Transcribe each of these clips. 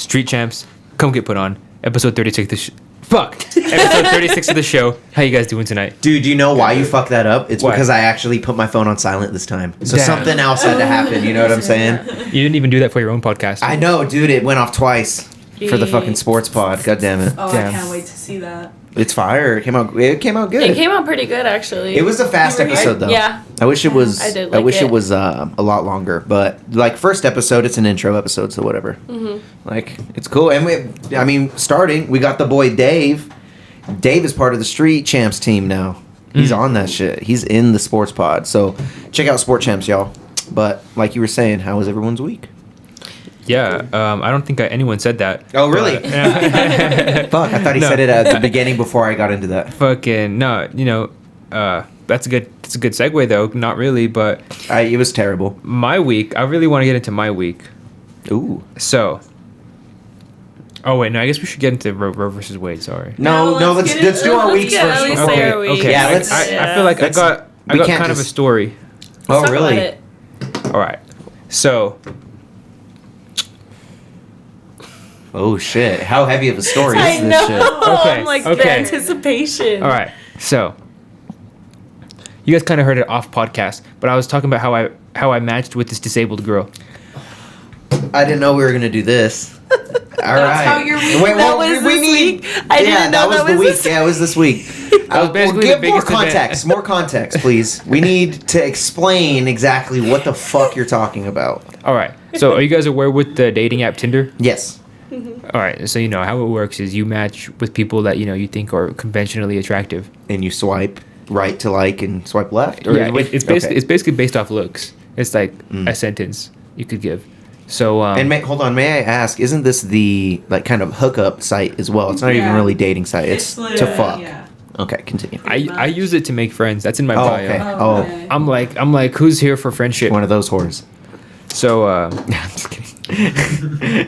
Street Champs, come get put on. Episode 36 Episode 36 of the show. How you guys doing tonight? Dude, do you know why you fucked that up? It's Why? because I actually put my phone on silent this time. So Damn. something else had to happen, you know what I'm saying? You didn't even do that for your own podcast. I know, dude, it went off twice for the fucking sports pod. God damn it. Oh, Damn. I can't wait to see that. It's fire. It came out good. It came out pretty good, actually. It was a fast You were here? episode though. Yeah. I wish it was I did I like wish it it. was a lot longer, but like first episode it's an intro episode, so whatever. Like it's cool. And starting, we got the boy Dave. Dave is part of the Street Champs team now. He's on that shit. He's in the sports pod. So check out Sport Champs, y'all. But like you were saying, how was everyone's week? Yeah, I don't think anyone said that. Oh, really? But, yeah. Fuck, I thought he No. said it at the beginning before I got into that. Fucking no, that's a good segue though. Not really, but It was terrible. my week. I really want to get into my week. Ooh. So. Oh wait, no. I guess we should get into Roe versus Wade. Sorry. No, let's do our Let's weeks get first. at least Okay, our week. okay. Yeah, I- let's- I feel like I got we can't kind of a just- story. Oh, Let's talk really? about it. All right. So Oh shit! How heavy of a story I is know. this shit? Okay, I'm like the okay. anticipation. all right. So you guys kind of heard it off podcast, but I was talking about how I matched with this disabled girl. I didn't know we were gonna do this. All right. how your week- Wait, That was this week? I didn't know that was the week. this Yeah, it was this week. That was basically give the more biggest event. context. More context, please. We need to explain exactly what the fuck you're talking about. All right. So are you guys aware with the dating app Tinder? Yes. All right. So how it works is you match with people that you think are conventionally attractive. And you swipe right to like and swipe left. Or Yeah. It's basically based off looks. It's like Mm. a sentence you could give. So Hold on, may I ask? Isn't this the like kind of hookup site as well? It's not even Yeah. really dating site. It's to literally- fuck. Yeah. Okay, continue. I use it to make friends. That's in my Oh, bio. okay. Oh, Oh. okay. I'm like, who's here for friendship? One of those whores. So I'm just kidding.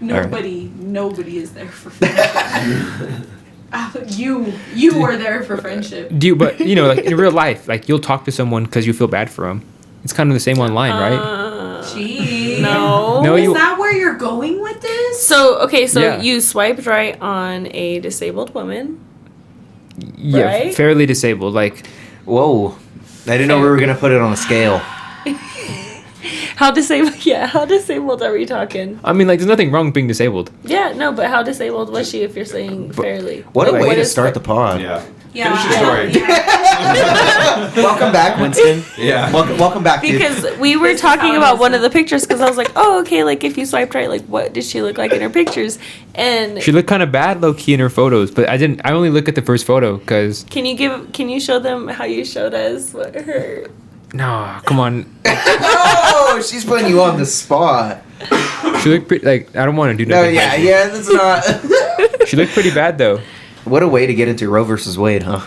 Nobody is there for friendship. You were there for friendship. but like in real life, like you'll talk to someone because you feel bad for them. It's kind of the same online, right? Gee. No. No, Is you. that where you're going with this? So Yeah. you swiped right on a disabled woman. Yeah, right? fairly disabled. Like Whoa. I didn't know we were gonna put it on a scale. How disabled? Yeah, how disabled are we talking? I mean, like there's nothing wrong with being disabled. Yeah, no, but how disabled was she? If you're saying fairly, What a Like, way to is start fa- the pod. Yeah. Yeah. Finish your story. Yeah. Welcome back, Winston. Yeah. Welcome back, dude. Because we were This is how talking it about is one now. of the pictures. Because I was like, oh, okay, like if you swiped right, like what did she look like in her pictures? And She looked kind of bad, low key in her photos, but I only look at the first photo because can you show them how you showed us what her? no, come on, Oh, she's putting you on the spot. she looked pretty. Like I don't want to do No, nothing. yeah, that's not. She looked pretty bad though. What a way to get into Roe versus Wade, huh?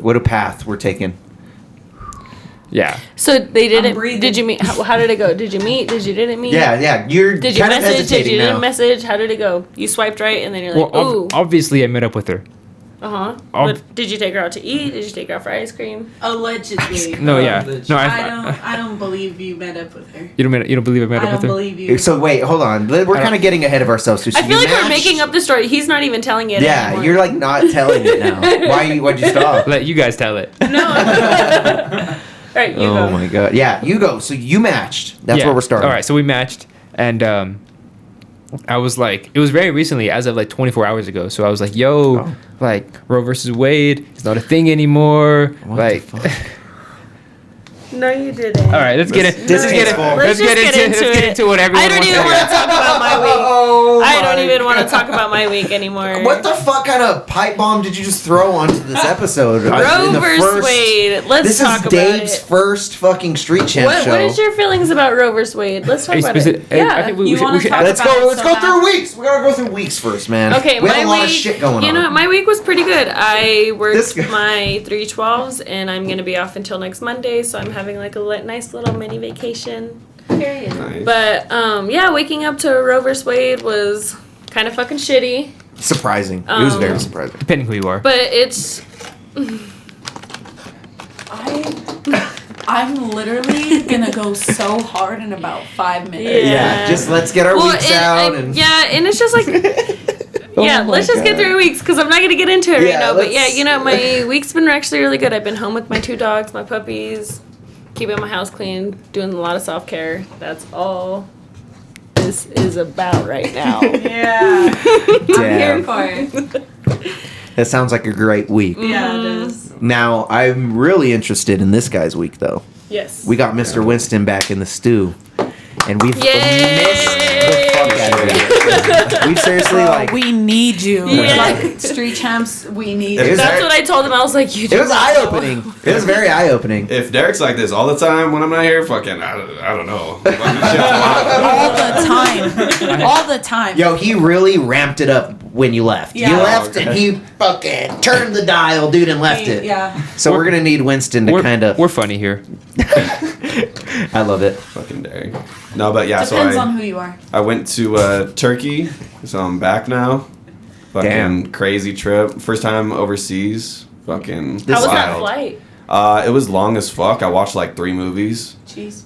What a path we're taking. Yeah. So they didn't. breathing. Did you meet? How did it go? Did you meet? Did you didn't meet? Yeah. You're Did you kind of message? Did hesitating you now. didn't message? How did it go? You swiped right, and then you're Well, like, ooh. obviously I met up with her. Uh-huh. ob- But did you take her out to eat? Did you take her out for ice cream? Allegedly. No, yeah, no, I don't believe you met up with her. You don't believe I met I up don't with her? believe you. So wait, hold on. We're kind of getting ahead of ourselves. So I feel you like we're matched- making up the story. He's not even telling it Yeah, anymore. you're like not telling it now. Why'd you stop? Let you guys tell it. No. All right, you Oh go. my god. Yeah, you go. So you matched. That's Yeah. where we're starting. All right, so we matched, and I was like, it was very recently, as of like 24 hours ago. So I was like, yo, Oh. like Roe versus Wade, it's not a thing anymore. What like, the fuck? No, you didn't. all right, let's get it. This Let's is get it. full. Let's get into what everyone I don't wants even to want to hear. talk about my week. Oh I don't my even want to God. talk about my week anymore. What the fuck kind of pipe bomb did you just throw onto this episode? In Roe the versus first- Wade. Let's This talk is about Dave's it. first fucking Street Champ What show. is your feelings about Roe versus Wade? Let's talk Hey, about specific- it. Yeah. I think we You should. wanna We should talk Let's about go. it Let's so go bad. through weeks. We gotta go through weeks first, man. Okay, we my have a lot week, of shit going you on. know what, my week was pretty good. I This worked guy- my 3/12s, and I'm gonna be off until next Monday, so I'm having like a nice little mini vacation. Period. Nice. But yeah, waking up to Roe vs. Wade was kind of fucking shitty. Surprising. It was very Um, surprising. Depending who you are. But it's I'm literally gonna go so hard in about 5 minutes. Yeah. Just let's get our weeks out and and it's just like Oh my let's just get God. through weeks because I'm not gonna get into it Yeah, right now. But yeah, let's- my week's been actually really good. I've been home with my 2 dogs, my puppies, keeping my house clean, doing a lot of self care. That's all this is about right now. Yeah. I'm here Damn. for it. That sounds like a great week. Yeah, it is. Now, I'm really interested in this guy's week, though. Yes. We got Mr. Winston back in the stew, and we've Yay! missed the fuck out of it. We've seriously, like... We need you. Yeah. Like street champs, we need It you. was That's very- what I told him. I was like, It was eye-opening. It was very eye-opening. If Deryk's like this all the time when I'm not here, fucking, I don't know. Fucking shit's wild. All the time. All the time. Yo, he really ramped it up when you left. Yeah. You left, Okay. and he fucking turned the dial, dude, and left it. Yeah. So we're gonna need Winston to kind of... We're funny here. I love it. Fucking Deryk. No, but yeah, Depends so on who you are. I went to Turkey, so I'm back now. Fucking Damn. crazy trip. First time overseas. Fucking How was that wild. flight? It was long as fuck. I watched like 3 movies. Jeez.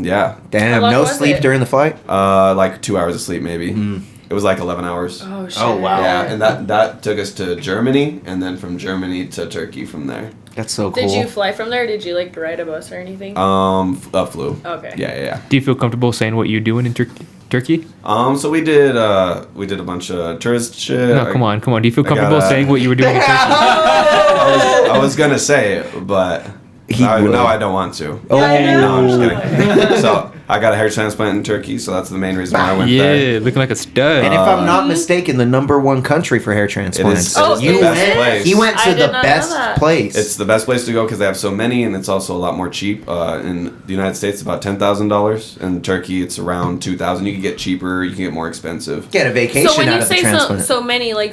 Yeah. Damn, How long no was sleep it? during the flight? Like 2 hours of sleep maybe. Hmm. It was like 11 hours. Oh shit. Oh, wow. Yeah, and that took us to Germany, and then from Germany to Turkey from there. That's so cool. Did you fly from there? Or did you like ride a bus or anything? Flew. Okay. Yeah. Do you feel comfortable saying what you're doing in Turkey? So we did a bunch of tourist shit. No, come on. Do you feel I comfortable gotta- saying what you were doing in Turkey? I was gonna say it, but would. no, I don't want to. Oh, No, I'm just kidding. So I got a hair transplant in Turkey, so that's the main reason why I went there. Yeah, looking like a stud. And if I'm not mistaken, the #1 country for hair transplants. Oh, the best place. He went I to did the not know best that. place. It's the best place to go because they have so many, and it's also a lot more cheap. In the United States, it's about $10,000. In Turkey, it's around $2,000. You can get cheaper, you can get more expensive. Get a vacation So when out you of the say transplant.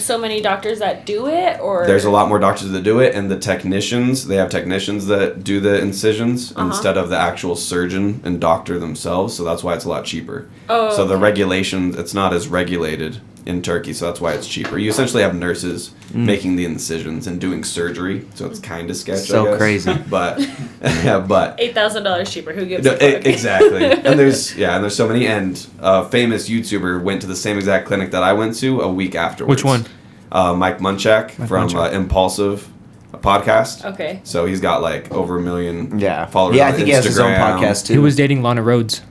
so many doctors that do it, or There's a lot more doctors that do it, and the technicians, they have technicians that do the incisions instead of the actual surgeon and doctor themselves, so that's why it's a lot cheaper. Oh, So the okay. regulations, it's not as regulated in Turkey, so that's why it's cheaper. You essentially have nurses making the incisions and doing surgery, so it's kind of sketchy. So I guess. crazy. But, yeah, but $8,000 cheaper. Who gives no, a fuck? exactly. And there's so many. And a famous YouTuber went to the same exact clinic that I went to a week afterwards. Which one? Mike Munchak from Munchak. Impulsive podcast. Okay. So he's got like over 1 million yeah. followers. Yeah, I on think he has his own Instagram. podcast too. He was dating Lana Rhodes.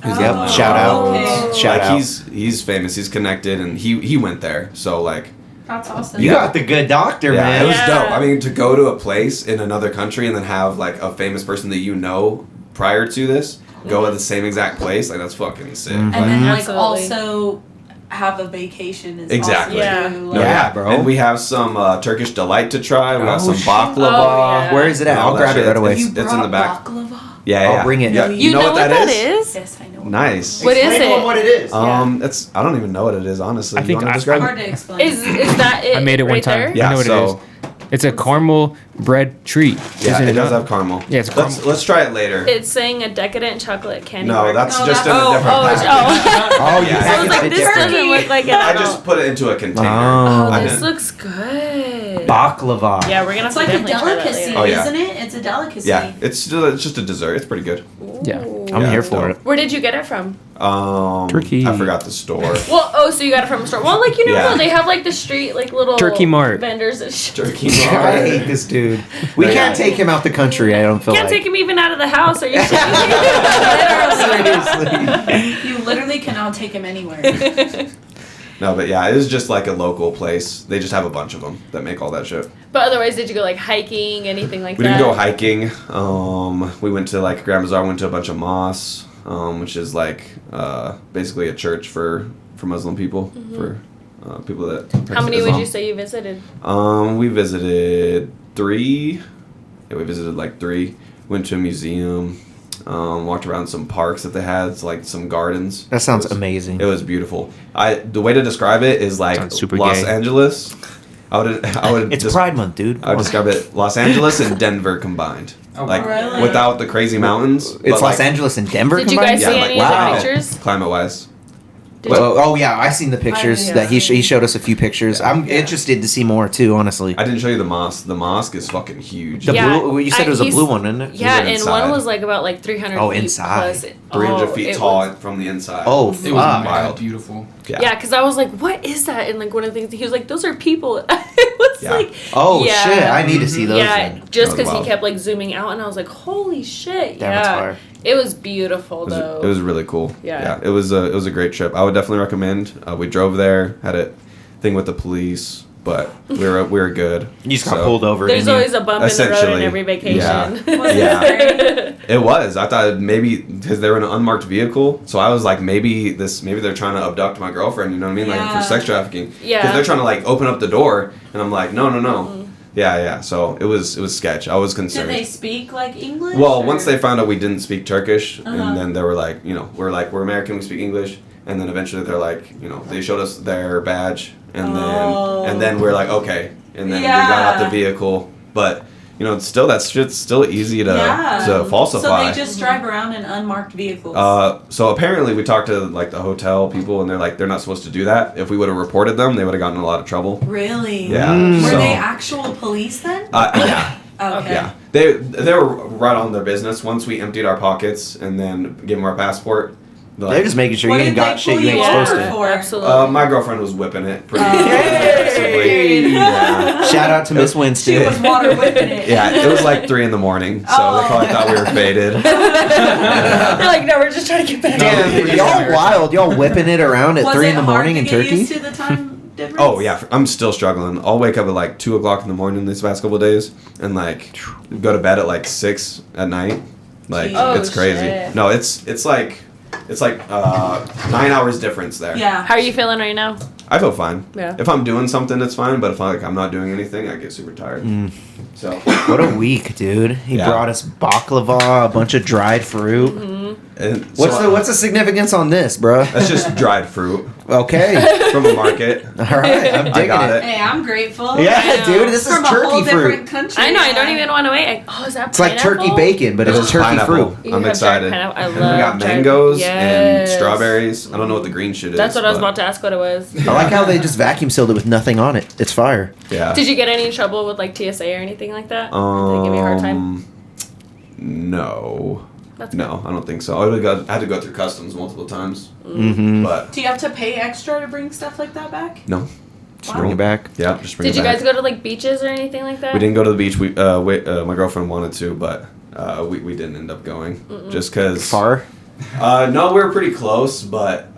Yep. Shout out. Okay. Shout like out. he's famous. He's connected, and he went there. So like, That's awesome. You got the good doctor, yeah, man. it was Yeah. dope. I mean, to go to a place in another country and then have like a famous person that you know prior to this go to the same exact place, like that's fucking sick. Mhm. And then like Absolutely. also have a vacation is Exactly. awesome Yeah. too. No, Like, Yeah, bro. And we have some Turkish delight to try. We got Oh, some shit. baklava. Oh, yeah. Where is it at? and all I'll that grab it shit. right away. You It's in brought the back. baklava? Yeah, I'll yeah. bring it. Yeah, You know what that is? Yes, I know. Nice. What is it? what it is. It's I don't even know what it is honestly. I think you want I- to describe Hard it? to explain. Is that it? I made it one right time. there? I know what it is. It's a caramel bread treat. Yeah, Isn't it does not? have caramel. Yeah, it's let's try it later. It's saying a decadent chocolate candy No, bar. that's No, just in that's- a different Oh, package. Oh, you Yeah. So I was like, packaged it this different. doesn't look like it I at just all. put it into a container. Oh. Oh, I this didn't- looks good. Baklava. Yeah, we're gonna have It's to like a definitely try that delicacy, later. Oh, yeah. isn't it? It's a delicacy. Yeah, it's just a dessert. It's pretty good. Yeah. Ooh. I'm Yeah, here it's for dope. it. Where did you get it from? Turkey. I forgot the store. Well, so you got it from a store. Well, like, you never Yeah. know. They have, like, the street, like, little Turkey Mart. vendors and shit. Turkey I Mart. hate this dude. We No, can't yeah. take him out the country. I don't feel Can't like. take him even out of the house. Are you serious? Seriously. You literally cannot take him anywhere. No, but yeah, it was just like a local place. They just have a bunch of them that make all that shit. But otherwise, did you go, like, hiking, anything like We that? didn't go hiking. We went to like Grand Bazaar. Went to a bunch of mosques, which is like basically a church for Muslim people, for people that. How practice many would Islam. you say you visited? We visited 3. Yeah, we visited like 3. Went to a museum. Walked around some parks that they had, like some gardens. That sounds It was- amazing. It was beautiful. The way to describe it is like Sounds super Los gay. Angeles. I would It's just, Pride Month, dude. I would describe it Los Angeles and Denver combined. Like really? without the crazy mountains. It's but, Los like, Angeles and Denver Did you combined? guys see Yeah, any like, of wow. the pictures? Climate wise. Oh yeah, I seen the pictures that he showed us a few pictures. I'm interested to see more too, honestly. I didn't show you the mosque. The mosque is fucking huge. The blue, you said it was a blue one, isn't it? Yeah, Even and one inside. was like about like 300 feet inside. plus. 300 feet it tall was- from the inside. Oh, It was fuck. beautiful. Yeah, because I was like, what is that? And like one of the things, he was like, those are people. It was Yeah. like, Oh yeah. shit, I need to see those. Yeah, then. just That was because he wild. kept like zooming out, and I was like, holy shit. Damn, that's yeah. fire. It was beautiful, though. It was really cool. Yeah. It was a great trip. I would definitely recommend. We drove there, had a thing with the police, but we were good. You just got pulled over. There's didn't you? always a bump in the road in Essentially, every vacation. yeah. Was Yeah. it scary? It was. I thought maybe because they were in an unmarked vehicle, so I was like, maybe they're trying to abduct my girlfriend. You know what I mean? Like Yeah. for sex trafficking. Yeah. Because they're trying to like open up the door, and I'm like, no. Yeah. So it was sketch. I was Did concerned. they speak like English? Well, or- once they found out we didn't speak Turkish, Uh-huh. and then they were like, we're American, we speak English, and then eventually they're like, they showed us their badge, Oh. and then we're like, okay, and then we Yeah. got out the vehicle, but it's still that shit's still easy to falsify. So they just drive around in unmarked vehicles. So apparently we talked to like the hotel people, and they're like, they're not supposed to do that. If we would have reported them, they would have gotten in a lot of trouble. Really? Yeah. Were so, they actual police then? yeah. Okay. Yeah, they were right on their business. Once we emptied our pockets and then gave them our passport, They're just making sure What you ain't did got they shit pull you ain't you supposed over to. for? Absolutely. my girlfriend was whipping it pretty Oh. aggressively. Yeah. Shout out to Miss She Winston. was water whipping it. Yeah, it was like 3 a.m, so they probably thought we were faded. They're like, no, we're just trying to get back. Damn, y'all wild. Y'all whipping it around at Was 3 it in the hard morning to in get Turkey? used to the time difference? Oh yeah, I'm still struggling. I'll wake up at like 2 o'clock in the morning these past couple of days, and like go to bed at like 6 at night. Like Jeez. it's crazy. Shit. No, it's like 9 hours difference there. Yeah. How are you feeling right now? I feel fine. Yeah. If I'm doing something, it's fine. But if I'm not doing anything, I get super tired. So What a week, dude. He Yeah. brought us baklava, a bunch of dried fruit. and What's the significance on this, bro? That's just dried fruit Okay. from a market. All right, I'm I digging got it. it. Hey, I'm grateful. I Yeah, know. dude, this is From a whole turkey different fruit. country. I know, I don't yeah. even want to wait. Oh, is that It's like turkey pineapple? bacon, but It it's was turkey pineapple. fruit. You I'm have excited. dried pineapple. I And love we got dried- mangoes Yes. and strawberries. I don't know what the green shit is. That's what I was but- about to ask what it was. I like how they just vacuum sealed it with nothing on it. It's fire. Yeah. Did you get any trouble with like TSA or anything like that? Did they give you a hard time? No. That's No, I don't think so. I had to go through customs multiple times, Mm-hmm. but Do you have to pay extra to bring stuff like that back? no. Just bring it back. Yeah, just bring Did it you back. guys go to like beaches or anything like that? We didn't go to the beach. My girlfriend wanted to, but we didn't end up going just because. Far. No, we were pretty close, but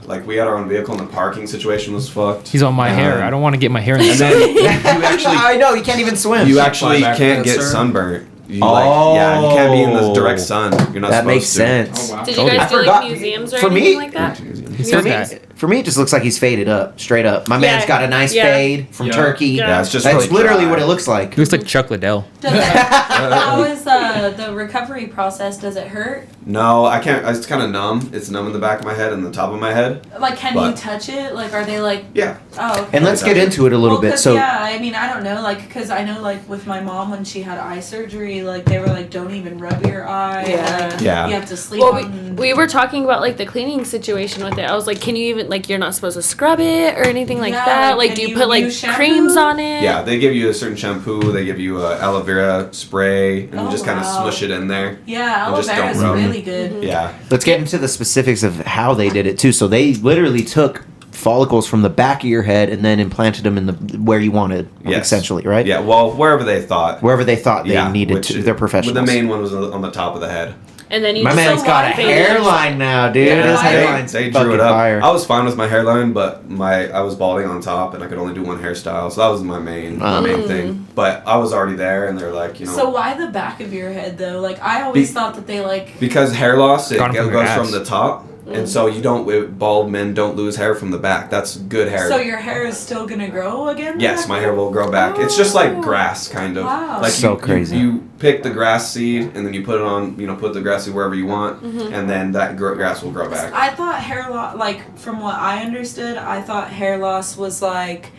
like we had our own vehicle, and the parking situation was fucked. He's on my hair. I don't want to get my hair in the And sun. then you actually I know you can't even swim. you actually Fly back can't to that, get sir. sunburnt. You Oh. you can't be in the direct sun. You're not that supposed makes to. sense. Oh, wow. Did you Told you. guys I do like forgot. museums or For me- anything like that? He said For me, that. for me, it just looks like he's faded up, straight up. My man's got a nice yeah. fade from Yeah. Turkey. Yeah, it's just That's really literally dry. what it looks like. He looks like Chuck Liddell. How is the recovery process? Does it hurt? No, I can't. It's kind of numb. It's numb in the back of my head and the top of my head. Like, can you But- touch it? Like, are they like? Yeah. Oh. Okay. And let's get into it a little Well, bit. 'cause, So, yeah, I mean, I don't know, like, because I know, like, with my mom when she had eye surgery, like, they were like, don't even rub your eye. Yeah. Like, Yeah. You have to sleep Well, on. we were talking about like the cleaning situation with it. I was like, can you even like you're not supposed to scrub it or anything like Yeah, that? like, Like, do can you you put like use shampoo? creams on it? Yeah, they give you a certain shampoo. They give you aloe vera spray, and you Oh, just kind of wow. smush it in there. Yeah, And aloe just vera don't is rub. really good. Yeah. let's get into the specifics of how they did it too. So they literally took follicles from the back of your head and then implanted them in the where you wanted, Yes. essentially, right? Yeah. Well, wherever they thought. Wherever they thought they Yeah, needed which to. is- They're professionals. But the main one was on the top of the head. And then you My just man's got a fade it. hairline now, dude. Yeah, His hairline's they fucking drew it up. fire. I was fine with my hairline, but I was balding on top, and I could only do one hairstyle, so that was my main thing. But I was already there, and they're like, So why the back of your head though? Like I always Be- thought that they like. because hair loss it Got 'em from your goes ass. from the top, and so you don't bald men don't lose hair from the back. That's good hair. So your hair is still gonna grow again? Yes, back my there? hair will grow back. It's just like Oh. grass, kind of. Wow. Like So crazy. You pick the grass seed, and then you put it on. Put the grass seed wherever you want, Mm-hmm. and then that grass will grow back. I thought hair loss, like from what I understood, I thought hair loss was like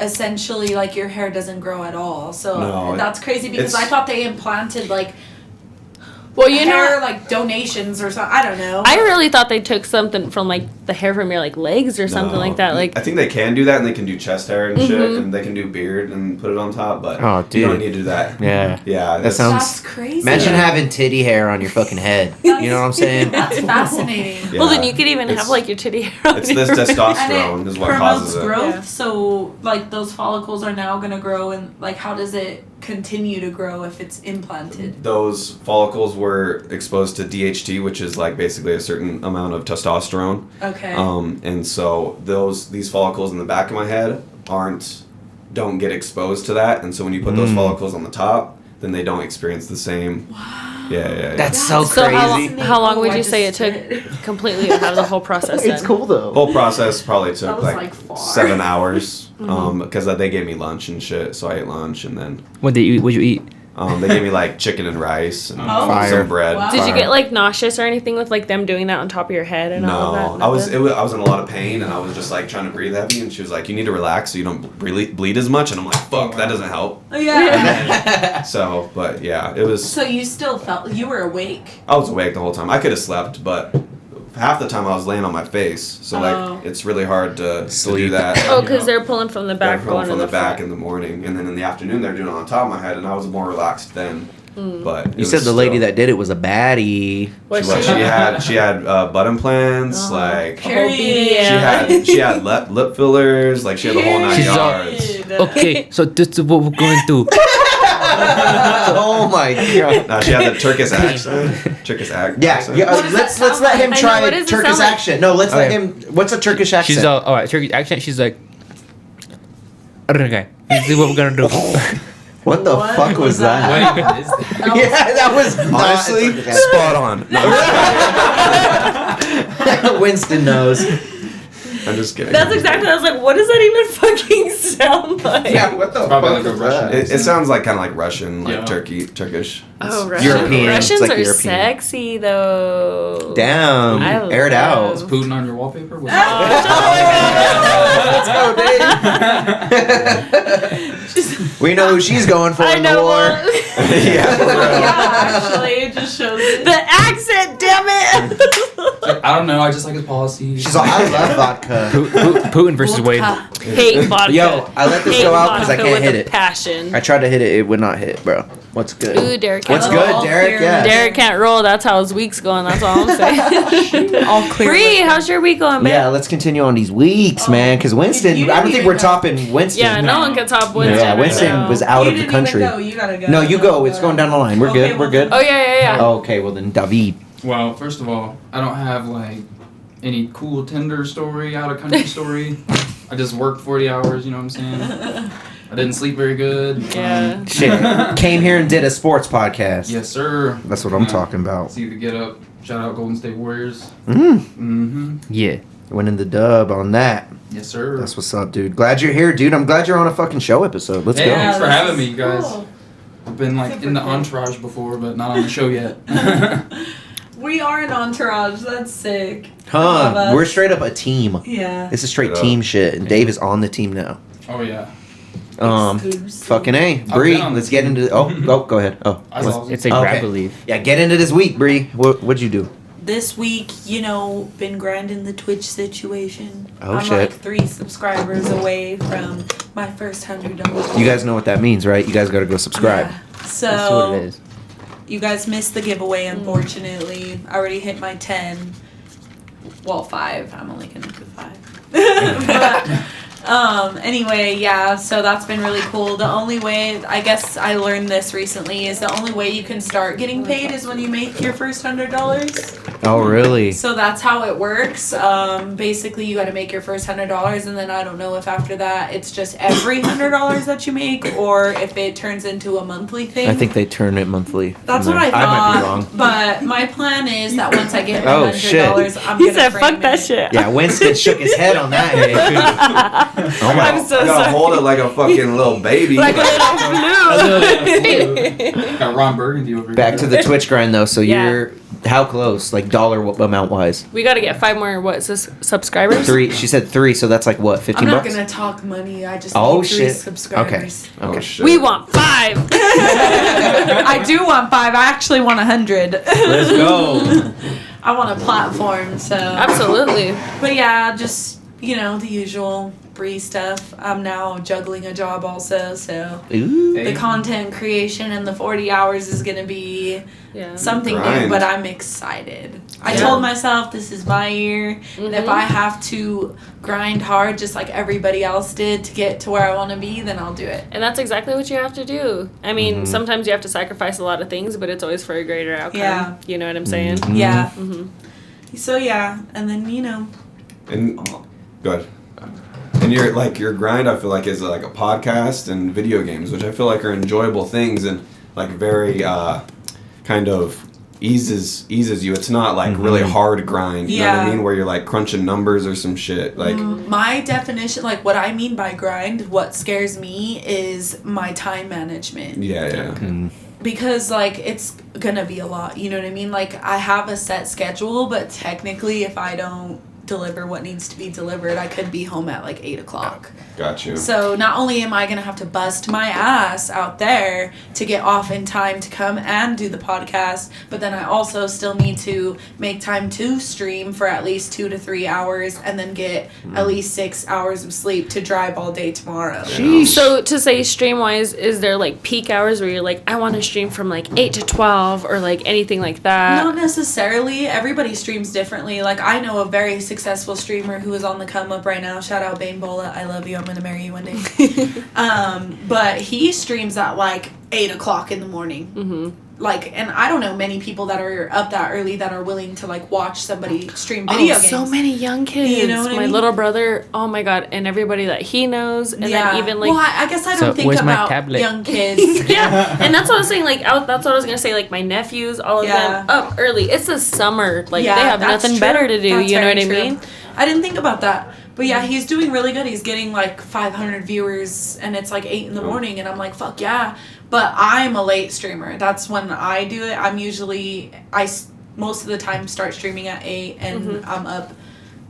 essentially like your hair doesn't grow at all. So No, that's crazy because it's- I thought they implanted like Well, you know, hair like donations or something. I don't know. I really thought they took something from like the hair from your like legs or something like that. Like I think they can do that, and they can do chest hair and shit, and they can do beard and put it on top. But Oh, you don't dude. need to do that. Yeah. Yeah, That sounds. That's crazy. Imagine having titty hair on your fucking head. You know what I'm saying? That's fascinating. well, then Yeah. you could even have It's- like your titty hair on It's your this face. testosterone And is it what promotes causes it. growth. Yeah. So like those follicles are now gonna grow, and like how does it continue to grow if it's implanted? Those follicles were exposed to DHT, which is like basically a certain amount of testosterone. Okay. And so these follicles in the back of my head don't get exposed to that, and so when you put those follicles on the top, then they don't experience the same. Wow. Yeah. That's so So crazy. how long would I you say it just took did. completely to have the whole process It's done? cool though. Whole process probably That took was, like like, far. 7 hours. Because they gave me lunch and shit, so I ate lunch, and then What did you eat? What'd you eat? they gave me like chicken and rice and Fire. some bread. Wow. Did you Fire. get like nauseous or anything with like them doing that on top of your head and all of No, that? I was in a lot of pain, and I was just like trying to breathe heavy, and she was like, "You need to relax so you don't bleed as much," and I'm like, "Fuck, that doesn't help." Oh, yeah. So, but yeah, it was. So you still felt you were awake. I was awake the whole time. I could have slept, but half the time I was laying on my face, so Oh. like it's really hard to do Sleep. that. Oh, because they're pulling from the back, They're going from to the back front. in the morning, and then in the afternoon they're doing it on top of my head, and I was more relaxed then. But You said the lady that did it was a baddie. Was she had butt implants, like Period. she had lip fillers, like she had the whole 9 She's all- yards. Okay, so this is what we're going to. Oh my god. No, she had the Turkish accent. accent. Yeah, What does let's that let sound him like? I know, try what does it Turkish sound like? accent. No, let's let Okay. him. What's a Turkish accent? She's all right. Turkish accent. She's like, okay, this is what we're gonna do. what the What fuck was that? What even is that? Yeah, that was not Honestly, a Turkish accent. spot on. No, Winston knows. I'm just kidding. That's exactly. I was like, what does that even fucking sound like? Yeah, what the Probably fuck like a was Russian. that? It sounds like kind of like Russian, like Yeah. Turkish. Oh, It's Russian. European. Russians It's like are European. sexy though. Damn, I air it out. Is Putin on your wallpaper? What's Let's go, Dave. We know who she's going for I in the know. war. Yeah, actually, it just shows it. The accent, damn it! I don't know. I just like his policies. She's all, I love vodka. Putin versus Wade. Vodka. Hate vodka. Yo, I let this Hate go out because I vodka can't with hit a it. Passion. I tried to hit it, it would not hit, bro. What's good? Ooh, Deryk. What's can't good, roll. Deryk? Yeah. Deryk can't roll. That's how his week's going. That's all I'm saying. All clear. Bree, how's your week going, babe? Yeah, let's continue on these weeks, man. Because Winston, you I don't didn't think we're even go. topping Winston. Yeah, no one can top Winston. Yeah, right Winston now. was out You of the didn't even country. go. You gotta go. No, you go. It's going down the line. We're Okay, good. well We're good. Oh, yeah. Okay, well then, David. Well, first of all, I don't have like any cool Tinder story, out of country story. I just worked 40 hours. You know what I'm saying? I didn't sleep very good. Yeah. Shit. Came here and did a sports podcast. Yes, sir. That's what I'm talking about. See the get up. Shout out Golden State Warriors. Mm. Mm-hmm. Yeah. Winning the dub on that. Yes, sir. That's what's up, dude. Glad you're here, dude. I'm glad you're on a fucking show episode. Let's Hey, go. thanks for this having is me, you guys. cool. I've been like Super in the cool. entourage before, but not on the show yet. We are an entourage. That's sick. Huh? Love us. We're straight up a team. Yeah. This is straight Straight up. team shit, and Dave is on the team now. Oh yeah. Exclusive. Fucking A. I've Bree, been on let's the get team. into. Go ahead. Oh, I what's- saw It's a Okay. grab believe. yeah, get into this week, Bree. What'd you do? This week, been grinding the Twitch situation. Oh, I'm shit. like 3 subscribers away from my first $100. You guys know what that means, right? You guys got to go subscribe. Yeah. So That's what it is. you guys missed the giveaway, unfortunately. I already hit my 10. Well, 5. I'm only gonna do 5. But, anyway, yeah, so that's been really cool. The only way, I guess I learned this recently, is the only way you can start getting paid is when you make your first $100. Oh, really? So that's how it works. Basically, you got to make your first $100, and then I don't know if after that it's just every $100 that you make, or if it turns into a monthly thing. I think they turn it monthly. That's from what I there. thought. might be wrong. But my plan is that once I get my Oh, $100, shit. I'm He gonna said, frame fuck that it. shit. Yeah, Winston shook his head on that. Oh my. I'm so I gotta sorry. hold it like a fucking little baby. Like a little flute. Got Ron Burgundy over here. Back to the Twitch grind though. So Yeah. you're how close? Like dollar amount wise? We got to get 5 more subscribers. 3. She said 3. So that's like what? 15 I'm not bucks. gonna talk money. I just Oh, need 3 shit. subscribers. Oh, Okay. shit. We want 5. I do want 5. I actually want 100. Let's go. I want a platform, so. Absolutely. But yeah, just, the usual Bree stuff. I'm now juggling a job also, so Ooh. the content creation and the 40 hours is going to be Yeah. something new, Grind. but I'm excited. I Yeah. told myself this is my year, and if I have to grind hard just like everybody else did to get to where I want to be, then I'll do it. And that's exactly what you have to do. I mean, sometimes you have to sacrifice a lot of things, but it's always for a greater outcome. Yeah. You know what I'm saying? Yeah. Mm-hmm. So yeah, and then And go ahead. And your grind, I feel like, is like a podcast and video games, which I feel like are enjoyable things and like very kind of eases you. It's not like really hard grind. You know what I Yeah. mean? Where you're like crunching numbers or some shit. Like my definition, like what I mean by grind, what scares me is my time management. yeah. Because like it's gonna be a lot, you know what I mean? Like I have a set schedule, but technically if I don't deliver what needs to be delivered, I could be home at like 8:00. Got you. So not only am I gonna have to bust my ass out there to get off in time to come and do the podcast, but then I also still need to make time to stream for at least 2 to 3 hours and then get at least 6 hours of sleep to drive all day tomorrow. So to say stream wise, is there like peak hours where you're like, I want to stream from like 8 to 12 or like anything like that? Not necessarily. Everybody streams differently. Like I know a very successful streamer who is on the come up right now. Shout out Bane Bola. I love you. I'm gonna marry you one day. But he streams at like 8:00 in the morning. Mm-hmm. Like, and I don't know many people that are up that early that are willing to like watch somebody stream video games. So many young kids. You know what I my mean? little brother, oh my god, and everybody that he knows, and then even like, well, I guess I So, don't think where's my about tablet? young kids. yeah, and that's what I was saying. Like, that's what I was gonna say. Like my nephews, all of Yeah. them up early. It's the summer. Like Yeah, they have that's nothing true. better to do. That's You know what very I true. mean? I didn't think about that. But yeah, he's doing really good. He's getting like 500 viewers and it's like 8 in the morning and I'm like, fuck yeah. But I'm a late streamer. That's when I do it. I'm usually, most of the time start streaming at 8 and I'm up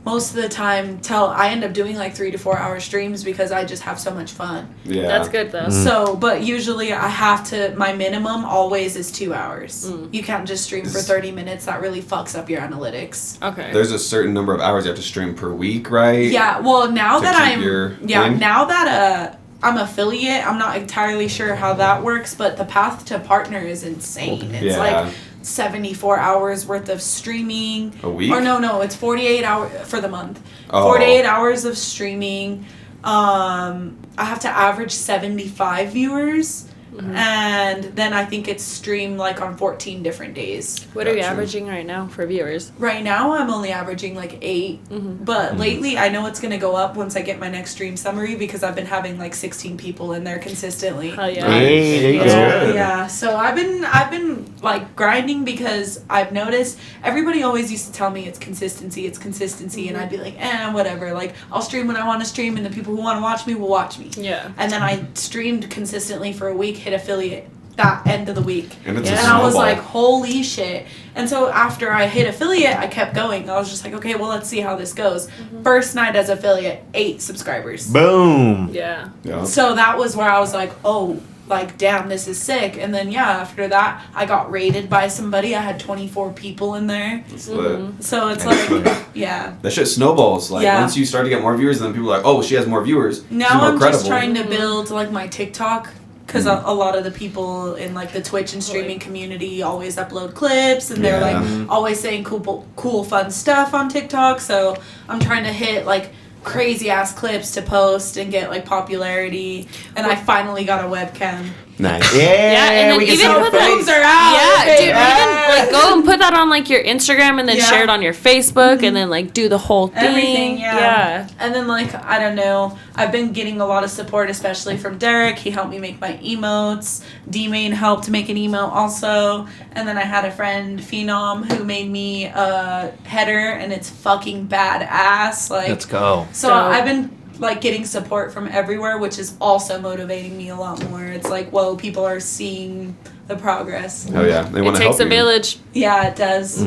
most of the time till I end up doing like 3 to 4 hour streams because I just have so much fun. Yeah. That's good though. So, but usually I have to, my minimum always is 2 hours. You can't just stream for 30 minutes. That really fucks up your analytics. Okay. There's a certain number of hours you have to stream per week, right? Yeah, well, now To that keep your thing? now that I'm affiliate, I'm not entirely sure how that works, but the path to partner is insane. It's Yeah. like 74 hours worth of streaming. A week? Or no, it's 48 hours for the month. Oh. 48 hours of streaming. I have to average 75 viewers. And then I think it's streamed like on 14 different days. What are you Gotcha. averaging right now for viewers? Right now, I'm only averaging like 8. But lately, I know it's going to go up once I get my next stream summary because I've been having like 16 people in there consistently. Hell yeah. Hey, there you That's go. good. Yeah, so I've been like grinding because I've noticed everybody always used to tell me it's consistency, and I'd be like, whatever. Like I'll stream when I want to stream, and the people who want to watch me will watch me. Yeah. And then I streamed consistently for a week, hit affiliate that end of the week, And it's and a I was snowball. like, holy shit. And so after I hit affiliate, I kept going. I was just like, okay, well, let's see how this goes. First night as affiliate, 8 subscribers. Boom. Yeah. Yeah. So that was where I was like, oh, like, damn, this is sick. And then, yeah, after that, I got raided by somebody. I had 24 people in there. It's lit. So it's That's like, lit. yeah. That shit snowballs. Like Yeah. once you start to get more viewers, then people are like, oh, she has more viewers. She's Now more I'm credible. just trying to build, like, my TikTok. Because a lot of the people in, like, the Twitch and streaming community always upload clips. And they're, Yeah. like, always saying cool, fun stuff on TikTok. So I'm trying to hit, like, crazy-ass clips to post and get, like, popularity. And I finally got a webcam. Nice. Yeah, and then we can even see the with the- face. Are out. Yeah, dude, even like go and put that on like your Instagram and then Yeah. share it on your Facebook and then like do the whole thing. Everything, yeah. Yeah. And then, like, I don't know, I've been getting a lot of support, especially from Deryk. He helped me make my emotes. D-Main helped make an emote also. And then I had a friend, Phenom, who made me a header, and it's fucking badass. Like, Let's go. so Dope. I've been, like getting support from everywhere, which is also motivating me a lot more. It's like, whoa, people are seeing the progress. Oh yeah, they It want to help takes a you. village. Yeah, it does.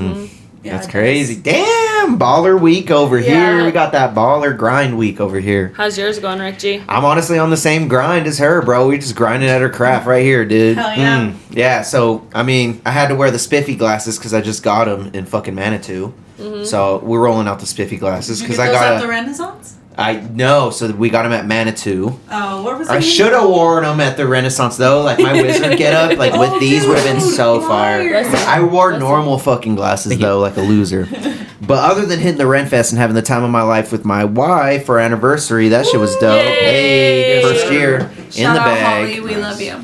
Yeah, That's it crazy. does. Damn, baller week over Yeah. here. We got that baller grind week over here. How's yours going, Rick G? I'm honestly on the same grind as her, bro. We just grinding at her craft right here, dude. Hell yeah. Yeah, so, I mean, I had to wear the spiffy glasses because I just got them in fucking Manitou. So, we're rolling out the spiffy glasses Did you because get I those got at the Renaissance? I know, so we got them at Manitou. Oh, where was I it? should have worn them at the Renaissance though, like my wizard get up, like with these would have been so fire. I wore normal fucking glasses though, like a loser. But other than hitting the Renfest and having the time of my life with my wife for our anniversary, that shit was dope. Hey, first year in Shout the out bag. Holly, we love you. Yeah,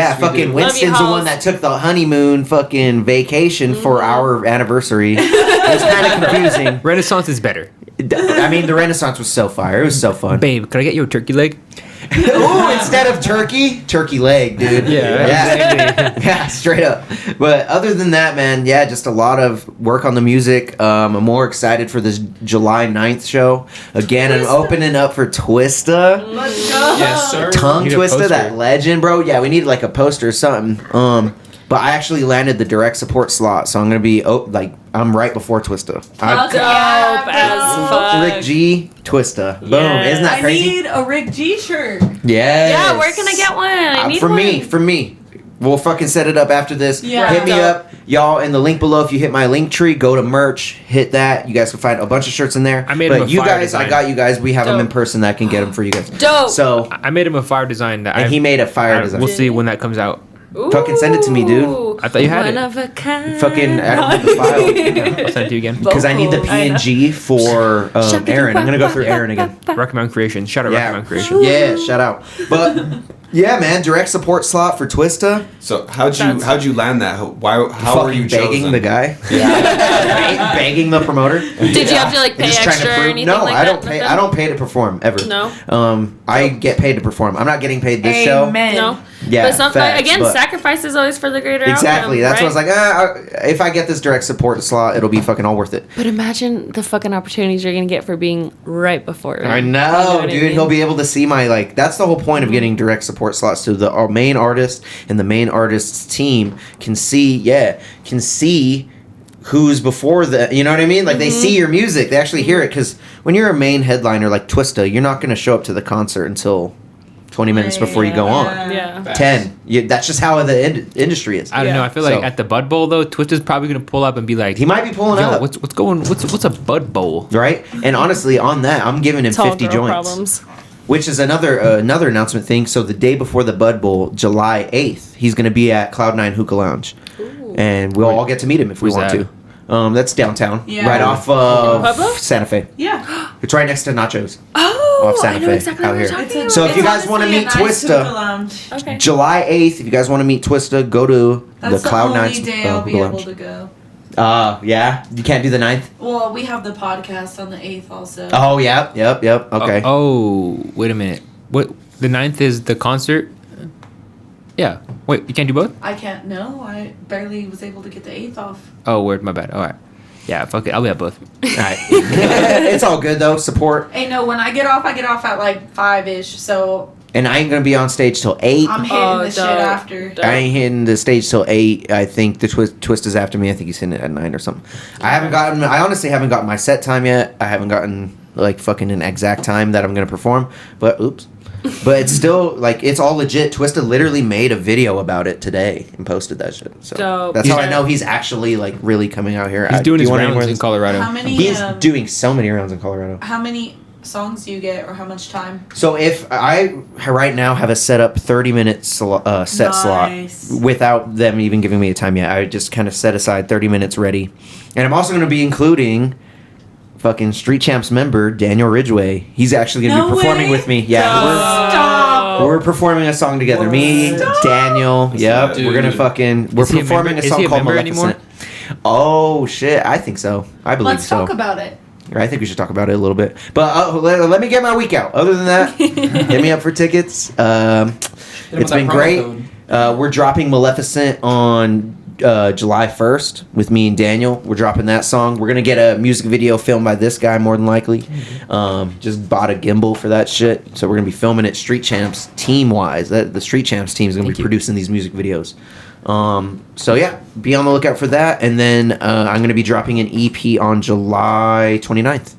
Yes, we fucking do. Winston's Love the you, one Halls. that took the honeymoon fucking vacation for our anniversary. It was kind of confusing. Renaissance is better. I mean, the Renaissance was so fire. It was so fun. Babe, could I get you a turkey leg? Ooh, instead of turkey leg, dude. Yeah. Yeah, straight up. But other than that, man, yeah, just a lot of work on the music. I'm more excited for this July 9th show. Again, I'm opening up for Twista. Let's go. Yes, sir. Tongue Need a Twister, poster. that legend, bro. Yeah, we need like a poster or something. But I actually landed the direct support slot, so I'm gonna be I'm right before Twista. Dope as fuck. Rick G, Twista. Boom. Yeah. Isn't that I crazy? need a Rick G shirt. Yes. Yeah, where can I get one? I need one. For me. We'll fucking set it up after this. Yeah. Hit me Dope. up, y'all, in the link below. If you hit my link tree, go to merch, hit that. You guys can find a bunch of shirts in there. I made him but a you fire guys, I design. got you guys. We have them in Dope. person that can get them for you guys. Dope. So, I made him a fire design that and he made a fire design. We'll see when that comes out. Fucking send it to me, dude. Ooh, I thought you had one it. of a kind. Fucking, I don't have the file. I'll send it to you again. Because I need the I know. PNG for Aaron. I'm going to go through Aaron again. Rocky Mountain Creation. Shout out Rocky Yeah, Mountain Creation. yeah, shout out. But, yeah, man, direct support slot for Twista. So how'd you land that? How were Fucking you begging chosen? the guy. Yeah. Begging the promoter. Did you have to like pay Just trying to extra or prove- anything No, like I that? don't pay. Nothing? I don't pay to perform ever. No? I get paid to perform. I'm not getting paid this show. Amen. No. Yeah, but facts, again, but- sacrifice is always for the greater Exactly. outcome, That's right? what I was like. If I get this direct support slot, it'll be fucking all worth it. But imagine the fucking opportunities you're gonna get for being right before. I You know, what I dude. mean? He'll be able to see my That's the whole point of getting direct support slots. So the main artist and the main artist's team can see. Yeah, can see who's before the. You know what I mean? Like they see your music. They actually hear it because when you're a main headliner like Twista, you're not going to show up to the concert until 20 minutes before you go on. Yeah. 10. That's just how the industry is. I don't know. I feel like So- at the Bud Bowl though, Twista's probably gonna pull up and be like, He might be pulling "Yo, up. what's a Bud Bowl?" Right? And honestly, on that, I'm giving him Tall 50 girl joints. problems. Which is another announcement thing. So the day before the Bud Bowl, July 8th, he's going to be at Cloud9 Hookah Lounge. And we'll all get to meet him if we Where's want to. That's downtown. Yeah. Right off of Pueblo? Santa Fe. Yeah. It's right next to Nachos. Oh, Off Santa I know Fe, exactly out what you're here. talking about. So if you It's guys wanna honestly a meet nice Twista- hookah lounge. Okay. July 8th, if you guys want to meet Twista, go to That's the the Cloud9 only day I'll be Hookah able Lounge. to go. Yeah? You can't do the 9th? Well, we have the podcast on the 8th also. Oh, yep. Okay. Oh, wait a minute. What? The 9th is the concert. Yeah. Wait, you can't do both? I can't know. I barely was able to get the 8th off. Oh, word. My bad. All right. Yeah. Fuck it. I'll be at both. All right. It's all good, though. Support. Hey, no, when I get off at like 5-ish, so And I ain't going to be on stage till 8. I'm hitting Oh, the shit dope. after. Dope. I ain't hitting the stage till 8. I think the twist is after me. I think he's hitting it at 9 or something. I honestly haven't gotten my set time yet. I haven't gotten like fucking an exact time that I'm gonna perform. But but it's still like it's all legit. Twista literally made a video about it today and posted that shit. So Dope. that's how I Yeah. know he's actually like really coming out here. He's doing do his you want any rounds more of in this? Colorado. How many? He's doing so many rounds in Colorado. How many songs do you get, or how much time? So if I right now have a set up 30-minute set Nice. slot without them even giving me a time yet, I just kind of set aside 30 minutes ready. And I'm also going to be including fucking Street Champs member Daniel Ridgway. He's actually going to No be performing way. with me. Yeah, Stop. we're performing a song together. Me, Daniel. Yep, Dude. we're going to fucking we're Is he a performing member- a is he song a called member Maleficent. anymore? Oh shit, I think so. I believe Let's so. talk about it. I think we should talk about it a little bit. But let me get my week out. Other than that, hit me up for tickets. Hit 'em It's with been that promo great. code. We're dropping Maleficent on July 1st with me and Daniel. We're dropping that song. We're gonna get a music video filmed by this guy more than likely. Just bought a gimbal for that shit, so we're gonna be filming it Street Champs team wise. The Street Champs team is gonna be producing these music videos. So yeah, be on the lookout for that. And then I'm gonna be dropping an EP on July 29th.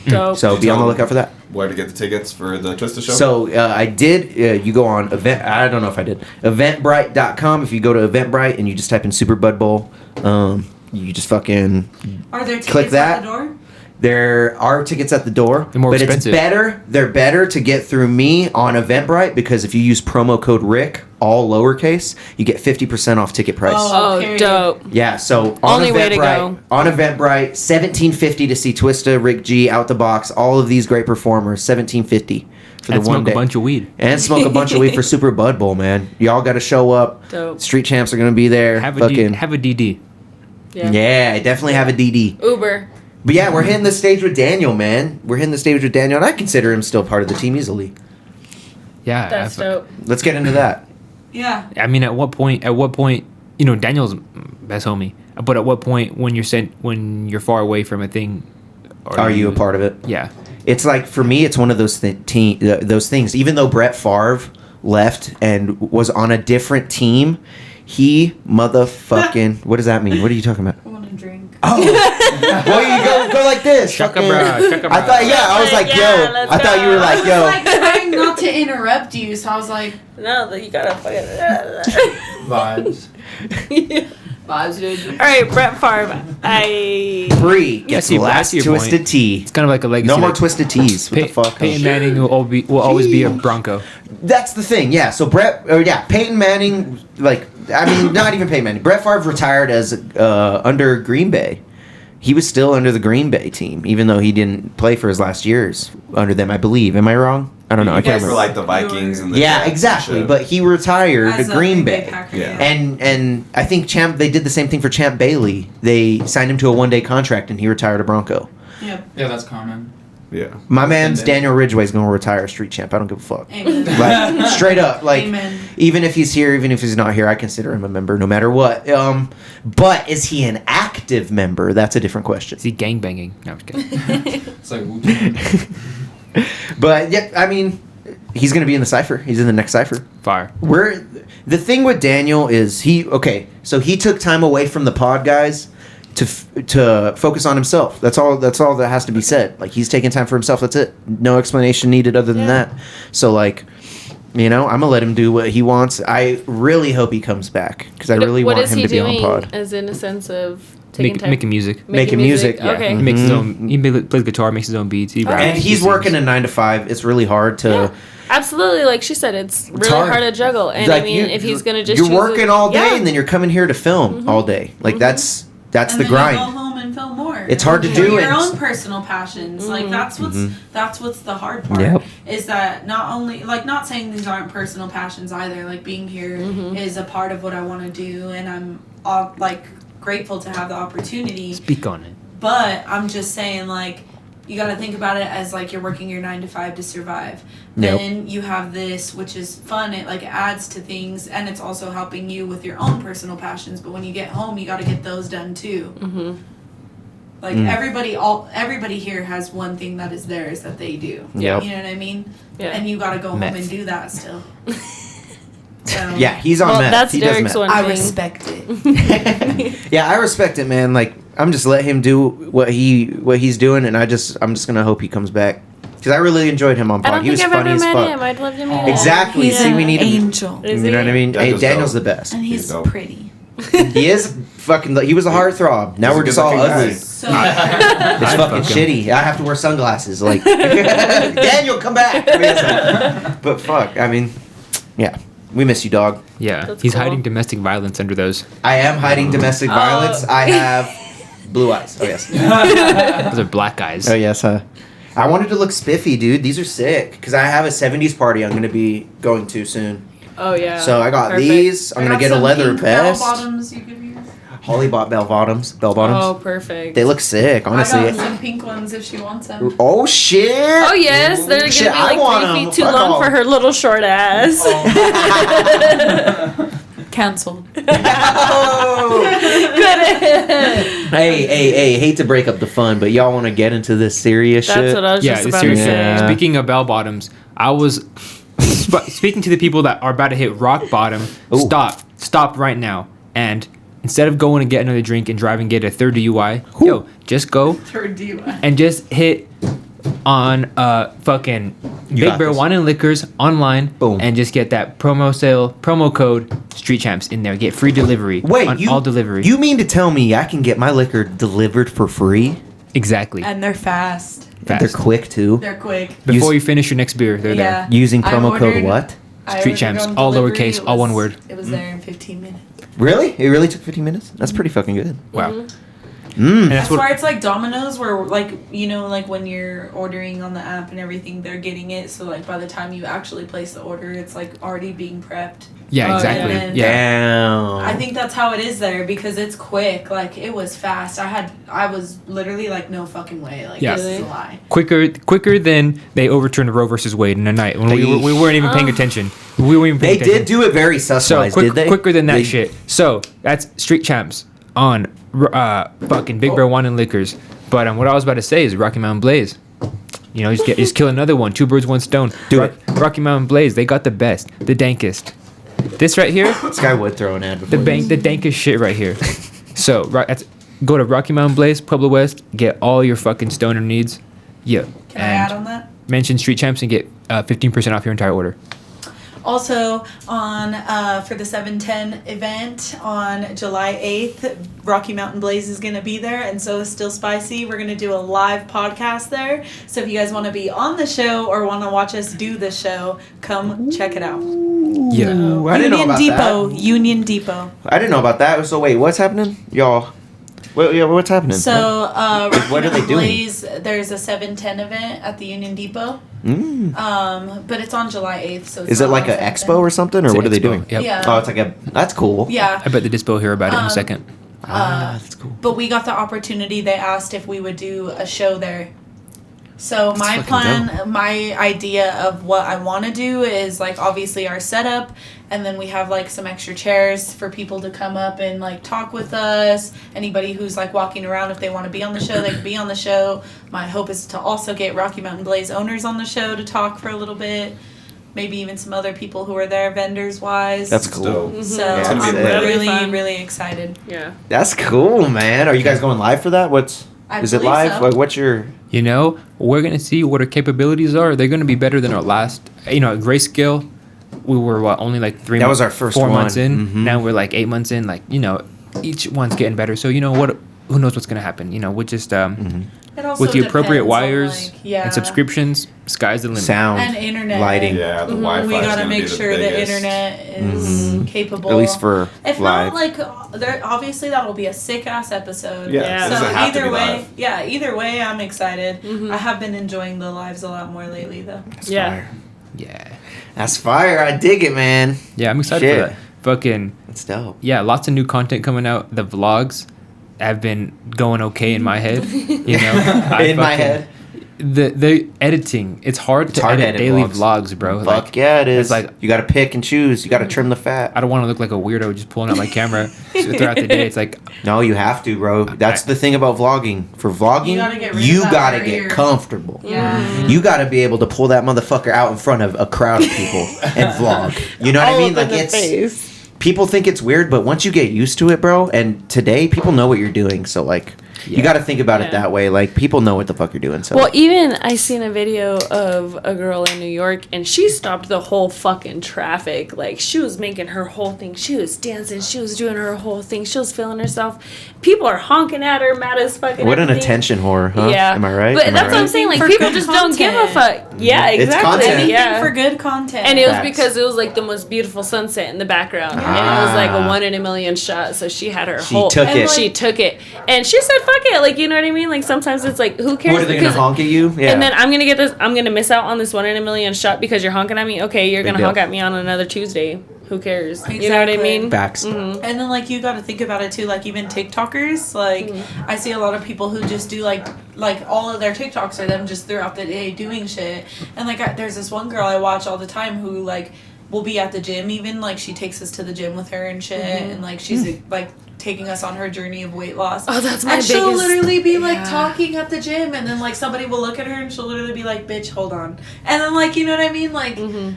Dope. So be on the lookout for that. Where to get the tickets for the Twista show? So I did. You go on I don't know if I did. Eventbrite.com. If you go to Eventbrite and you just type in Super Bud Bowl, you just fucking Are there tickets click that. at the door? There are tickets at the door, They're more but expensive. it's better. They're better to get through me on Eventbrite because if you use promo code Rick, all lowercase, you get 50% off ticket price. Oh, Period. dope. Yeah, so on Only way to Eventbrite, go. on Eventbrite, $17.50 to see Twista, Rick G, Out the Box, all of these great performers, $17.50 for And the one smoke day. a bunch of weed. And smoke a bunch of weed for Super Bud Bowl, man. Y'all got to show up. Dope. Street Champs are gonna be there. Have a DD. Yeah, I definitely have a DD. Uber. But yeah, we're hitting the stage with Daniel, man. We're hitting the stage with Daniel, and I consider him still part of the team easily. Yeah. That's dope. Let's get into that. Yeah. I mean, at what point, Daniel's best homie. But at what point, when you're far away from a thing, Are you a part of it? Yeah. It's like, for me, it's one of those those things. Even though Brett Favre left and was on a different team, he motherfucking... What does that mean? What are you talking about? I want to drink. Oh, well, you go like this. Shaka fucking- bra, shaka I bra. thought, I was like, Yeah, yo. let's I thought you were go. like, I was yo. like trying not to interrupt you, so I was like, No, you gotta fucking. Vibes. vibes, dude. All right, Brett Favre. Bree gets see, last that's your Twisted point. Tea. It's kind of like a legacy. No more like, Twisted Teas. What the fuck? Peyton Manning will always be a Bronco. That's the thing, yeah. So Peyton Manning, not even Peyton Manning. Brett Favre retired as under Green Bay. He was still under the Green Bay team, even though he didn't play for his last years under them, I believe. Am I wrong? I don't know. I can't For remember. like the Vikings and the Yeah, Jets exactly. and But shit. he retired As to a Green Green Bay Bay. Packer, Yeah. And I think they did the same thing for Champ Bailey. They signed him to a one-day contract, and he retired a Bronco. Yep. Yeah, that's common. Yeah. My man's Amen. Daniel Ridgway's going to retire a street champ. I don't give a fuck. Amen. Like, straight up, like, Amen. even if he's here, even if he's not here, I consider him a member no matter what. But is he an active member? That's a different question. Is he gangbanging? No, I'm just kidding. It's like Wu-Tang. But yeah, I mean, he's going to be in the cipher. He's in the next cipher. Fire. The thing with Daniel is so he took time away from the pod guys to focus on himself. That's all that has to be said. Like, he's taking time for himself. That's it. No explanation needed other than that. So, like, I'm gonna let him do what he wants. I really hope he comes back because I really want him to be on pod. As in a sense of taking time? Making music. Making music, yeah. Okay. He makes his Mhm. own. He plays guitar, makes his own beats. He raps, And he he's sings. working a 9 to 5. It's really hard to. Yeah. Absolutely, like she said, it's really hard. hard to juggle. And Like, I mean, if he's gonna just you're choose working all day yeah. and then you're coming here to film all day. Like that's And the then grind. You go home and film more. It's hard to For do, your and- own personal passions. Like that's what's the hard part. Yep. Is that not only not saying these aren't personal passions either. Like being here is a part of what I want to do, and I'm grateful to have the opportunity. Speak on it. But I'm just saying, you got to think about it as you're working your 9 to 5 to survive. Yep. Then you have this, which is fun. It adds to things, and it's also helping you with your own personal passions. But when you get home, you got to get those done too. Everybody here has one thing that is theirs that they do. Yep. You know what I mean? Yeah. And you got to go Meth. home and do that still. So, Yeah, he's on Well, meth. that's He does Deryk's meth. one I thing. respect it. Yeah, I respect it, man. Like, I'm just let him do what he's doing, and I'm just gonna hope he comes back because I really enjoyed him on I pod. don't He think was I've funny ever as met fuck. him. I'd love to meet him. Exactly. He's See, an we need angel. Is You know what I mean? Yeah, Hey, just Daniel's dope. the best. And he's dope. pretty. He is fucking. He was a heartthrob. Now He's a we're good just all looking ugly. guy. So It's I'd fucking fuck him. shitty. I have to wear sunglasses. Like, Daniel, come back. But fuck, I mean, yeah, we miss you, dog. Yeah, That's he's cool. hiding domestic violence under those. I am hiding domestic violence. I have blue eyes. Oh yes. Those are black guys. Oh yes. I wanted to look spiffy, dude. These are sick because I have a '70s party I'm gonna be going to soon. Oh yeah. So I got Perfect. these. I'm I gonna got get a some leather pink vest. bell-bottoms you could use. Holly bought bell bottoms. Oh, perfect. They look sick, honestly. I got some pink ones if she wants them. Oh shit! Oh yes, they're Shit, gonna I be want like 3 'em. feet too Fuck long off. for her little short ass. Canceled. Hey, hate to break up the fun, but y'all want to get into this serious shit? That's what I was just it's about serious. to say. Yeah. Speaking of bell bottoms, I was speaking to the people that are about to hit rock bottom. Ooh. Stop right now. And instead of going to get another drink and drive and get a third DUI, yo, just go Third DUI. and just hit on fucking You Big got Bear this. Wine and Liquors online. Boom. And just get that promo code Street Champs in there. Get free delivery. Wait, on you all delivery. You mean to tell me I can get my liquor delivered for free? exactly. And they're fast. Fast. They're quick too. They're quick. Before use- you finish your next beer, they're there. Using I promo code ordered- what? I Street ordered Champs, on all delivery. lowercase, It all one was- word. It was there in 15 minutes. Really? It really took 15 minutes? That's pretty fucking good. Wow. Mm-hmm. And Mm. that's That's why what it's like Domino's, where like like when you're ordering on the app and everything, they're getting it. So like by the time you actually place the order, it's like already being prepped. Yeah, Oh, exactly. and- Yeah. Damn. I think that's how it is there because it's quick. Like it was fast. I was literally like, no fucking way. Like Yeah. this is a lie. Quicker than they overturned Roe versus Wade in a night when we weren't even paying attention. We weren't even They paying attention. did do it very so sus-wise, quick, did they? quicker than that They- shit. So that's Street Champs on fucking Big Bear Wine and Liquors. But what I was about to say is Rocky Mountain Blaze. You know, just kill another one. 2 birds, 1 stone. Do it. Rocky Mountain Blaze. They got the best, the dankest. This right here, This guy would throw an ad before the dankest shit right here. So go to Rocky Mountain Blaze, Pueblo West. Get all your fucking stoner needs. Yeah. Can I add on that? Mention Street Champs and get 15% off your entire order. Also, on for the 710 event on July 8th, Rocky Mountain Blaze is going to be there, and so is Still Spicy. We're going to do a live podcast there. So if you guys want to be on the show or want to watch us do the show, come check it out. Yeah. Ooh, I didn't know about Depot. that. Union Depot. I didn't know about that. So wait, what's happening? Y'all. What's happening? So, Rocky What are they Mountain doing? Blaze, there's a 710 event at the Union Depot. But it's on July 8th, so it's Is it not like on an 710. expo or something, or It's an what are they expo, doing? yep. Yeah. Oh, it's like that's cool. Yeah. I bet the Dispo hear about it in a second. That's cool. But we got the opportunity. They asked if we would do a show there. So my fucking plan, my idea of what I want to do is like obviously our setup, and then we have like some extra chairs for people to come up and like talk with us. Anybody who's like walking around, if they want to be on the show, they can be on the show. My hope is to also get Rocky Mountain Blaze owners on the show to talk for a little bit. Maybe even some other people who are there vendors wise. That's cool. Dope. So Yeah, it's gonna be I'm lit. really, Fun. really excited. Yeah. That's cool, man. Are you guys going live for that? I Is it believe live? so. Like, what's your? You know, we're gonna see what our capabilities are. They're gonna be better than our last. You know, at Greyscale, we were only like 3 That months. was our first 4 one. months in. Mhm. Now we're like 8 months in. Like, you know, each one's getting better. So you know what? Who knows what's gonna happen? You know, we're just It also with the appropriate depends on, wires like, yeah. and subscriptions, sky's the limit. Sound, And internet. lighting. Yeah, the Wi-Fi. We gotta gonna make be the sure the biggest. internet is capable. At least for if live. not, like, there obviously that'll be a sick ass episode. Yeah, Yeah. it doesn't So have to either be way, live. either way, I'm excited. I have been enjoying the lives a lot more lately, though. That's Yeah. fire. Yeah. That's fire. I dig it, man. Yeah, I'm excited Shit. for that. Fucking That's dope. yeah, lots of new content coming out. The vlogs have been going okay in my head. You know, In my head. The editing, it's hard to hard to edit edit daily vlogs. vlogs, bro. Fuck Like, yeah, it is. it's like- you got to pick and choose. You got to trim the fat. I don't want to look like a weirdo just pulling out my camera throughout the day. It's like No, you have to, bro. That's the thing about vlogging. For vlogging, You gotta get rid you of that gotta right get here. comfortable. Yeah. You gotta be able to pull that motherfucker out in front of a crowd of people and vlog. You know what I mean? Like it's people think it's weird, but once you get used to it, bro, and today people know what you're doing, so like you got to think about it Yeah. that way. Like people know what the fuck you're doing. So Well, even I seen a video of a girl in New York, and she stopped the whole fucking traffic. Like she was making her whole thing. She was dancing. She was doing her whole thing. She was feeling herself. People are honking at her, mad as fucking. what an everything. attention whore, huh? Yeah, Am I right? But Am I that's what I'm right? saying. Like For people good just don't give a content. fuck. Yeah, It's exactly. content. Anything Yeah. for good content. And it was Facts. because it was like the most beautiful sunset in the background, and it was like a 1 in a million shot. So she had her She whole. took it. She took it, and she said, "Fuck it." Like you know what I mean? Like sometimes it's like, who cares? What are they gonna Because- honk at you? Yeah. And then I'm gonna get this. I'm gonna miss out on this 1 in a million shot because you're honking at me. Okay, you're Big gonna deal. honk at me on another Tuesday. Who cares? You know what I Exactly. mean? Facts. And then like you got to think about it too, like even TikTokers, like I see a lot of people who just do like all of their TikToks are them just throughout the day doing shit. And like there's this one girl I watch all the time who like we'll be at the gym even, like, she takes us to the gym with her and shit, and, like, she's, like, taking us on her journey of weight loss. Oh, that's my And she'll biggest- literally be, like, yeah. talking at the gym, and then, like, somebody will look at her, and she'll literally be like, bitch, hold on. And then, like, you know what I mean? Like,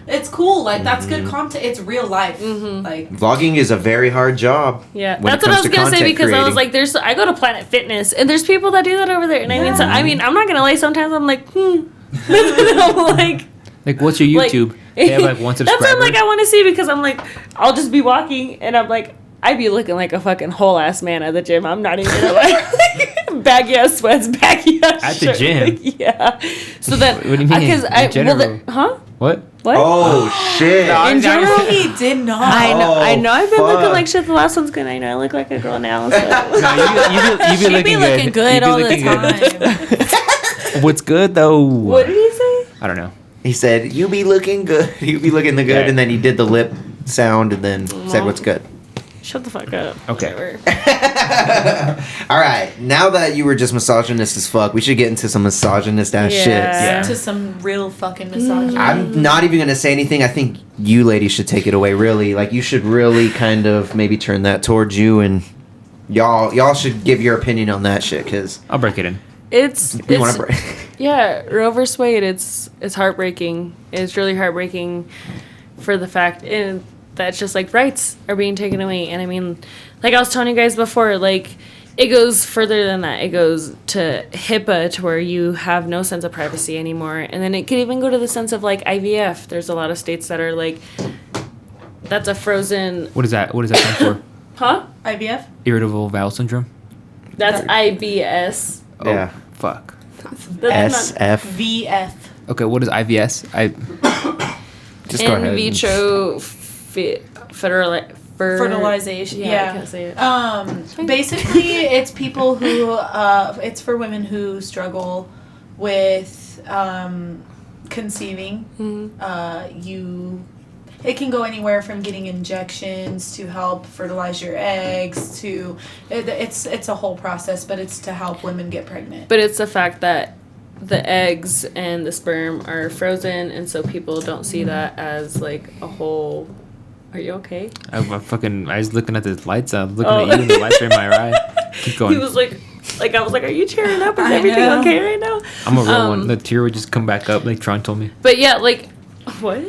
it's cool. Like, that's good content. It's real life. Like, Vlogging is a very hard job. Yeah, when that's it what I comes was to gonna say content because I was creating. like, I go to Planet Fitness and there's people that do that over there, and I mean, I'm not gonna lie. Sometimes I'm like, I'm like, what's your like- YouTube? They have like one subscriber. That's what I'm like. I want to see because I'm like, I'll just be walking and I'm like, I'd be looking like a fucking whole ass man at the gym. I'm not even gonna lie. Baggy ass sweats, baggy ass At the shirt. gym? Yeah. So then, What do you mean? Because In general. What? Oh shit! No, In general, he did not. I know. I've been looking fuck. like shit. The last one's good. I know. I look like a girl now. So. No, you be looking good. all You be the looking time. What's good though? What did he say? I don't know. He said, "You be looking good. You be looking the good," Yeah. and then he did the lip sound, and then said, "What's good." Shut the fuck up. Okay. Whatever. All right, now that you were just misogynist as fuck, we should get into some misogynist ass shit. Yeah. To some real fucking misogyny. I'm not even gonna say anything. I think you ladies should take it away. Really, like you should really kind of maybe turn that towards you, and y'all should give your opinion on that shit because I'll break it in. we want to break. Yeah, Roe v Wade. It's heartbreaking. It's really heartbreaking for the fact that it's just like rights are being taken away. And I mean, like I was telling you guys before, like it goes further than that. It goes to HIPAA, to where you have no sense of privacy anymore. And then it could even go to the sense of like IVF. There's a lot of states that are like, that's a frozen. What is that? What does that stand for? Huh? IVF? Irritable bowel syndrome. That's IBS. Oh, Yeah. fuck. That's not SF. VF. Okay, what is IVS? Just go in ahead. vitro Fertilization. Yeah, Yeah. I can't say it. Basically, it's people who, it's for women who struggle with conceiving. It can go anywhere from getting injections to help fertilize your eggs to, it's a whole process, but it's to help women get pregnant. But it's the fact that the eggs and the sperm are frozen, and so people don't see that as like a whole. Are you okay? I was looking at the lights. I'm looking at you and the lights are in my eye. Keep going. He was like I was like, are you cheering up? Is I everything know. okay right now? I'm a real one. The tear would just come back up like Tron told me. But yeah, like, what?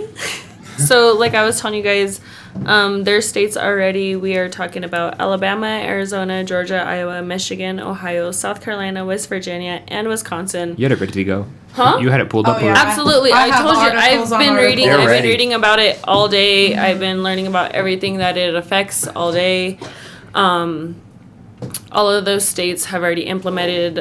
So, like I was telling you guys, there's states already. We are talking about Alabama, Arizona, Georgia, Iowa, Michigan, Ohio, South Carolina, West Virginia, and Wisconsin. You had it ready to go. Huh? You had it pulled up. Oh, yeah. or- Absolutely. I I have told you, I've articles on been articles. reading. They're I've been ready. reading about it all day. I've been learning about everything that it affects all day. All of those states have already implemented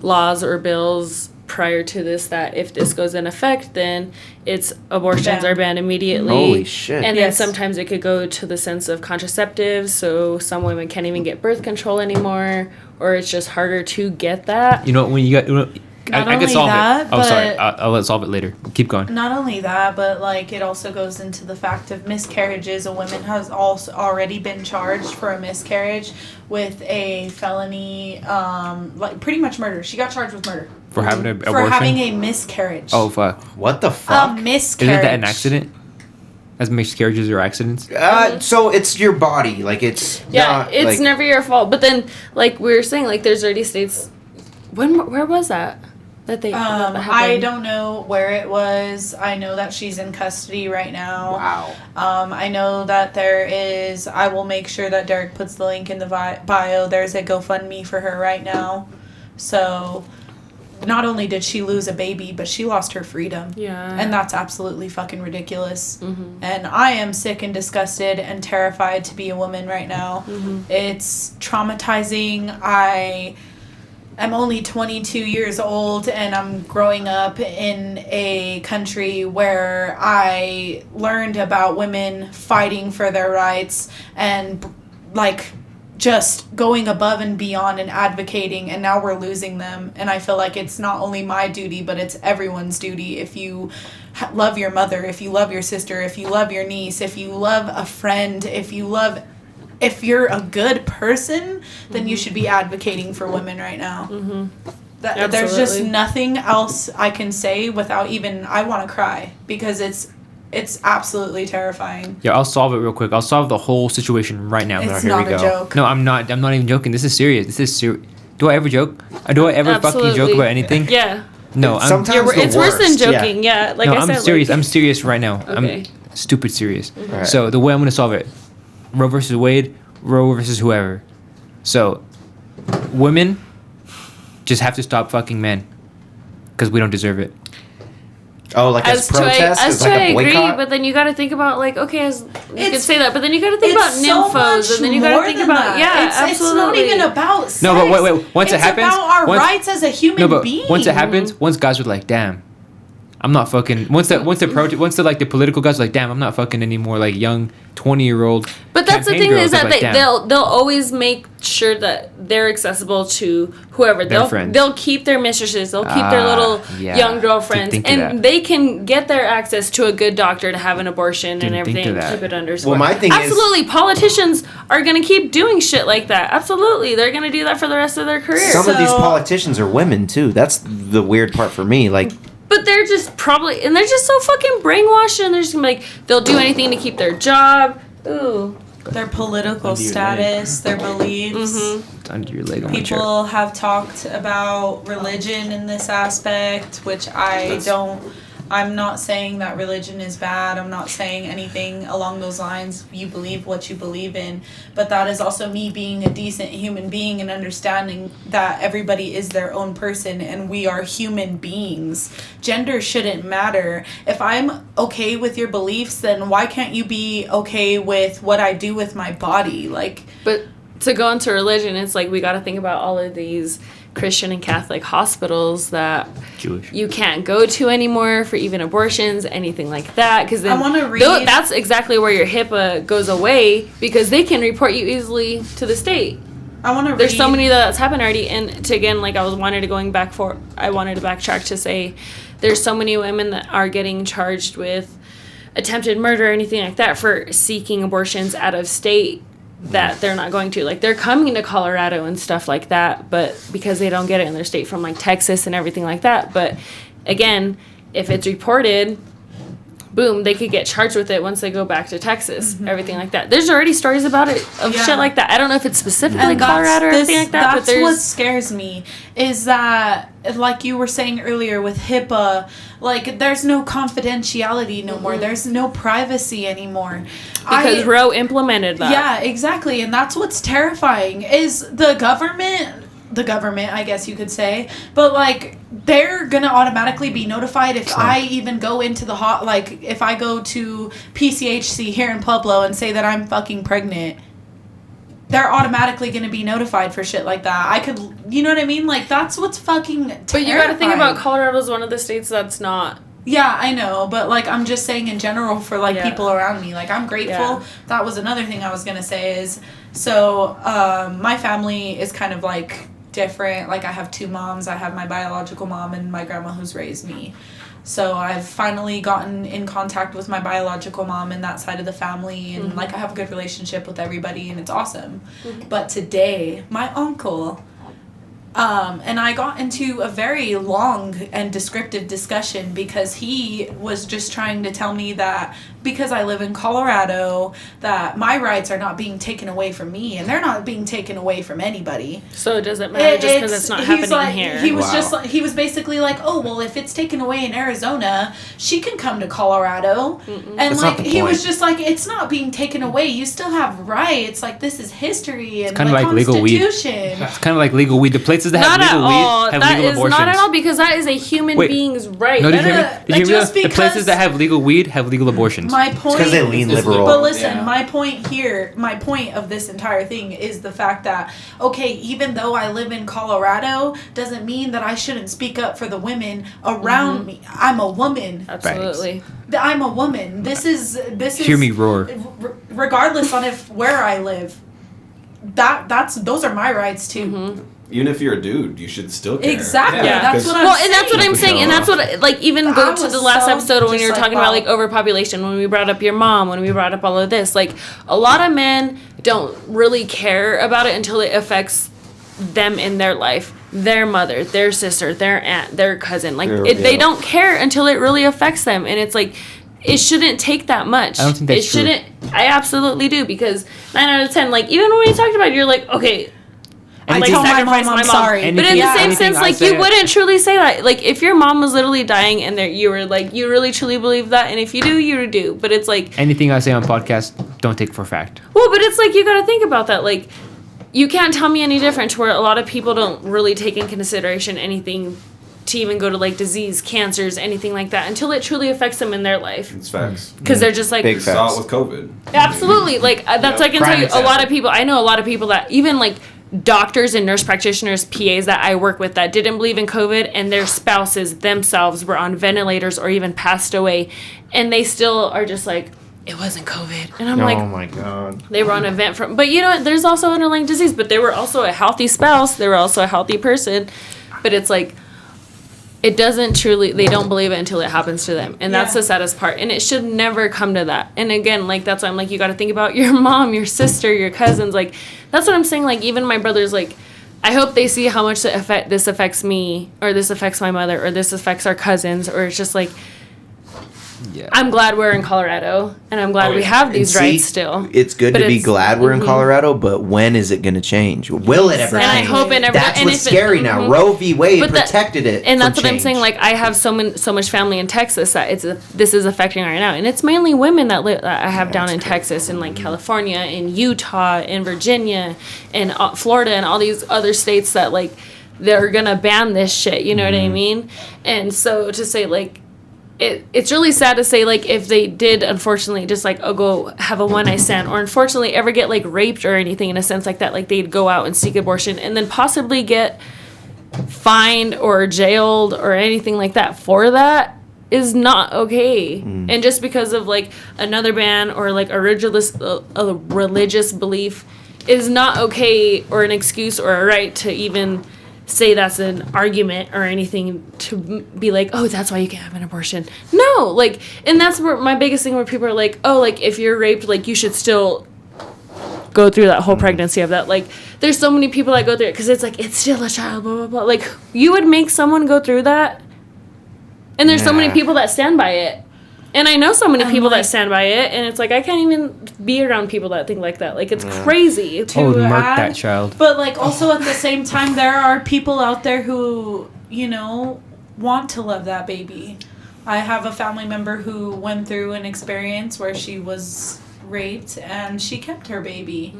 laws or bills prior to this that if this goes in effect, then it's abortions Banned. are banned immediately. Holy shit. And Yes. then sometimes it could go to the sense of contraceptives, so some women can't even get birth control anymore, or it's just harder to get that. You know when you got. I Not could solve only that, it. Oh, sorry. but- I'll solve it later. Keep going. Not only that, but like it also goes into the fact of miscarriages. A woman has also already been charged for a miscarriage with a felony, like pretty much murder. She got charged with murder For having an for abortion. having a miscarriage. Oh fuck! What the a fuck? miscarriage. Isn't that an accident? As miscarriages or accidents? So it's your body, like it's Yeah, not, it's like, never your fault. But then, like we were saying, like there's already states. Where was that? That they. that I happened? don't know where it was. I know that she's in custody right now. Wow. I know that there is. I will make sure that Deryk puts the link in the bio. There's a GoFundMe for her right now. So, not only did she lose a baby, but she lost her freedom. Yeah. And that's absolutely fucking ridiculous. Mm-hmm. And I am sick and disgusted and terrified to be a woman right now. Mm-hmm. It's traumatizing. I'm only 22 years old and I'm growing up in a country where I learned about women fighting for their rights and like just going above and beyond and advocating, and now we're losing them. And I feel like it's not only my duty, but it's everyone's duty. If you love your mother, if you love your sister, if you love your niece, if you love a friend, if you're a good person, then you should be advocating for women right now. There's just Absolutely. nothing else I can say without even, I want to cry because it's It's absolutely terrifying. Yeah, I'll solve it real quick. I'll solve the whole situation right now. It's Here not we a go. joke. No, I'm not even joking. This is serious. This is serious. Do I ever joke? Do I ever fucking joke Absolutely. about anything? Yeah. No, I'm Sometimes the It's worse than worst, yeah. joking. Yeah. Like no, I I'm said, serious. like, I'm serious right now. Okay. I'm stupid serious. Right. So the way I'm gonna solve it, Roe versus Wade, Roe versus whoever. So, women just have to stop fucking men because we don't deserve it. Oh, like as protest? as As to like I a agree, boycott? but then you got to think about like, okay, as you could It's- say that, but then you got to think about It's so nymphos, much and then you got more to think than about that. It's not absolutely. even about sex. No, but wait. Once it happens, it's about our rights as a human no, but being. once it happens, once guys are like, damn, I'm not fucking. Once the like the political guys are like, damn, I'm not fucking anymore. Like young 20-year-old. But that's the campaign thing girls is that are like, damn. they'll always make sure that they're accessible to whoever. Their friends. They'll keep their mistresses. They'll keep their little yeah. young girlfriends, Didn't think of and that. they can get their access to a good doctor to have an abortion Didn't and think everything. of that. Keep it under. Well, my thing is- absolutely, politicians are gonna keep doing shit like that. Absolutely, they're gonna do that for the rest of their career. Some of these So- politicians are women too. That's the weird part for me. Like, But they're just probably, and they're just so fucking brainwashed, and they're just gonna be like, they'll do anything to keep their job. Ooh. Their political Under your status, their beliefs. It's under your leg on my chair. People have talked about religion in this aspect, which I'm not saying that religion is bad. I'm not saying anything along those lines. You believe what you believe in. But that is also me being a decent human being and understanding that everybody is their own person and we are human beings. Gender shouldn't matter. If I'm okay with your beliefs, then why can't you be okay with what I do with my body? Like, But to go into religion, it's like we got to think about all of these Christian and Catholic hospitals that Jewish. you can't go to anymore for even abortions, anything like that. Because then I wanna read- that's exactly where your HIPAA goes away because they can report you easily to the state. I want to read. There's so many that's happened already, and to again, like I wanted to backtrack to say, there's so many women that are getting charged with attempted murder or anything like that for seeking abortions out of state that they're not going to. Like they're coming to Colorado and stuff like that, but because they don't get it in their state from like Texas and everything like that. But again, if it's reported, boom, they could get charged with it once they go back to Texas, everything like that. There's already stories about it of Yeah. shit like that. I don't know if it's specifically And Colorado or anything like that, but that's what there's scares me is that, like you were saying earlier with HIPAA, like there's no confidentiality no more. There's no privacy anymore. because Roe implemented that. Yeah, exactly, and that's what's terrifying is the government, I guess you could say, but like they're gonna automatically be notified if I even go into the like if I go to PCHC here in Pueblo and say that I'm fucking pregnant. They're automatically going to be notified for shit like that. I could, you know what I mean? Like, that's what's fucking terrifying. But you got to think about Colorado's one of the states that's not. Yeah, I know, but like I'm just saying in general for like Yeah. people around me. Like I'm grateful. Yeah. That was another thing I was gonna say is so my family is kind of like different. Like I have two moms. I have my biological mom and my grandma who's raised me. So I've finally gotten in contact with my biological mom and that side of the family, and like I have a good relationship with everybody, and it's awesome. But today, my uncle. And I got into a very long and descriptive discussion because he was just trying to tell me that because I live in Colorado, that my rights are not being taken away from me, and they're not being taken away from anybody. So it doesn't matter just because it's not he's happening like, here. He was just like, he was basically like, oh well, if it's taken away in Arizona, she can come to Colorado, and That's like not the he was point. just like, it's not being taken away. You still have rights. Like this is history and kinda the like legal weed. Constitution. It's kind of like legal weed. The places that Not have at legal all. weed have That legal is abortions. not at all because that is a human Wait. being's right. No, did you No, hear no, me? no, Did you hear me? just The because- places that have legal weed have legal abortions. My point. because they lean It's liberal. But listen, Yeah. my point here, my point of this entire thing is the fact that, okay, even though I live in Colorado, doesn't mean that I shouldn't speak up for the women around me. I'm a woman. Absolutely. I'm a woman. This is Hear me roar. regardless on if where I live. Those are my rights too. Even if you're a dude, you should still care. Exactly. Yeah. That's what I'm Well, saying. and that's what I'm saying, and that's what like even I go to was the last so episode when just you were like, talking wow. about like overpopulation, when we brought up your mom, when we brought up all of this, like a lot of men don't really care about it until it affects them in their life, their mother, their sister, their aunt, their cousin. Like Yeah, they yeah. don't care until it really affects them, and it's like it shouldn't take that much. I don't think that's it shouldn't. I absolutely do, because 9 out of 10, like, even when we talked about it, you're like, okay, I like tell my sacrifice mom my I'm mom. sorry. But in the same Anything sense, I like, say- you wouldn't truly say that. Like, if your mom was literally dying and you were like, you really truly believe that, and if you do, you do. But it's like, Anything I say on podcast, don't take for fact. well, but it's like, you got to think about that. Like, you can't tell me any different, to where a lot of people don't really take in consideration anything to even go to, like, disease, cancers, anything like that, until it truly affects them in their life. It's facts. Because they're just like, Big We saw facts. it with COVID. absolutely. Like, that's, Yeah. I can Prime tell you, a lot example. of people, I know a lot of people that, even, like, doctors and nurse practitioners, PAs that I work with, that didn't believe in COVID, and their spouses themselves were on ventilators or even passed away, and they still are just like, it wasn't COVID. And I'm like, Oh my god. they were on a vent from, but you know what, there's also underlying disease, but they were also a healthy spouse, they were also a healthy person, but it's like, it doesn't truly, they don't believe it until it happens to them, and that's Yeah. the saddest part, and it should never come to that. And again, like, that's why I'm like, you got to think about your mom, your sister, your cousins. Like, that's what I'm saying. Like, even my brothers, like, I hope they see how much this affects me, or this affects my mother, or this affects our cousins, or it's just like, Yeah. I'm glad we're in Colorado, and I'm glad we have these And see, rights still. It's good But to be it's- glad we're in Colorado, but when is it going to change? Will it ever And I change? hope it never. That's and what's if it- scary now. mhm. Roe v. Wade But that- protected it. And from that's what I'm change. saying. Like, I have so much family in Texas that this is affecting right now, and it's mainly women that I have down in Texas, and like California, and Utah, and Virginia, and Florida, and all these other states that, like, they're gonna ban this shit. You know what I mean? And so to say, like, it's really sad to say, like, if they did, unfortunately, just like, go have a one night stand, or unfortunately ever get, like, raped or anything in a sense like that, like, they'd go out and seek abortion and then possibly get fined or jailed or anything like that for that, is not okay. And just because of, like, another ban or, like, a religious belief is not okay, or an excuse or a right to even say that's an argument or anything, to be like, oh, that's why you can't have an abortion. No, like, and that's where my biggest thing, where people are like, oh, like, if you're raped, like, you should still go through that whole pregnancy of that. Like, there's so many people that go through it because it's like, it's still a child, blah, blah, blah. Like, you would make someone go through that? And there's so many Nah. people that stand by it. And I know so many And, people like- that stand by it, and it's like, I can't even be around people that think like that. Like, it's crazy. I would to murk add, that child. But like, also at the same time, there are people out there who, you know, want to love that baby. I have a family member who went through an experience where she was raped and she kept her baby,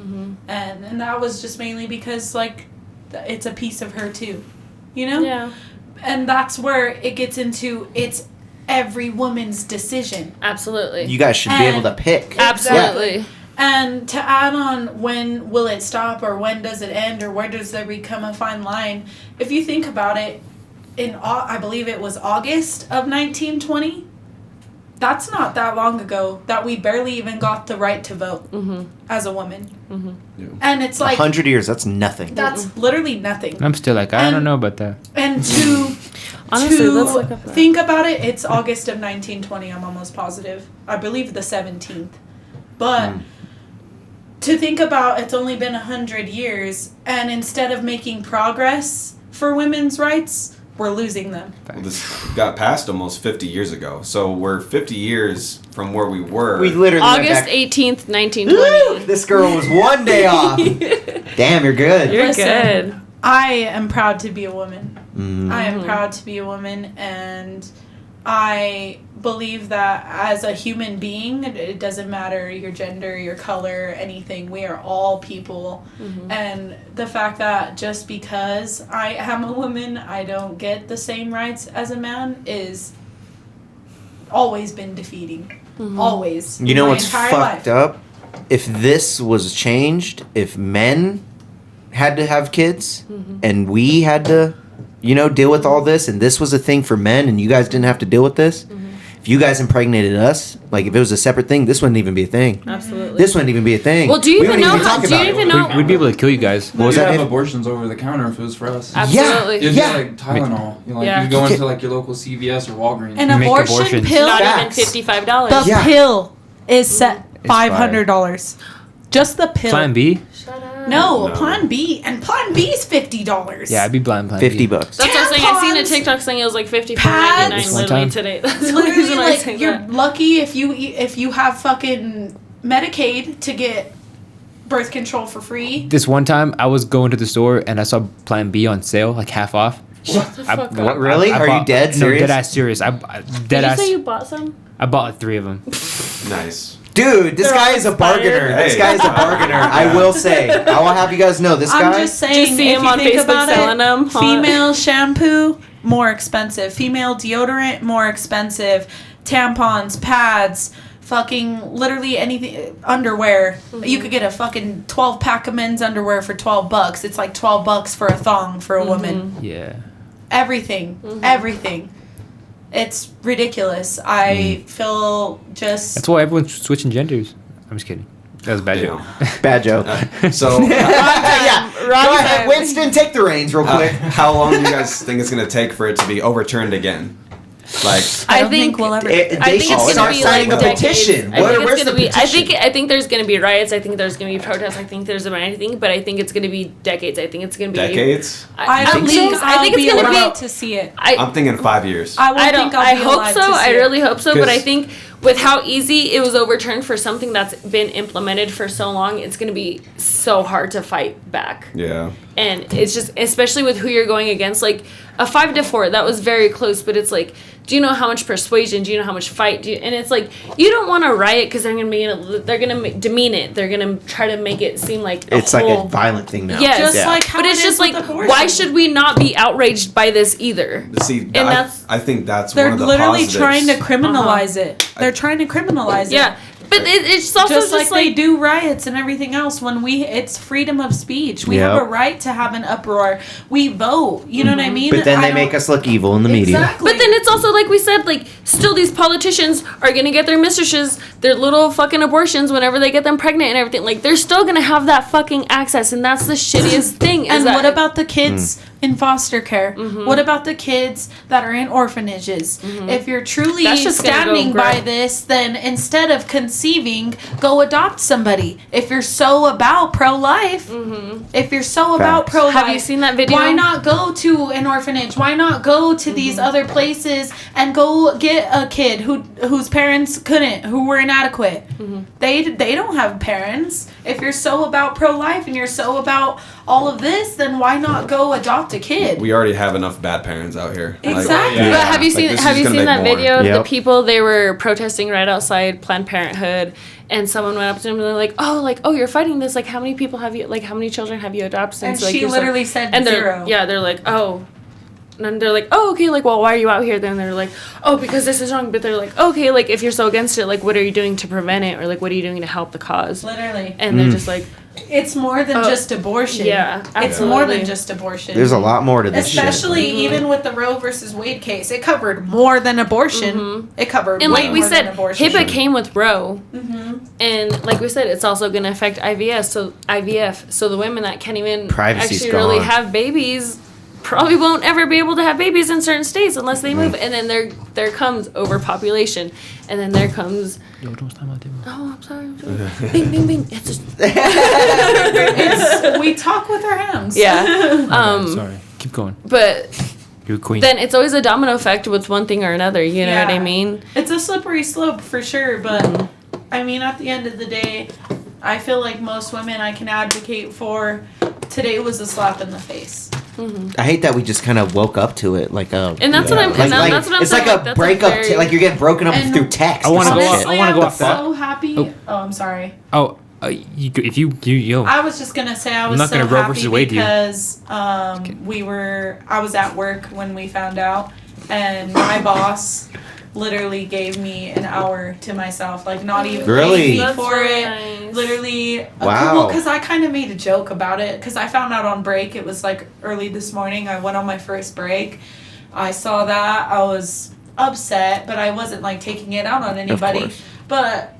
and that was just mainly because, like, it's a piece of her too, you know. Yeah, And that's where it gets into, it's every woman's decision. absolutely. You guys should be able to pick. Absolutely. And to add on, when will it stop, or when does it end, or where does there become a fine line? If you think about it, I believe it was August of 1920. That's not that long ago that we barely even got the right to vote as a woman. Yeah. And it's like, 100 years, that's nothing. that's literally nothing. I'm still like, I don't And- know about that. And to Honestly, let's look up that. think about it, it's August of 1920. I'm almost positive. I believe the 17th. But to think about, it's only been 100 years, and instead of making progress for women's rights, we're losing them. Well, this got passed almost 50 years ago, so we're 50 years from where we were. We literally went August back. 18th, Woo! 1920. This girl was one day off. Damn, you're good. You're Listen, good. I am proud to be a woman. Mm. I am proud to be a woman, and I believe that as a human being, it doesn't matter your gender, your color, anything. We are all people. And the fact that just because I am a woman, I don't get the same rights as a man is always been defeating. Always. You know My what's entire fucked life. up? If this was changed, if men had to have kids and we had to, you know, deal with all this, and this was a thing for men and you guys didn't have to deal with this, if you guys impregnated us, like if it was a separate thing, this wouldn't even be a thing. Absolutely. This wouldn't even be a thing. Well, do you We even wouldn't know how? talk Do you about it. even know? We'd be able to kill you guys. What was We'd that? have If- abortions over the counter if it was for us. Absolutely. It'd Yeah. be like Tylenol. You know, like Yeah. you go into like your local CVS or Walgreens. An Make abortion abortions. pill. Not Facts. even $55. Yeah. Pill is set It's fire. $500. Just the pill. Plan B? Shut up. No, No. Plan B. And Plan B is $50. Yeah, I'd be blind Plan $50 B. bucks. That's what I'm saying. I seen a Tampons, TikTok saying it was like $54.99 pads. One literally time. today. That's the Literally, reason I like, say you're that. lucky if you have fucking Medicaid to get birth control for free. This one time, I was going to the store and I saw Plan B on sale, like half off. Shut the fuck up. What, really? Are you dead serious? No, dead ass serious. Dead Did you ass. say you bought some? I bought like 3 of them. Nice. Dude, this They're guy all is a expired. bargainer. This Hey. guy is a bargainer. I will say. I will have you guys know this I'm guy. just saying, Just see if him you on think Facebook about selling it, them, huh? female shampoo, more expensive. Female deodorant, more expensive. Tampons, pads, fucking literally anything. Underwear. You could get a fucking 12-pack of men's underwear for $12. It's like $12 for a thong for a woman. Yeah. Everything. Everything. It's ridiculous. I feel just... That's why everyone's switching genders. I'm just kidding. That was a bad joke. Bad joke. So, Yeah. Go Wrong ahead, time. Winston. Take the reins real quick. how long do you guys think it's gonna take for it to be overturned again? Like, I don't think we'll ever... They I think should it's start gonna be signing like a petition. decades. Where's I the think it's gonna be. petition? I think there's gonna be riots. I think there's gonna be protests. I think there's about anything, but I think it's gonna be decades. I think it's gonna be decades? I at don't least think I think I'll it's be gonna alive be. to see it. I'm thinking 5 years. I won't I don't. think I'll I be hope alive so. to see I it. really hope so. But I 'Cause- think with how easy it was overturned for something that's been implemented for so long, it's gonna be so hard to fight back. Yeah. And it's just, especially with who you're going against, like a 5-4, that was very close. But it's like, do you know how much persuasion? Do you know how much fight? And it's like, you don't want to riot because they're gonna demean it. They're gonna try to make it seem like It's like a violent thing now. Yes. Just like how But it's it just is with like, abortion. why should we not be outraged by this either? See, And that's- I think that's They're one of the literally positives. trying to criminalize it. They're trying to criminalize it. Yeah, but it's also Just like they do riots and everything else. When it's freedom of speech. We Yep. have a right to have an uproar. We vote. You know what I mean? But then I they make don't- us look evil in the media. Exactly. But then it's also like we said, like still these politicians are gonna get their mistresses their little fucking abortions whenever they get them pregnant and everything. Like they're still gonna have that fucking access, and that's the shittiest thing. Is And that what about the kids in foster care? What about the kids that are in orphanages? If you're truly That's just gonna go standing by great. this, then instead of conceiving, go adopt somebody. If you're so about pro-life, if you're so about Facts. pro-life, Have you seen that video? Why not go to an orphanage? Why not go to these other places and go get a kid whose parents couldn't, who were inadequate? They don't have parents. If you're so about pro-life and you're so about all of this, then why not go adopt a kid? We already have enough bad parents out here. Exactly. Yeah. But have you Like, seen this have is you gonna seen make that more. video of Yep. the people they were protesting right outside Planned Parenthood, and someone went up to them and they're like, oh, you're fighting this, like how many people have you, like how many children have you adopted And since, like, she you're so-" literally said and they're 0. yeah they're like, oh. And then they're like, oh, okay, like, well, why are you out here? Then they're like, oh, because this is wrong. But they're like, okay, like, if you're so against it, like, what are you doing to prevent it? Or, like, what are you doing to help the cause? Literally. And they're just like, It's more than Oh, just abortion. yeah, It's more absolutely. than just abortion. There's a lot more to this Especially shit. even with the Roe versus Wade case. It covered more than abortion. It covered and way like we more said, than abortion. HIPAA came with Roe. And like we said, it's also going to affect IVF. So the women that can't even Privacy's actually really gone. have babies probably won't ever be able to have babies in certain states unless they move. And then there comes overpopulation, and then there comes Yo, don't stop my table. oh, I'm sorry. Bing, bing, bing. It's just We talk with our hands. yeah. Sorry. Keep going. But You're a queen. then it's always a domino effect with one thing or another. You know what I Yeah. mean? It's a slippery slope for sure, but I mean, at the end of the day, I feel like most women I can advocate for, today was a slap in the face. I hate that we just kind of woke up to it, like And that's what I'm. like, And like, that's what I'm it's saying. like a that's breakup, very- like you're getting broken up And through text. I wanna or go some off- shit. I wanna go I'm off that. so happy. Oh. Oh, I'm sorry. Oh, yo. I was just gonna say I was not so gonna Roe happy versus Wade you. because I was at work when we found out, and my boss literally gave me an hour to myself, like not even Really? paying me That's for really it. nice. Literally, Wow. because I kind of made a joke about it because I found out on break. It was like early this morning. I went on my first break. I saw that. I was upset, but I wasn't like taking it out on anybody. course. But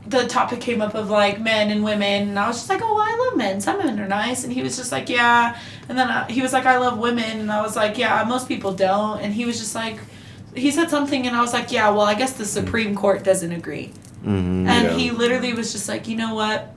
the topic came up of like men and women, and I was just like, oh, I love men. Some men are nice. And he was just like, yeah. And then he was like, I love women. And I was like, yeah, most people don't. And he was just like, he said something, and I was like, yeah, well, I guess the Supreme Court doesn't agree. Mhm. And Yeah. he literally was just like, you know what?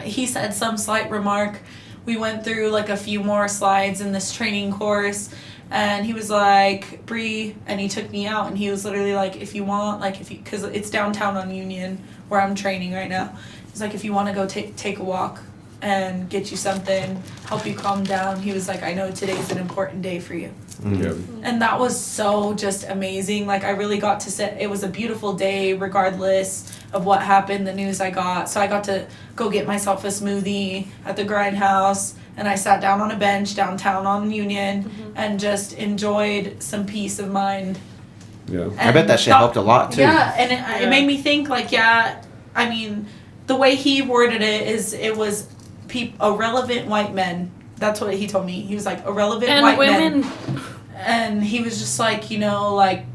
he said some slight remark. We went through like a few more slides in this training course, and he was like, Bree, and he took me out, and he was literally like, if you want, like, because it's downtown on Union where I'm training right now. He's like, if you want to go take a walk and get you something, help you calm down. He was like, I know today's an important day for you. Yeah. And that was so just amazing. Like, I really got to sit. It was a beautiful day regardless of what happened, the news I got. So I got to go get myself a smoothie at the Grindhouse, and I sat down on a bench downtown on Union and just enjoyed some peace of mind. Yeah. I bet that shit helped a lot, too. Yeah, and it made me think, like, I mean, the way he worded it is it was irrelevant white men. That's what he told me. He was like, irrelevant And white women. men. And he was just like, you know, like,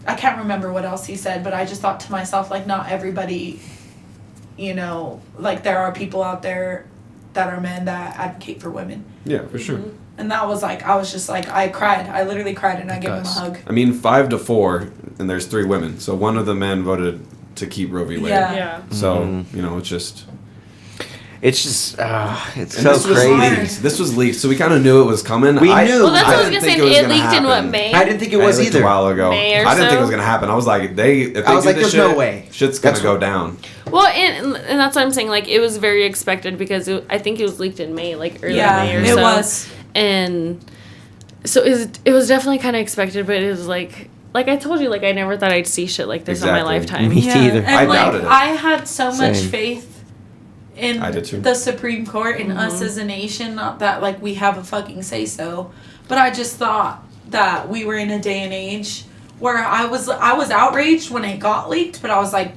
I can't remember what else he said, but I just thought to myself, like, not everybody, you know, like, there are people out there that are men that advocate for women. Yeah, for sure. And that was like, I was just like, I cried. I literally cried, and I gave him a hug. I mean, 5-4, and there's 3 women. So one of the men voted to keep Roe v. Wade. Yeah. So, you know, it's just... It's just, it's And so this was crazy. leaked. This was leaked, so we kind of knew it was coming. We knew. Well, that's what I was didn't gonna say. think was It gonna leaked in what, happen. May? I didn't think it was leaked either. a while ago. May or I didn't think so? it was gonna happen. I was like, if they I was do like, this there's shit, no way. shit's gonna That's go what- down. Well, and that's what I'm saying. Like, it was very expected because I think it was leaked in May, like early May or it so. was. And so it was definitely kind of expected, but it was like I told you, like, I never thought I'd see shit like this in my Exactly. lifetime. Me either. And I like, doubted it. I had so much Same. faith in I did too. the Supreme Court and us as a nation. Not that like we have a fucking say so, but I just thought that we were in a day and age where I was outraged when it got leaked, but I was like,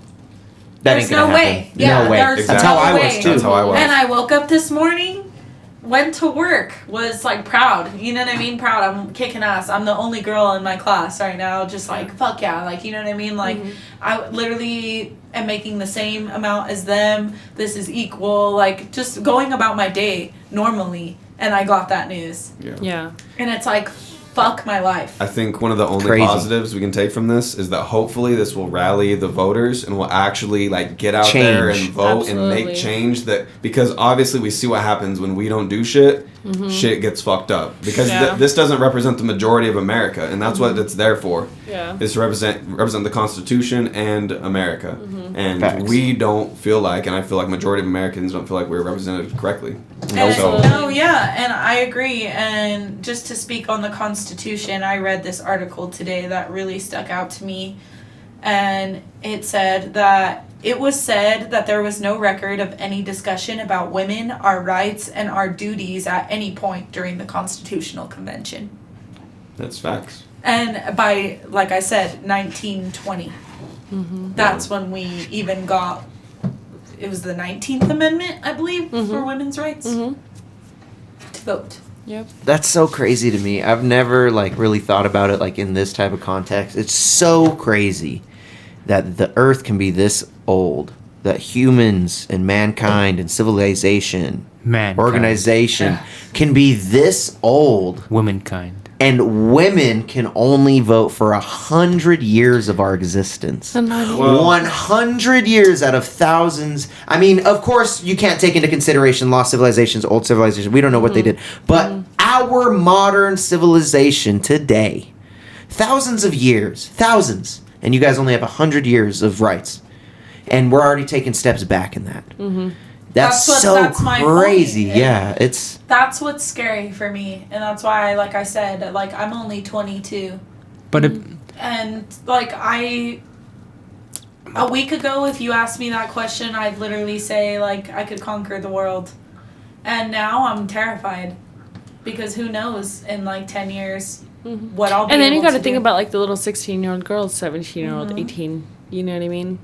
That there's ain't gonna no happen. way. Yeah, no way. there's That's how no I was way. too. That's how I was. And I woke up this morning, went to work, was like proud. You know what I mean? Proud. I'm kicking ass. I'm the only girl in my class right now. Just like, fuck yeah. Like, you know what I mean? Like, I literally am making the same amount as them. This is equal. Like, just going about my day normally. And I got that news. Yeah. And it's like, fuck my life. I think one of the only Crazy. positives we can take from this is that hopefully this will rally the voters and will actually like get out there and Change. vote and Absolutely. make change, that because obviously we see what happens when we don't do shit. Shit gets fucked up because Yeah. this doesn't represent the majority of America, and that's what it's there for. Yeah. Is to represent the Constitution and America, and Facts. we don't feel like, and I feel like majority of Americans don't feel like we're represented correctly. And So- no, yeah, and I agree. And just to speak on the Constitution, I read this article today that really stuck out to me. And it said that it was said that there was no record of any discussion about women, our rights, and our duties at any point during the Constitutional Convention. That's facts. And by, like I said, 1920. That's when we even got, it was the 19th Amendment, I believe, for women's rights to vote. Yep. That's so crazy to me. I've never like really thought about it like in this type of context. It's so crazy that the earth can be this old, that humans and mankind and civilization, organization can be this old, Womankind. and women can only vote for 100 years of our existence. Well- 100 years out of thousands. I mean, of course, you can't take into consideration lost civilizations, old civilizations. We don't know what they did. But our modern civilization today, thousands of years, thousands, and you guys only have 100 years of rights. And we're already taking steps back in that. That's my crazy. point. Yeah, it's... That's what's scary for me. And that's why, like I said, like, I'm only 22. But And, like, a week ago, if you asked me that question, I'd literally say, like, I could conquer the world. And now I'm terrified. Because who knows in, like, 10 years what I'll be And then you able got to to think do. about like the little 16-year-old girls, 17-year-old, 18. You know what I mean?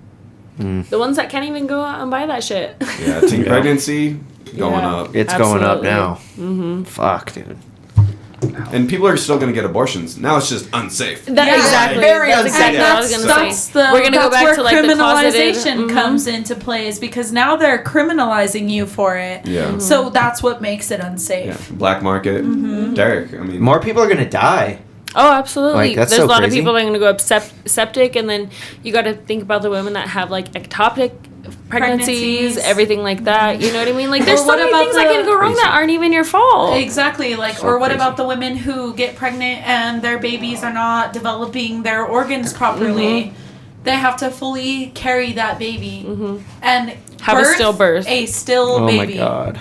The ones that can't even go out and buy that shit. Yeah, teen Yeah. pregnancy going Yeah. up. It's going up Absolutely. now. Fuck, dude. And people are still going to get abortions. Now it's just unsafe. That, Yeah. exactly. Very That's unsafe. exactly what I was gonna That's say. the We're gonna go that's back where to like the criminalization closeted. comes into plays because now they're criminalizing you for it. Yeah. So that's what makes it unsafe. Yeah. Black market. Derek, I mean. More people are going to die. Oh, absolutely. Like, that's There's so a lot crazy. of people that are going to go up septic, and then you got to think about the women that have like ectopic pregnancies, everything like that. You know what I mean? Like, there's Or so what many about things that can go wrong that aren't even your fault. Exactly. Like, So or what crazy. about the women who get pregnant and their babies are not developing their organs properly? They have to fully carry that baby and Have a stillbirth. A still Oh my baby. god.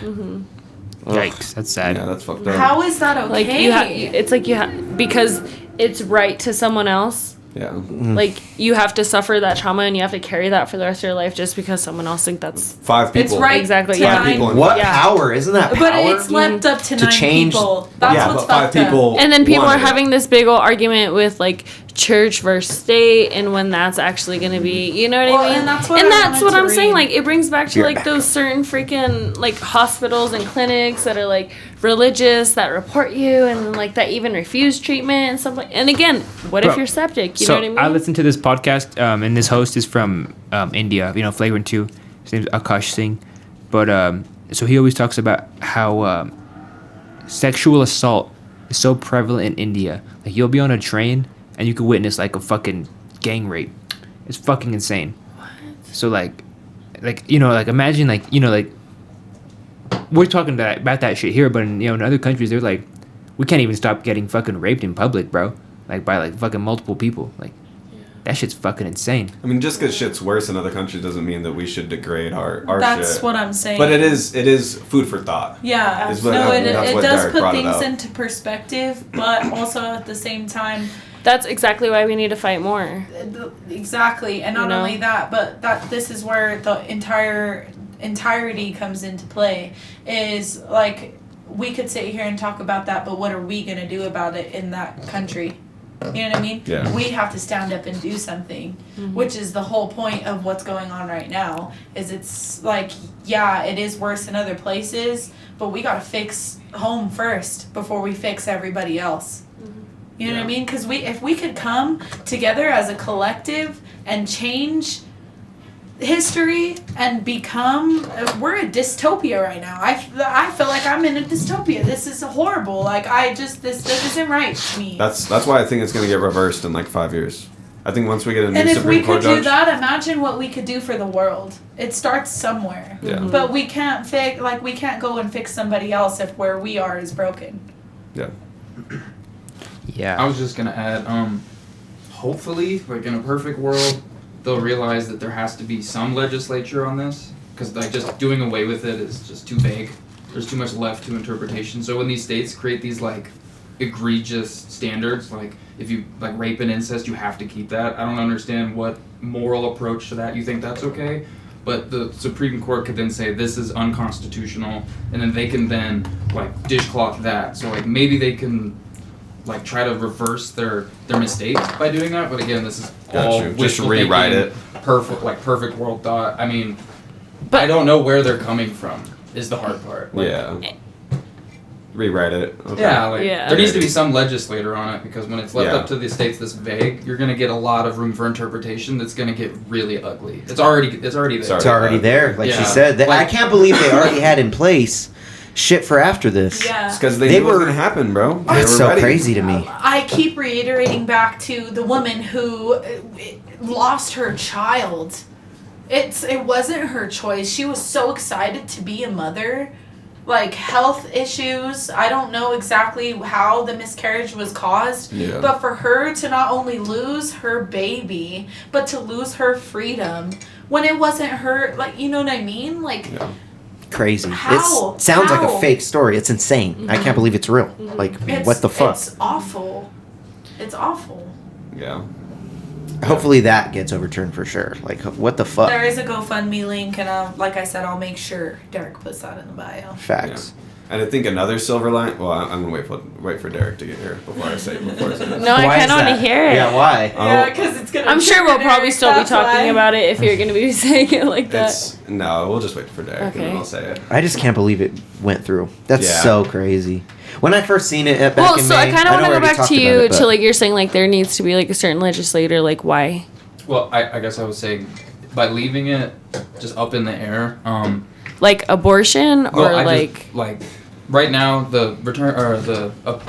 Yikes, that's sad. Yeah, that's fucked up. How is that okay? Like, you have, it's like you have, because it's right to someone else. Yeah. Like, you have to suffer that trauma and you have to carry that for the rest of your life just because someone else thinks that's 5 people. It's right. exactly. to Yeah. 5 people. What Yeah. power? Isn't that power? But it's left up to 9 change- people. That's yeah, what's but 5 fucked up. people. And then people are wanted it. having this big old argument with like church versus state and when that's actually going to be, you know what Well, I mean? and that's what I wanted to I'm saying. read. Like, it brings back to You're like back. those certain freaking like hospitals and clinics that are like religious that report you and then like that even refuse treatment and stuff like. And again, what if Bro, you're septic? You So know what I mean? I listened to this podcast, and this host is from India. You know, Flagrant 2. His name's Akash Singh, but so he always talks about how sexual assault is so prevalent in India. Like, you'll be on a train and you could witness like a fucking gang rape. It's fucking insane. What? So like you know, like imagine like, you know, like we're talking about that shit here, but in, you know, in other countries they're like, we can't even stop getting fucking raped in public, bro. Like by like fucking multiple people. Like that shit's fucking insane. I mean, just because shit's worse in other countries doesn't mean that we should degrade our That's shit. what I'm saying. But it is food for thought. Yeah, Is what- no, it that's what does Deryk put brought it things out. into perspective, but also at the same time, That's exactly why we need to fight more. exactly, and not You know? only that, but that this is where the entirety comes into play. Is like we could sit here and talk about that, but what are we gonna do about it in that country? You know what I mean? Yeah. We have to stand up and do something, which is the whole point of what's going on right now. Is it's like, yeah, it is worse in other places, but we gotta fix home first before we fix everybody else. You know what I Yeah. mean? Because if we could come together as a collective and change history and become, we're a dystopia right now. I feel like I'm in a dystopia. This is horrible. Like this isn't right to me. That's why I think it's gonna get reversed in like 5 years. I think once we get a new And if we Supreme Court could do judge. that, imagine what we could do for the world. It starts somewhere. Yeah. But we can't we can't go and fix somebody else if where we are is broken. Yeah. Yeah. I was just gonna add, hopefully, like in a perfect world, they'll realize that there has to be some legislature on this, because like just doing away with it is just too vague. There's too much left to interpretation. So when these states create these like egregious standards, like if you like rape and incest, you have to keep that. I don't understand what moral approach to that you think that's okay. But the Supreme Court could then say this is unconstitutional, and then they can then like dishcloth that. So like maybe they can like try to reverse their mistakes by doing that. But again, this is Got all you. Just wishful rewrite thinking, it. perfect world thought. I mean, but I don't know where they're coming from. Is the hard part. Like, Yeah. Rewrite it. Okay. Yeah, like Yeah. there needs to be some legislator on it, because when it's left Yeah. up to the states this vague, you're gonna get a lot of room for interpretation that's gonna get really ugly. It's already there. It's already there, like she Yeah. said. I Like- can't believe they already had in place shit for after this. Yeah. It's because they They knew it was were- gonna happen, bro. They That's were so ready. crazy to me. I keep reiterating back to the woman who lost her child. It wasn't her choice. She was so excited to be a mother. Like health issues. I don't know exactly how the miscarriage was caused. Yeah. But for her to not only lose her baby, but to lose her freedom when it wasn't her, like, you know what I mean? Like, Yeah. Crazy. How? It sounds like How? a fake story. It's insane. I can't believe it's real. Like, what the fuck? It's awful. It's awful. Yeah. Hopefully that gets overturned for sure. Like, what the fuck? There is a GoFundMe link, and like I said, I'll make sure Deryk puts that in the bio. Facts. And I think another silver line. Well, I'm gonna wait for Deryk to get here before I say this. No, I Why kind is of want to that? hear it. Yeah, why? Yeah, because it's gonna. I'm sure we'll probably still be talking it. about it if you're going to be saying it like that. No, we'll just wait for Deryk and Okay. then I'll say it. I just can't believe it went through. That's Yeah. so crazy. When I first seen it back Well, in so May, I kind of know want to we go already back talked to about you it, but- to like you're saying like there needs to be like a certain legislator. Like why? Well, I guess I was saying by leaving it just up in the air. Like abortion or Well, I like just, like right now the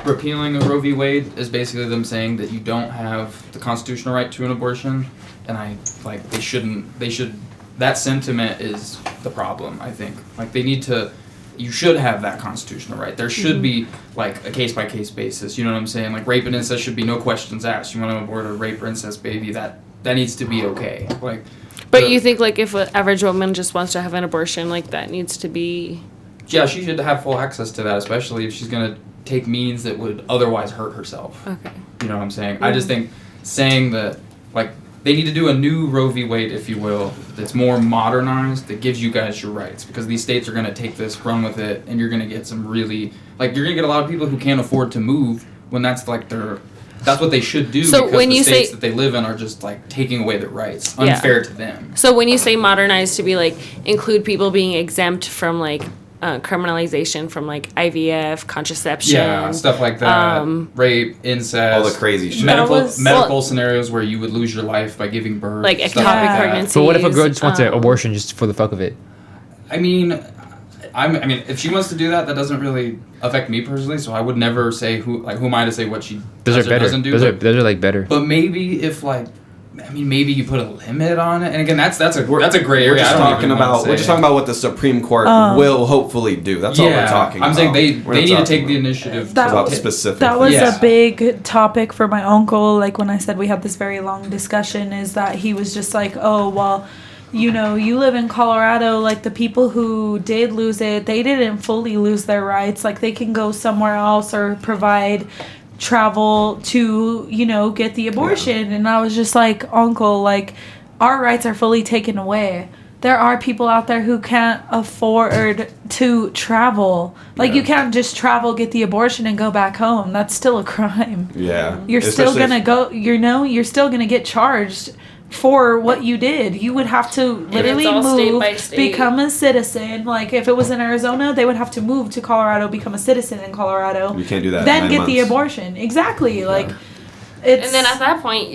repealing of Roe V Wade is basically them saying that you don't have the constitutional right to an abortion, and I like they should that sentiment is the problem, I think. Like, you should have that constitutional right. There should be, like, a case-by-case basis, you know what I'm saying? Like, rape and incest should be no questions asked. You want to abort a rape or incest baby, that needs to be okay. Like, But you think, like, if an average woman just wants to have an abortion, like, that needs to be... Yeah, she should have full access to that, especially if she's going to take means that would otherwise hurt herself. Okay. You know what I'm saying? I just think saying that, like, they need to do a new Roe v. Wade, if you will, that's more modernized, that gives you guys your rights. Because these states are going to take this, run with it, and you're going to get some really... Like, you're going to get a lot of people who can't afford to move when that's, like, that's what they should do, So because when the you states say- that they live in are just, like, taking away their rights. Yeah. Unfair to them. So when you say modernized to be, like, include people being exempt from, like, criminalization from, like, IVF, contraception. Yeah, stuff like that. Rape, incest. All the crazy shit. Medical scenarios where you would lose your life by giving birth. Like stuff ectopic like that. pregnancies. But what if a girl just wants an abortion just for the fuck of it? I mean, if she wants to do that, that doesn't really affect me personally. So I would never say who am I to say what she Those does are or better. doesn't do. Those are like better. But maybe if maybe you put a limit on it. And again, that's a gray area. We're just talking about what the Supreme Court will hopefully do. That's all we're talking about. I'm saying they We're not need to talking take the about- initiative. about specific. That was Yeah. a big topic for my uncle. Like when I said we had this very long discussion, is that he was just like, oh, well, you know, you live in Colorado, like the people who did lose it, they didn't fully lose their rights. Like they can go somewhere else or provide travel to, you know, get the abortion. And I was just like, uncle, like our rights are fully taken away. There are people out there who can't afford to travel. Like you can't just travel, get the abortion and go back home. That's still a crime. Yeah. You're still going to go, you're still going to get charged for what you did. You would have to literally all state move, by state. become a citizen. Like if it was in Arizona, they would have to move to Colorado, become a citizen in Colorado. You can't do that. Then in get 9 the months. abortion. Exactly. Like it's And then at that point,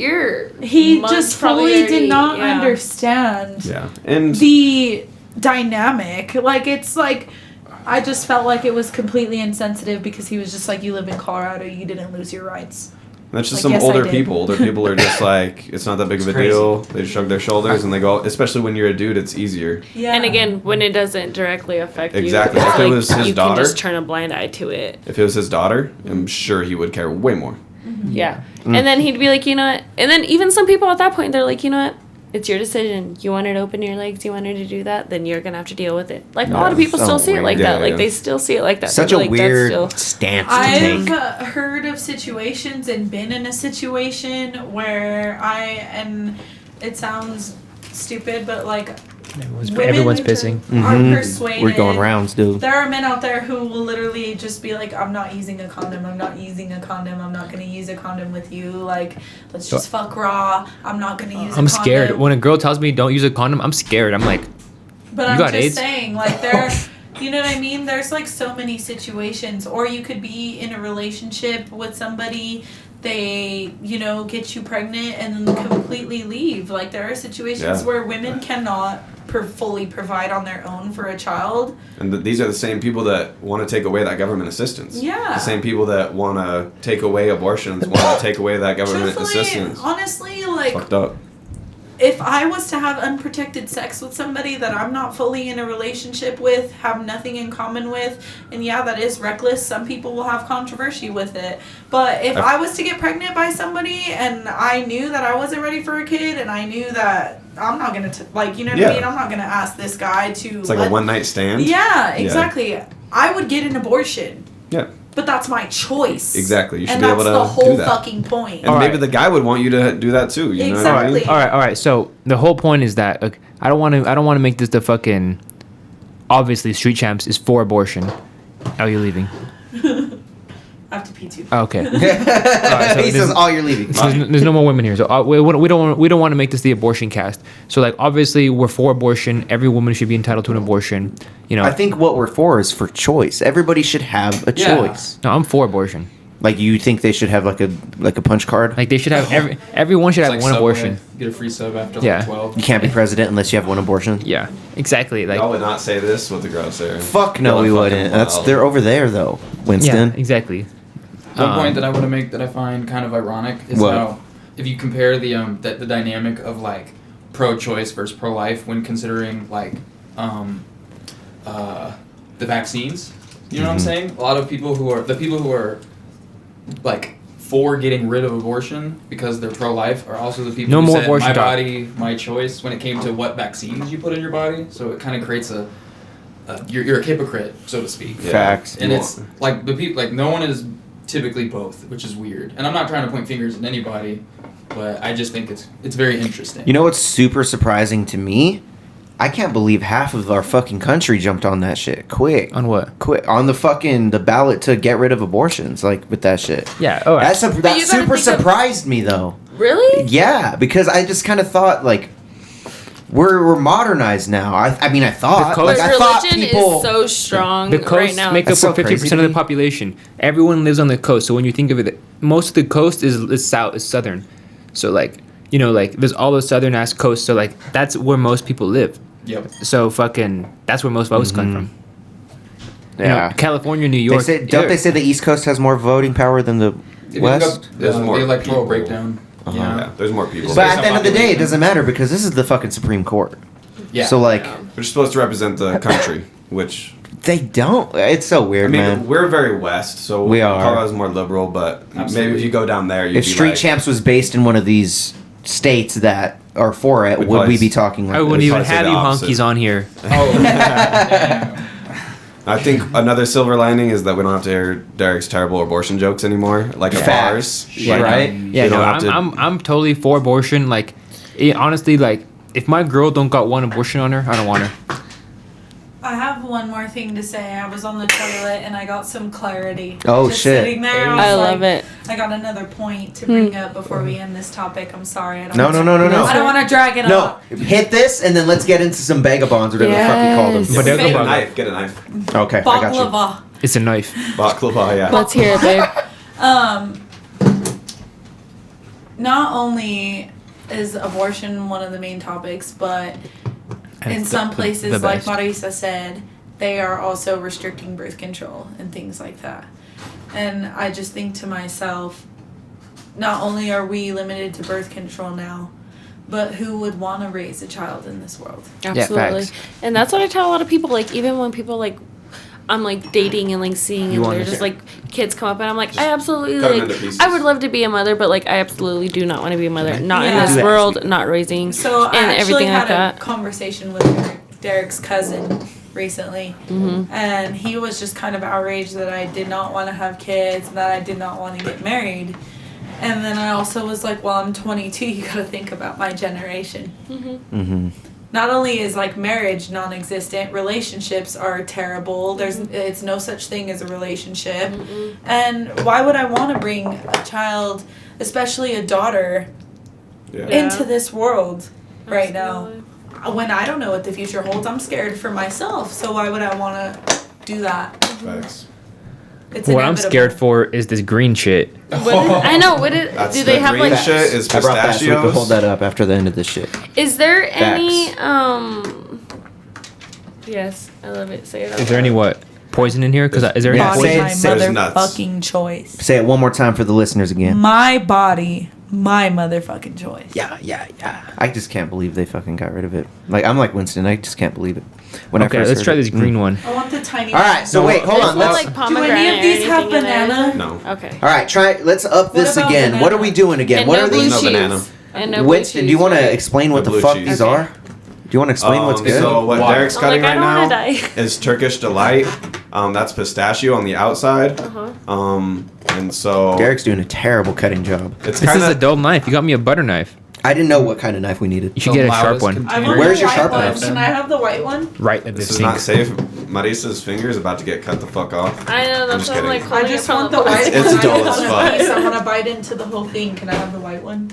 he months just probably fully did already- not yeah. understand Yeah. And the dynamic. Like it's like I just felt like it was completely insensitive because he was just like, you live in Colorado, you didn't lose your rights. that's just Like, some yes, I older did. people. Older people are just like, it's not that big of a It's crazy. deal. They just shrug their shoulders and they go, especially when you're a dude, it's easier. Yeah. And again, when it doesn't directly affect Exactly. you, If it like, was his you daughter- can just turn a blind eye to it. If it was his daughter, I'm sure he would care way more. Yeah. And then he'd be like, you know what? And then even some people at that point, they're like, you know what? It's your decision. You want her to open your legs, you want her to do that, then you're going to have to deal with it. Like, a lot of people so still see it like weird. that. Yeah, Like, yeah. they still see it like that. Such They're a like, weird that's stance to I've take. heard of situations and been in a situation where and it sounds stupid, but like Everyone's women pissing. are Mhm. persuaded. We're going rounds, dude. There are men out there who will literally just be like, I'm not using a condom, I'm not using a condom, I'm not gonna use a condom with you, like, let's just fuck raw, I'm not gonna use a I'm condom. scared. When a girl tells me don't use a condom, I'm scared. I'm like, But You I'm got just AIDS? saying, like, there, you know what I mean? There's, like, so many situations. Or you could be in a relationship with somebody, they, you know, get you pregnant and then completely leave. Like, there are situations Yeah. where women cannot fully provide on their own for a child. And these are the same people that want to take away that government assistance. Yeah. The same people that want to take away abortions, want to take away that government Truthfully, assistance. honestly, like, Fucked up. if I was to have unprotected sex with somebody that I'm not fully in a relationship with, have nothing in common with, and yeah, that is reckless. Some people will have controversy with it. But if I was to get pregnant by somebody and I knew that I wasn't ready for a kid and I knew that I'm not going to, like, you know what Yeah. I mean? I'm not going to ask this guy to. It's like a one night stand. Yeah, exactly. I would get an abortion. Yeah. But that's my choice. Exactly. You should and be able that's to the whole do that. fucking point. And All maybe right. the guy would want you to do that too. You know what I mean? Exactly. all right. So the whole point is that like, I don't want to make this the fucking. Obviously, Street Champs is for abortion. Are you leaving? I have to pee too. Okay. He there's- says, "Oh, you're leaving." There's no more women here, so we don't want to make this the abortion cast. So like obviously we're for abortion. Every woman should be entitled to an abortion. You know. I think what we're for is for choice. Everybody should have a Yeah. choice. No, I'm for abortion. Like you think they should have like a punch card? Like they should have everyone should It's have like one Subway, abortion. Get a free sub after Yeah. like 12. You can't be president unless you have one abortion. Yeah, exactly. Like Y'all would not say this with the gross there. Fuck no, Y'all we fucking wouldn't. That's wild. they're over there though, Winston. yeah, exactly. One point that I want to make that I find kind of ironic is What? how if you compare the dynamic of like pro-choice versus pro-life when considering like the vaccines. You know what I'm saying? A lot of people who are like for getting rid of abortion because they're pro-life are also the people No who more said abortion my talk. body, my choice when it came to what vaccines you put in your body. So it kind of creates you're a hypocrite, so to speak. Facts. And it's like the people, like no one is typically both, which is weird. And I'm not trying to point fingers at anybody, but I just think it's very interesting. You know what's super surprising to me? I can't believe half of our fucking country jumped on that shit quick. On what? Quick on the ballot to get rid of abortions, like with that shit. Yeah. Oh, That you gotta super think of- surprised me though. Really? Yeah, because I just kind of thought like we're modernized now. I thought The like I thought religion people. is so strong the coast right now. make up That's so for 50% crazy of to the me. population. Everyone lives on the coast, so when you think of it, most of the coast is southern. So like like there's all those southern ass coasts. So like that's where most people live. Yep. So that's where most votes come from. You know, Yeah. California, New They York. say, don't they say the East Coast has more voting power than the If you West? look up There's more the electoral people. breakdown. Yeah, there's more people. But based at on the end of the day, it population. doesn't matter because this is the fucking Supreme Court. Yeah. So like We're supposed to represent the country, which they don't. It's so I weird, mean, man. we're very west, so We are. Colorado's more liberal. But maybe Absolutely. if you go down there, you'd If be Street like, Champs was based in one of these states that are for it, We'd would we probably be talking like I wouldn't this? even probably say have the you opposite. honkies on here. Oh. I think another silver lining is that we don't have to hear Deryk's terrible abortion jokes anymore, like of Facts. ours. Yeah, Like, right? Yeah, You no, don't have I'm totally for abortion. Like, honestly, like if my girl don't got one abortion on her, I don't want her. I have one more thing to say. I was on the toilet and I got some clarity. Oh, Just shit. Sitting there, I, was I like, love it. I got another point to bring up before we end this topic. I'm sorry. I don't No, wanna- no, no, no, no. I don't want to drag it No, up. hit this and then let's get into some vagabonds, whatever the fuck you call them. Yes. But they'll Get go a back. knife. Get a knife. Okay, I got you. Baklava. It's a knife. Baklava, yeah. Let's hear it, babe. Not only is abortion one of the main topics, but in some places, the like best. Marisa said, they are also restricting birth control and things like that. And I just think to myself, not only are we limited to birth control now, but who would want to raise a child in this world? Absolutely. facts. And that's what I tell a lot of people. Like, even when people, like, I'm, like, dating and, like, seeing and want they're to just, share. like, kids come up and I'm like, I absolutely, cut 'em like, into pieces. I would love to be a mother, but, like, I absolutely do not want to be a mother. Not in Yeah. this Do that. world, not raising, So I and actually everything had like a that. conversation with Deryk's cousin recently, and he was just kind of outraged that I did not want to have kids, that I did not want to get married. And then I also was like, well, I'm 22, you gotta think about my generation. Mm-hmm. Not only is like marriage non-existent, relationships are terrible. It's no such thing as a relationship. And why would I want to bring a child, especially a daughter, Yeah. into this world right now? Absolutely. When I don't know what the future holds, I'm scared for myself. So why would I want to do that? Facts. It's What I'm inevitable. scared for is this green shit. I know. What did That's do they the have green like? shit is I brought that so we pistachios. could hold that up after the end of this shit. Is there any Facts. Yes, I love it. Say it. out Is there any loud. what poison in here? Because is there any Yeah, Body, say it- my say it. There's nuts. motherfucking choice. Say it one more time for the listeners again. My body, my motherfucking choice. Yeah. I just can't believe they fucking got rid of it. Like I'm like Winston. I just can't believe it. When I Okay, first let's heard try it. this green one. I want the tiny. All right, so No, wait, hold There's on. no, Let's. like, Do any pomegranate of these or have anything in there? banana? No. Okay. All right, try. Let's up this about again. banana? What are we doing again? And What no are blue these? No cheese. banana. And no blue Winston, do you cheese, want to right? explain what No the blue fuck cheese. these Okay. are? Do you want to explain what's good? So what Water. Deryk's I'm cutting like, I right don't now wanna die. is Turkish delight. That's pistachio on the outside. And so Deryk's doing a terrible cutting job. it's This kind is a of dull knife. You got me a butter knife. I didn't know what kind of knife we needed. You should The get a sharp loudest one. I container. want Where's the your white sharp one. knife? Can I have the white one? Right at the this is sink. not safe. Marisa's finger is about to get cut the fuck off. I know. I'm That's just what I'm like. kidding. I holding just it from want the white It's one. dull I as want fuck. a piece. I want to bite into the whole thing. Can I have the white one?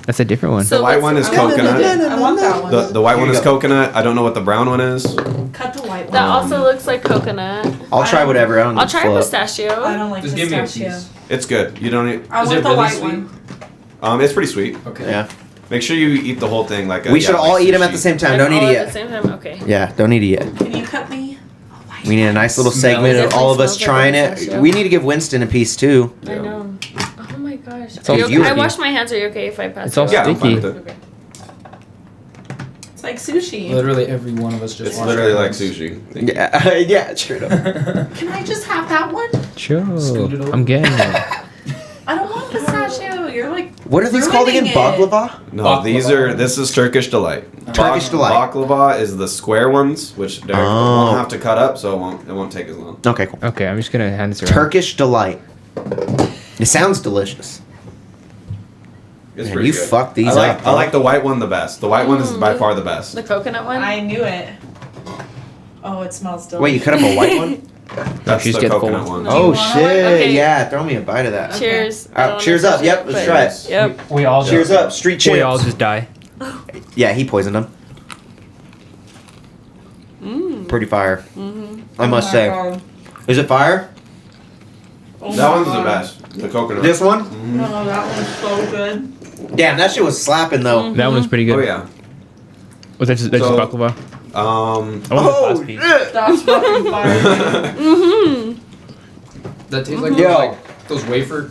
That's a different one. So The white what's- one is I want coconut. I want that one. The white Here one you is go. coconut. I don't know what the brown one is. Cut the white one. That also looks like coconut. I'll try whatever. I don't I'll give try a a fuck. pistachio. I don't like Just give me a pistachio. piece. It's good. You don't need. I Is want it the really white sweet? one. It's pretty sweet. Okay. Yeah. Make sure you eat the whole thing. Like We should all eat them at the same time. Like, Don't eat all it at the yet. same time. Okay. Yeah, don't eat it yet. Can you cut me? a white We need a nice little Smell segment it. of all of us Definitely trying smells like it. pistachio. We need to give Winston a piece too. I know. Oh my gosh. all Are you okay? you. I washed my hands. Are you okay if I pass It's all it Yeah, out? I'm fine sticky. with it. Okay. like sushi. Literally every one of us just It's watched literally it like once. sushi. Yeah, yeah, straight up. Can I just have that one? Sure. Scoot it over. I'm getting it. I don't want pistachio. You're like. What are these called again? ruining it. Baklava? No, Baklava. this is Turkish Delight. Turkish Delight. Baklava is the square ones, which Deryk Oh. won't have to cut up, so it won't take as long. Okay, cool. Okay, I'm just gonna hand this around. Turkish Delight. It sounds delicious. It's Man, pretty you good. fucked these I up. like the white one the best. The white one is by far the best. The coconut one? I knew it. Oh, it smells delicious. Wait, you cut up a white one? That's she's the getting coconut full. one. Oh want a shit! white? Okay. Yeah, throw me a bite of that. Cheers. All right, cheers up. Yep, let's try it. Yep. We all Cheers up, street We all champs. just die. Yeah, he poisoned them. Pretty fire. I must say. Is it fire? Oh That my one's the God. best. The coconut. This one? No, that one's so good. Damn, that shit was slapping though. That one's pretty good. Oh yeah. Was that just So- baklava? Um. I want the Oh last piece. shit! That's fucking fire. That tastes like Yo. those wafer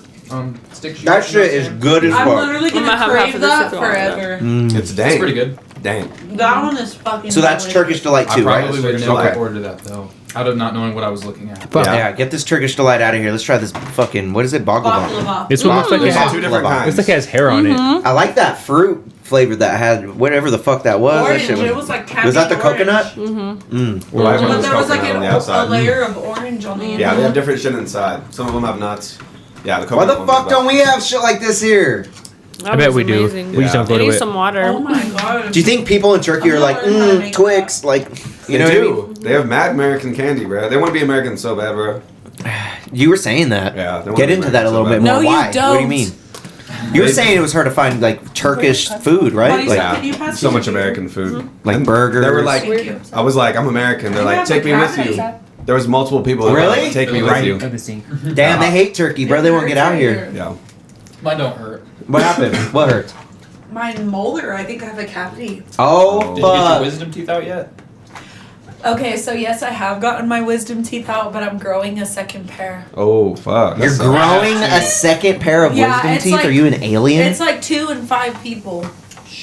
sticks. That shit is good as I'm fuck. literally I'm gonna gonna have half crave of this that if you want forever. It's dang. It's pretty good. Dang. That one is fucking. So that's delicious. Turkish Delight I too, right? probably would Turkish never Delight. order that though, out of not knowing what I was looking at. Fuck. Yeah. Yeah, get this Turkish Delight out of here. Let's try this fucking, what is it? Baklava. Baklava. This one looks like it There's has, two different Baklava. kinds. looks like it has hair on it. I like that fruit flavor that had whatever the fuck that was. Orange. That shit It was like candy was that the orange. coconut? Mm-hmm. Mm. Well, I But want there was like coconut on the a outside. layer of orange on the inside. Yeah, they have different shit inside. Some of them have nuts. Yeah, the Why coconut the one's fuck best. don't we have shit like this here? That I bet was we do. amazing. We just don't Yeah. go I to need it. some water. Oh my god. Do you think people in Turkey I'm are not like, learning how to make Twix, like, you know They what I mean? do. They have mad American candy, bro. They want to be American so bad, bro. You were saying that. Yeah. They wanna Get be into that a American little so bit bad. more. No, you Why? What do you don't. mean? You were They- saying it was hard to find like Turkish food, right? Buddy, Like, Can you Yeah, pass so me much your- American food. Like And burgers. They were like, Thank you. I was like, I'm American. They're You like, have take the me with cabinet you. set. There was multiple people that were Really? like, take me with you. damn, they hate turkey, bro. They won't get out here. Yeah. Mine don't hurt. What happened? What hurt? My molar, I think I have a cavity. Oh, Did Did you get your fuck. wisdom teeth out yet? Okay, so yes, I have gotten my wisdom teeth out, but I'm growing a second pair. Oh fuck. You're That's growing a second pair of Yeah, wisdom it's teeth? like- Are you an alien? It's like 2 and 5 people.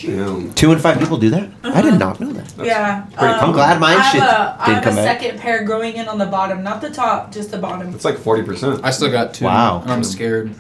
Damn. 2 and 5 people do that? I did not know that. Yeah. pretty I'm glad mine shit I didn't have come a back. second pair growing in on the bottom, not the top, just the bottom. It's like 40%. I still got 2. Wow. And I'm scared.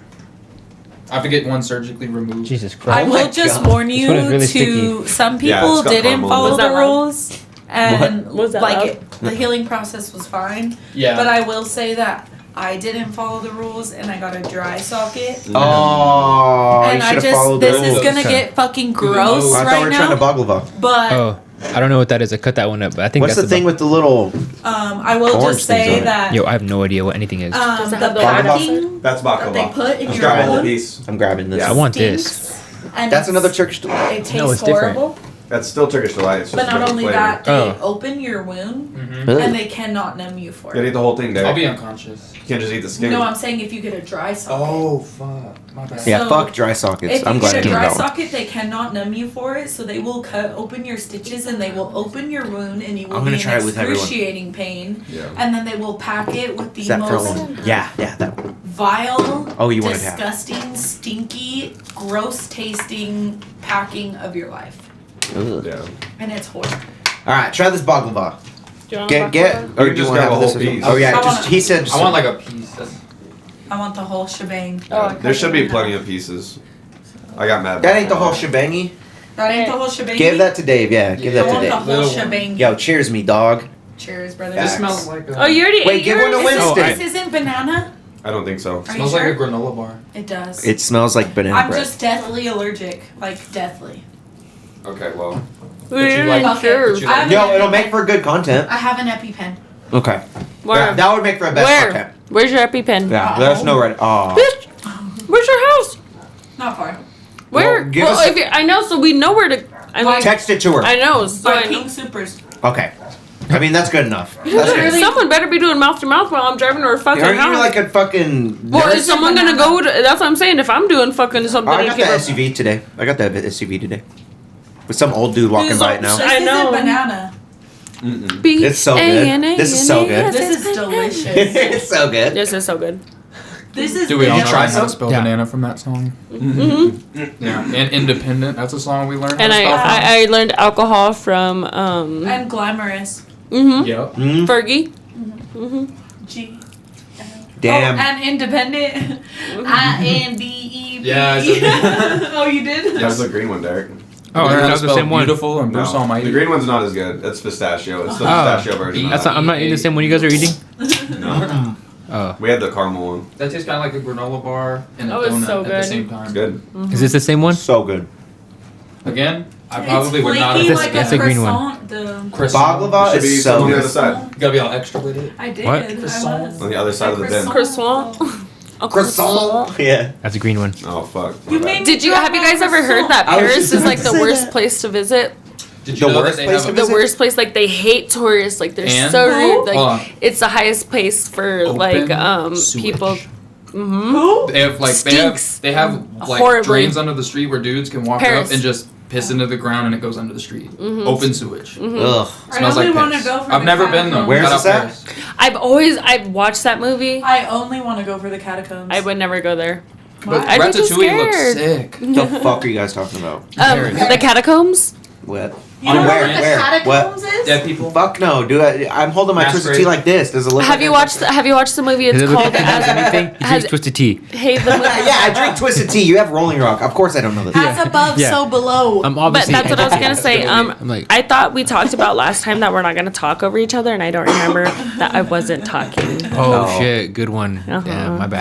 I have to get one surgically removed. Jesus I Christ. Oh my will just God. warn This you one is really to some Yeah, people it's got didn't caramel follow in it. the Was that loud? rules and Was that like loud? the healing process was fine. Yeah. But I will say that I didn't follow the rules and I got a dry socket. Oh, and you I should have just followed the this is rules. gonna Okay. get fucking Good to gross know. I thought we right were trying to now. baklava. But Oh, I don't know what that is. I cut that one up, but I think What's that's the thing with the little... I will Orange just things on say it. that Yo, I have no idea what anything is. Does it the have the packing That's that they baklava. put in Let's your grab a whole own piece. I'm grabbing this. Yeah. I want this. stinks, and That's it's- another Turkish delight. It tastes No, it's different. horrible. That's still Turkish Delight. It's just But not different only flavor. that, they Oh. open your wound Mm-hmm. Really? and they cannot numb you for You gotta it. eat the whole thing, Derek. I'll be unconscious. You can't just eat the skin. No, I'm saying if you get a dry socket. Oh fuck. My bad. Yeah, So, fuck dry sockets. If I'm you glad I get a came dry that one. socket, they cannot numb you for it, so they will cut open your stitches and they will open your wound and you will I'm be gonna in try it with everyone. excruciating pain. Yeah. And then they will pack it with the Is that for most one? Yeah, that one. vile, Oh, you wanted half. disgusting, stinky, gross tasting packing of your life. Ugh. Yeah. And it's horrible. All right, try this baklava. Do you want Get, a get, baklava? or You do you just want to grab have a this? whole as well? piece. Oh yeah, I just wanna- he said. Just I want like a piece. That's, I want the whole shebang. There should be plenty of pieces. I got mad. that ain't the whole shebangy. That ain't the whole shebang. Give that to Dave. Yeah, give Yeah. I that to want the Dave. whole Little shebang. Yo, cheers me, dog. Cheers, brother. Facts. this smells like a. Oh, you already Wait, ate give one to yours? Winston. Oh, I- This isn't banana. I don't think so. Are you smells sure? like a granola bar. It does. It smells like banana I'm bread. just deathly allergic. Like, deathly. Okay, well. We're like- not Okay. sure. But you I have Yo, an it'll EpiPen. make for good content. I have an EpiPen. Okay. Where? Yeah, that would make for a best Where? content. Where's your EpiPen? Yeah, let us know right. Oh. Bitch, where's your house? Not far. Where? Well, give Well, us- if you, I know, so we know where to. I mean, Text it to her. I know, so By I know. King Supers. Okay. I mean, that's good enough. That's Literally- good. Someone better be doing mouth to mouth while I'm driving to her fucking Aren't house. you like a fucking well, nurse? is someone gonna go? To, that's what I'm saying. If I'm doing fucking something, I you got give that her- SUV today. I got that SUV today. With some old dude walking Who's by on- it now. This I know. isn't banana. Mm-mm. It's so good. This is so good. This is delicious. It's so good. This is so good. This is Do we all the- know try how to some? spell Yeah. banana from that song? Yeah, and Independent. That's a song we learned. And how to spell I learned alcohol from and glamorous. from. Yep. Fergie. G. Damn. Oh, and independent. INDEP. Yeah, Oh, you did? That's the green one, Derek. Oh, Learn how that to was the spell same one. Beautiful and Bruce No, Almighty. the green one's not as good. That's pistachio. It's the Oh. pistachio version. That's not, I'm not eating the same one you guys are eating. No. Oh, We had the caramel one. That tastes kind of like a granola bar and a Oh, it's donut so at the good. same time. It's good. is this the same one? So good. Again, I probably would not flaky have. like That's a a green one. croissant. The Croissant. Baklava Should be is some so on the other good. side. Gotta be all extra with it. I did. What? I Croissant. was. On the other side of the bin. Croissant. A croissant. Yeah. That's a green one. Oh fuck. You My made bad. me Have you guys ever heard that I was Paris just is like about the to say worst that. place to visit? Did The you know worst that they place have to a The worst place, like they hate tourists, like they're And? so rude. Hold on. Like it's the highest place for like Open sewage. people. Who? They have like Stinks. they have like Horribly. drains under the street where dudes can walk Paris. up and just piss into the ground and it goes under the street. Open sewage. Ugh. I Smells only like want to piss. go for I've the never been though. catacombs. Where's Shout this out at? Paris. I've watched that movie. I only want to go for the catacombs. I would never go there. Why? I'd be too Ratatouille looks scared. sick. The fuck are you guys talking about? The catacombs. What? You don't know Where? what the Where? catacombs is? Dead people. Fuck no, dude. I'm holding my twisted Masquerade. tea like this. Does it look? Have like you that? watched? Have you watched the movie? It's Does it look called. like it has anything? He has- drinks twisted tea. Hey, the movie. Yeah, I drink twisted tea. You have Rolling Rock. Of course, I don't know this. As above, Yeah. so below. I'm But obviously. that's what I was gonna say. I'm like, I thought we talked about last time that we're not gonna talk over each other, and I don't remember that I wasn't talking. oh No. shit, good one. Uh-huh. Damn, my bad.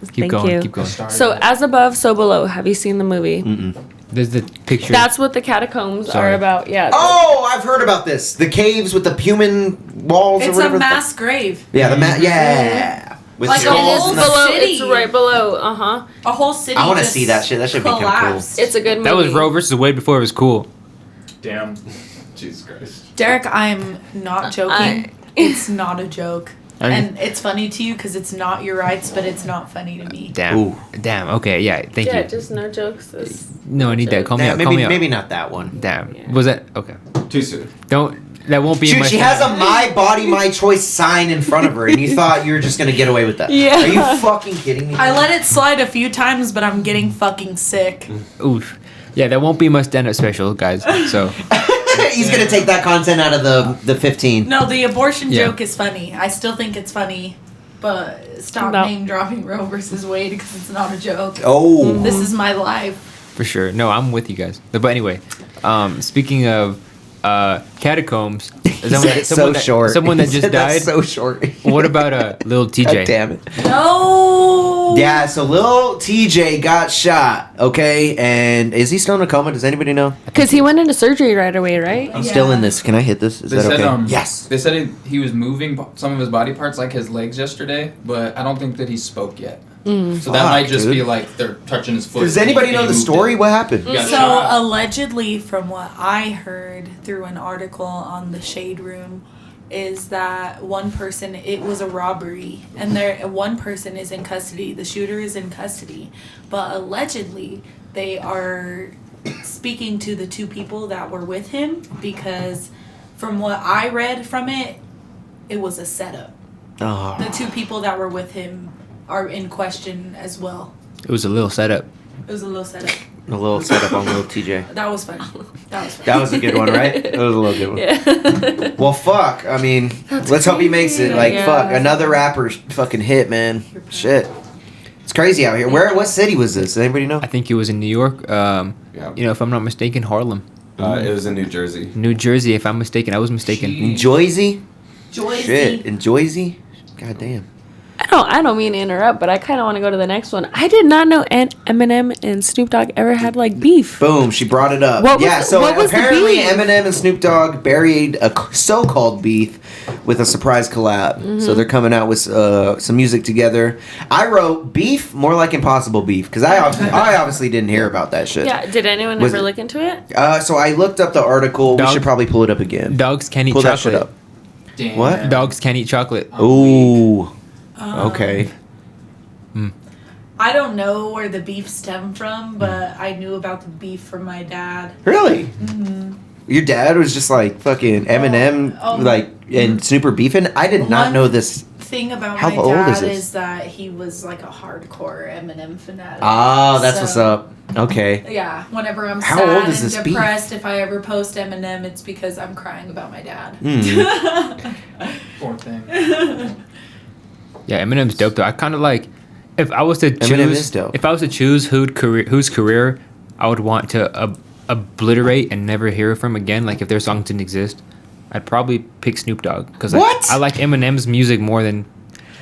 Yeah. Keep Thank going. you. Keep going. So as above, so below. Have you seen the movie? There's the picture. That's what the catacombs Sorry. are about. Yeah. Oh, I've heard about this. The caves with the human walls or It's a whatever. mass grave. Yeah, yeah. With Like a skulls whole and below. city. It's right below. Uh huh. A whole city. I wanna just see that shit. That should be kinda cool. collapsed. It's a good movie. that was Roe versus Wade before it was cool. Damn. Jesus Christ. Derek, I'm not joking. It's not a joke. And it's funny to you because it's not your rights, but it's not funny to me. Damn. Ooh. Damn. Okay. Yeah. Thank Yeah, you. just no jokes. No, I need that. Call me Damn, out. Call me maybe out. maybe not that one. Damn. Yeah. Was that okay? Too soon. Don't. That won't be in Dude, my. she has a "My Body, My Choice" sign in front of her, and you thought you were just gonna get away with that? Yeah. Are you fucking kidding me? I let it slide a few times, but I'm getting fucking sick. Oof. Yeah, that won't be my stand-up special, guys. So He's gonna take that content out of the 15. No, the abortion Yeah. joke is funny. I still think it's funny, but stop No. name dropping Roe versus Wade because it's not a joke. Oh. This is my life. for sure. No, I'm with you guys. But anyway, speaking of catacombs, He said it so short. Someone that He just said that died. so short. What about little God TJ? damn it. No. Yeah, so Lil TJ got shot, okay? And is he still in a coma? Does anybody know? Because he went into surgery right away, right? I'm still Yeah. in this. Can I hit this? Is They that said, okay? Yes. They said he was moving some of his body parts, like his legs yesterday, but I don't think that he spoke yet. So that Fuck, might just dude. be like they're touching his foot. Does anybody know the story? What happened? He got So shot. allegedly, from what I heard through an article on the Shade Room, is that one person, it was a robbery, and one person is in custody. The shooter is in custody, but allegedly they are speaking to the two people that were with him because, from what I read from it, it was a setup. Oh. The two people that were with him are in question as well. It was a little setup. It was a little setup. A little setup on Lil TJ. That was funny. That was funny. That was a good one, right? That was a little good one. Yeah. Well, fuck. I mean, let's hope he makes it. Like, Yeah. fuck. Another rapper fucking hit, man. Shit. It's crazy out here. What city was this? Does anybody know? I think it was in New York. Yeah. You know, if I'm not mistaken, Harlem, It was in New Jersey. New Jersey. If I'm mistaken, I was mistaken. In Jersey? Joyzy. Shit. In Jersey? God damn. I don't mean to interrupt, but I kind of want to go to the next one. I did not know Eminem and Snoop Dogg ever had like beef. Boom, she brought it up. What was Yeah, the- so what was the apparently beef? Eminem and Snoop Dogg buried a so-called beef with a surprise collab. Mm-hmm. So they're coming out with some music together. I wrote beef, more like impossible beef, because I obviously didn't hear about that shit. Yeah, did anyone Was ever it- look into it? So I looked up the article. Dog- We should probably pull it up again. Dogs can't eat Pull that shit chocolate. up. Damn. What? Dogs can't eat chocolate. Ooh. Okay. I don't know where the beef stemmed from, but I knew about the beef from my dad. Really? Your dad was just like fucking Eminem, Oh. like and Snooper beefing. I did not One- know this thing about How my old is dad this? is that he was like a hardcore Eminem fanatic. Oh, that's So, what's up. Okay. Yeah, whenever I'm How sad old is and this beef? depressed, if I ever post Eminem, it's because I'm crying about my dad. Poor thing. Yeah, Eminem's dope though. I kind of like if I was to Eminem is choose dope. if I was to choose whose career I would want to obliterate and never hear from again. Like if their songs didn't exist, I'd probably pick Snoop Dogg because What? I like Eminem's music more than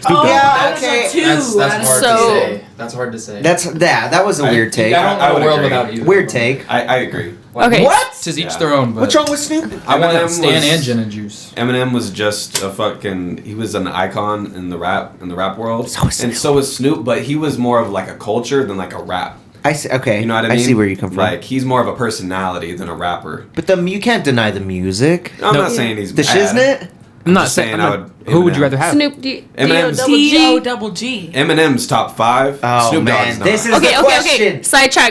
Snoop Oh, Dogg. Yeah, that is okay. a two. That's That is hard so- to say. That's hard to say. That was a weird take. I don't I know would a world agree. without either. Weird take. I agree. Okay. What? To each Yeah. their own. But What's wrong with Snoop? I want Eminem Stan was- and Gin and Juice. Eminem was just a fucking. He was an icon in the rap world, So is Snoop. and so was Snoop. But he was more of like a culture than like a rap. I see. Okay. You know what I mean? I see where you come from. Like he's more of a personality than a rapper. But you can't deny the music. I'm No. not saying he's The bad. shiznit? I'm not just saying. saying I'm I not- would- who would you Eminem. rather have? Snoop Eminem's D-O-double G. T-O-double-G. Eminem's top 5. Oh, Snoop man. Dogg's not. This is- Okay, the okay, okay. question.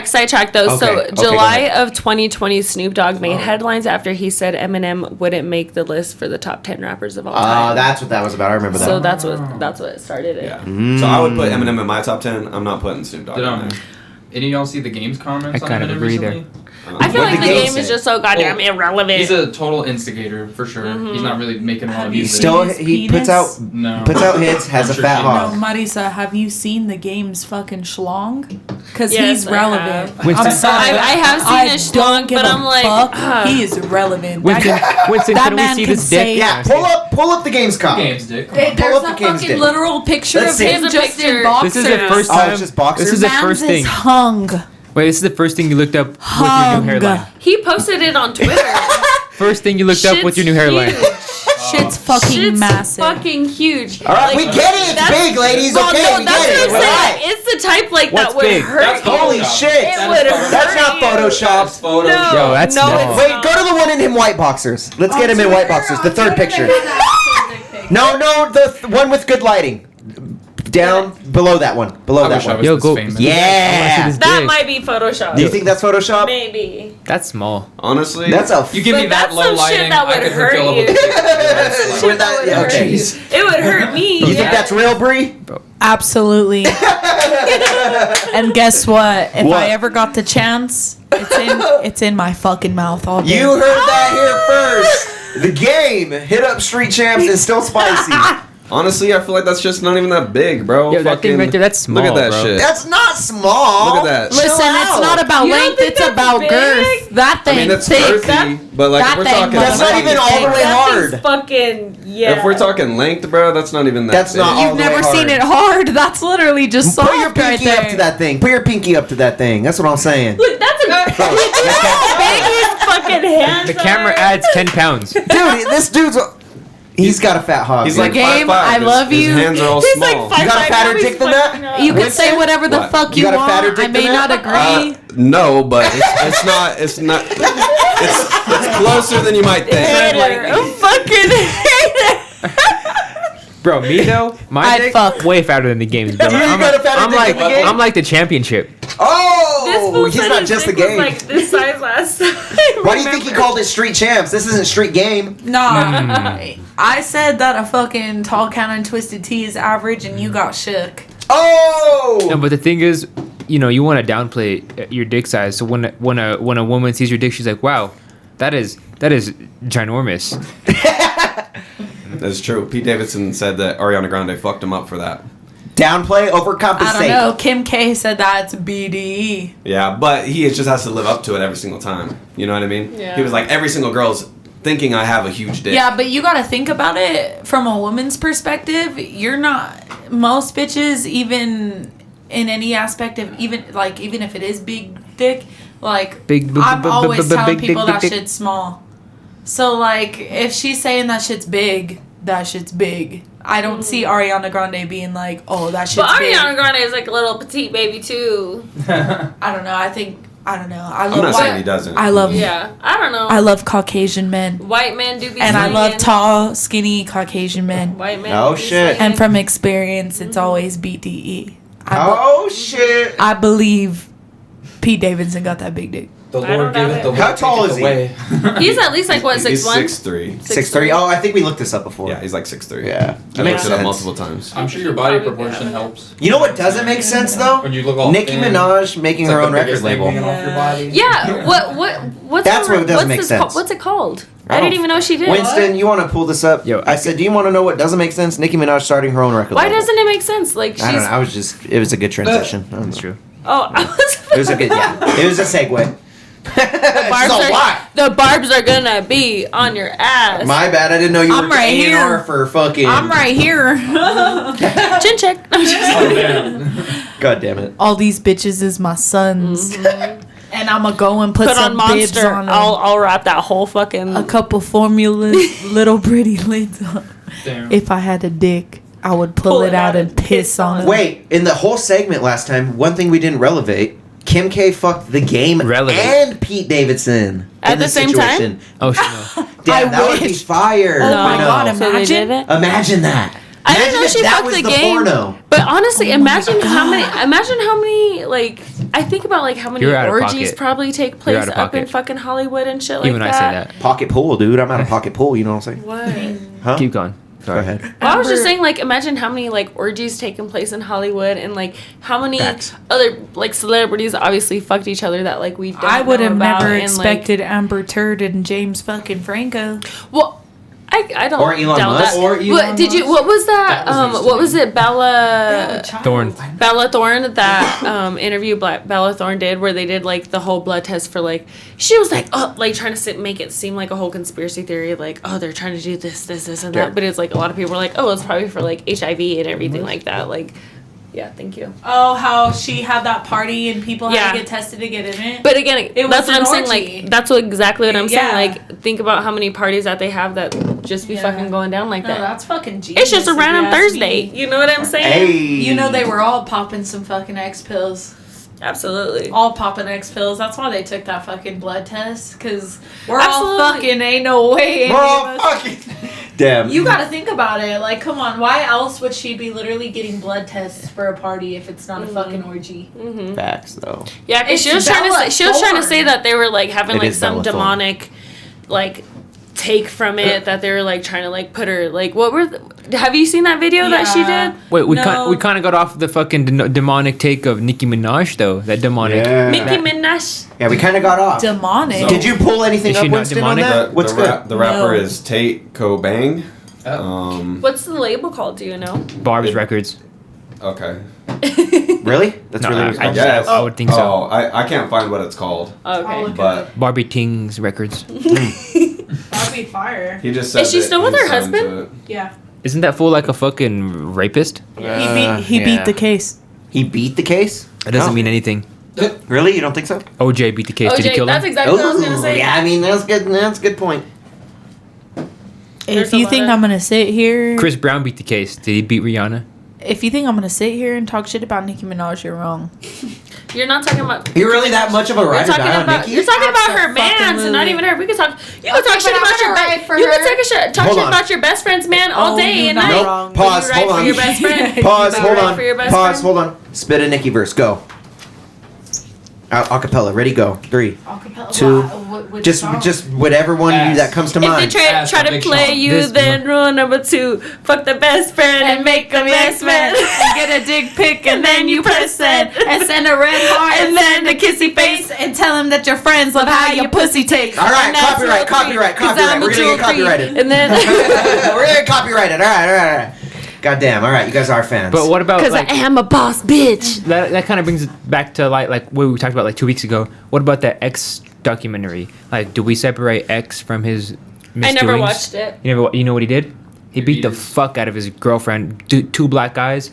Sidetrack though. Okay, So okay, go July ahead. of 2020, Snoop Dogg made headlines after he said Eminem wouldn't make the list for the top 10 rappers of all time. That's what that was about. I remember that. So that's what it started it. Yeah. So I would put Eminem in my top 10. I'm not putting Snoop Dogg Did, in there. any of y'all see the game's comments I on kind of Eminem agree there. recently? I feel What like the the game game say? is just so goddamn Well, irrelevant. He's a total instigator for sure. He's not really making a lot of Have you music. Still, His he penis? puts out No. hits, has I'm a sure fat she- No, hog. Marisa, have you seen the game's fucking schlong? Because Yes, he's I relevant. have. Winston- I'm sorry. I have seen his don't schlong, give but a I'm like, fuck. He is relevant. Winston, Winston, that can we man see can this dick? say- Yeah, pull up the game's cop. Games, Dick. There's Pull up a the game's fucking dick. literal picture Let's of see. him Here's a just picture. in boxers. This is the first Oh, time. it's just boxers? This is the Man's first is thing. hung. Wait, this is the first thing you looked up with your Hung. new hairline. He posted it on Twitter. First thing you looked up with your new hairline. Shit's fucking Shit's massive. fucking huge. All right, we get it. It's that's- big, ladies. Well, Okay, no, we that's get it. what I'm saying. Right. It's the type like What's that would big? hurt That's you. Holy Photoshop. shit. It would hurt That's not you. Photoshop. No, Yo, that's no, small. it's Wait, not. go to the one in him white boxers. Let's get him in white boxers. The third picture. No, the one with good lighting. Down below that one. Below I that wish I one. was Yo, this go. famous. Yeah. I wanna see this That dick. might be Photoshop. Do you think that's Photoshop? Maybe. That's small. Honestly, That's a. You give me But that that's low some shit lighting, that would I could hurt kill a you. That's Shit that would yeah, hurt okay. you. It would hurt me. You think that's real, Bree? Absolutely. And guess what? If What? I ever got the chance, it's in my fucking mouth all day. You heard that here first. The game hit up Street Champs is still spicy. honestly, I feel like that's just not even that big, bro. Yo, that thing right there, that's small, Look at that bro. shit. That's not small. Look at that. Listen, Chill it's out. not about You don't length, think it's that's about big? girth. That I thing mean, that's thick. girthy, but like that if we're thing talking, That's not even all the way That hard. thing's fucking, yeah. If we're talking length, bro, that's not even that. That's big. not all You've the way never hard. seen it hard. That's literally just soft Put your right pinky there. up to that thing. Put your pinky up to that thing. That's what I'm saying. Look, that's a big his fucking hands. The camera are. adds 10 pounds. Dude, this dude's. He's got a fat hog. He's dude. like game, 5'5". I love his you. hands are all He's small. like You got a 5'5", fatter now he's dick than fucking that? up. You can Winston? say whatever the What? fuck You you got a fatter want. dick I may than not that? agree. No, but it's not. It's not. It's closer than you might think. Hater. A fucking hater. Bro, me though, my I'd dick fuck. way fatter than the games, bro. You got a fatter I'm dick like, than the game? I'm like the championship. This Oh, fool he's said not his just the dick was game. like this size last time. Why do you think he called it Street Champs? This isn't Street Game. Nah, I said that a fucking tall can and twisted tea is average, and you got shook. Oh! No, but the thing is, you know, you want to downplay your dick size. So when a woman sees your dick, she's like, "Wow, that is ginormous." That's true. Pete Davidson said that Ariana Grande fucked him up for that. Downplay, overcompensate. I don't know. Kim K said that's BDE. Yeah, but he just has to live up to it every single time. You know what I mean? Yeah. He was like, every single girl's thinking I have a huge dick. Yeah, but you gotta think about it from a woman's perspective. You're not most bitches, even in any aspect of even if it is big dick, like Big I'm always telling big people that dick. shit's small. So like if she's saying that shit's big, that shit's big. I don't see Ariana Grande being like, oh, that shit's But big. Ariana Grande is like a little petite baby too. I don't know. I don't know. I I'm love not saying he doesn't. I love Yeah, I don't know. I love Caucasian men. White men do be And I love swinging. tall, skinny Caucasian men. White men. Oh, do be shit. swinging. And from experience, it's always BDE. Oh, shit. I believe Pete Davidson got that big dick. The I Lord don't giveth know the How Lord tall taketh is he? away. He's at least like what, He's 6'1"? 6'3". 6'3". Oh, I think we looked this up before. Yeah, he's like 6'3". Yeah. I Makes looked it up sense. multiple times. I'm sure your body Probably proportion good. helps. You know what doesn't make sense though? When you look all Nicki thin, Minaj making it's her like own the record biggest thing label. hanging off your body. Yeah, what's That's her- what doesn't what's make this sense. called- What's it called? I I don't- didn't even know she did. Winston, you want to pull this up? Yo, I said, do you want to know what doesn't make sense? Nicki Minaj starting her own record Why label. doesn't it make sense? Like she's I don't know. It was a good transition. I don't That's know. true. Oh, I was It was a good, yeah. It was a segue. barbs She's a lot. the barbs are gonna be on your ass. My bad. I didn't know you I'm were right A&R here. for fucking. I'm right here. Chin check. I'm just Oh, man. God damn it. All these bitches is my sons. And I'm going to go and put put some on bibs Monster. on them. I'll wrap that whole fucking. A couple formulas, little pretty lids on. Damn. If I had a dick, I would pull it out and piss on it. Wait, in the whole segment last time, one thing we didn't relevate, Kim K fucked the game Relevate. and Pete Davidson At in the this same situation. Oh shit! No. Damn, I that would be wish. fire. Oh my I know. God, So they did imagine. it. Imagine that. I didn't Imagine know if she that fucked was the the game. porno. But honestly, Oh my imagine how God. many. Imagine how many like. I think about like how many You're out of orgies pocket. probably take You're place out of up in pocket. fucking Hollywood and shit like Even I that. say that. Pocket pool, dude. I'm out of pocket pool. You know what I'm saying? What? Huh? Keep going. Go Sorry. ahead. Well, I was just Amber- saying, like, imagine how many like orgies taking place in Hollywood, and like how many Facts. other like celebrities obviously fucked each other that like we don't. I would know have about, never and, expected Amber Turd and James fucking Franco. Like, well, I don't. Or Elon doubt Musk. That. Or Elon What did you? Musk. What was that? That was What was interesting. it? Bella Thorne. Bella Thorne, that interview Bella Thorne did, where they did like the whole blood test for like, she was like, oh, like trying to make it seem like a whole conspiracy theory, like, oh, they're trying to do this and Yeah. that, but it's like a lot of people were like, oh, it's probably for like HIV and everything like that, like, yeah, thank you. Oh, how she had that party and people had Yeah. to get tested to get in it. But again, It that's was what I'm an saying. orgy. Like, that's exactly what I'm Yeah. saying. Like, think about how many parties that they have that just be Yeah. fucking going down like No, that. that's fucking genius. It's just a if you random ask Thursday. me. You know what I'm saying? Hey. You know they were all popping some fucking X pills. Absolutely. All popping X pills. That's why they took that fucking blood test. Because we're Absolutely. all fucking, ain't no way. any We're all of us- fucking. Damn. You gotta think about it. Like, come on. Why else would she be literally getting blood tests for a party if it's not a fucking orgy? Mm-hmm. Facts though. Yeah, because It's Bella she was trying to say Thorne. that they were like having It like is some Bella Thorne. demonic, like, take from it, that they were like trying to like put her like, what were have you seen that video that she Yeah. did? Wait, we No. kind of got off the fucking demonic take of Nicki Minaj though. That demonic. Yeah. Nicki Minaj. Yeah, we kind of got off. Demonic. Did you pull anything Is up, she not Winston, on demonic? that? What's good? The rapper No. is Tate Kobang. Oh. What's the label called? Do you know? Barb's Records. Okay. Really? That's No, really I what it's I called? guess. I would think so. Oh, I can't find what it's called. Okay. look But Barbie Ting's Records. That'd be fire. he just said Is she that still with he her signed husband? to it. Yeah. Isn't that fool like a fucking rapist? He yeah. beat the case. He beat the case? That doesn't Oh. mean anything. Really? You don't think so? OJ beat the case. Did he OJ, kill that's him? exactly what I was gonna Ooh, say. yeah, I mean that's good. That's a good point. There's If a you lot think of- I'm gonna sit here, Chris Brown beat the case. Did he beat Rihanna? if you think I'm gonna sit here and talk shit about Nicki Minaj, you're wrong. You're not talking about. You're really that much of a You're ride or talking die on about. Nicki? You're talking about her man's, and not Abso-fucking-lutely. even her. We could talk. You could Okay, talk shit but I'm about your gonna best. ride for You could her. take a shit. Talk Hold shit on. about your best friend's man all Oh, day you're and not night. Nope. wrong. Pause. Will you ride Hold for on. your best friend? Pause. You Hold ride on. for your best Pause. friend? Hold on. Spit a Nicki verse. Go. Acapella. Ready? Go. 3. Acapella. Two. Which Just song? whatever one Ass. that comes to If they mind. try Ass to conviction. play you, This- then rule number 2: fuck the best friend and make a best man. and get a dick pic and then you press send and send a red heart And then the kissy face. and tell him that your friends love how your pussy tastes. All right, And that's copyright, rule copyright, 3, 'cause copyright. I'm a We're gonna jewel get queen. copyrighted. And then We're gonna get copyrighted. All right. Goddamn. All right, you guys are fans. But what about because like I am a boss bitch. that kind of brings it back to like what we talked about like 2 weeks ago. What about that X documentary? Like, do we separate X from his misdoings? I never watched it. You know what he did? He beat the fuck out of his girlfriend. Two black guys.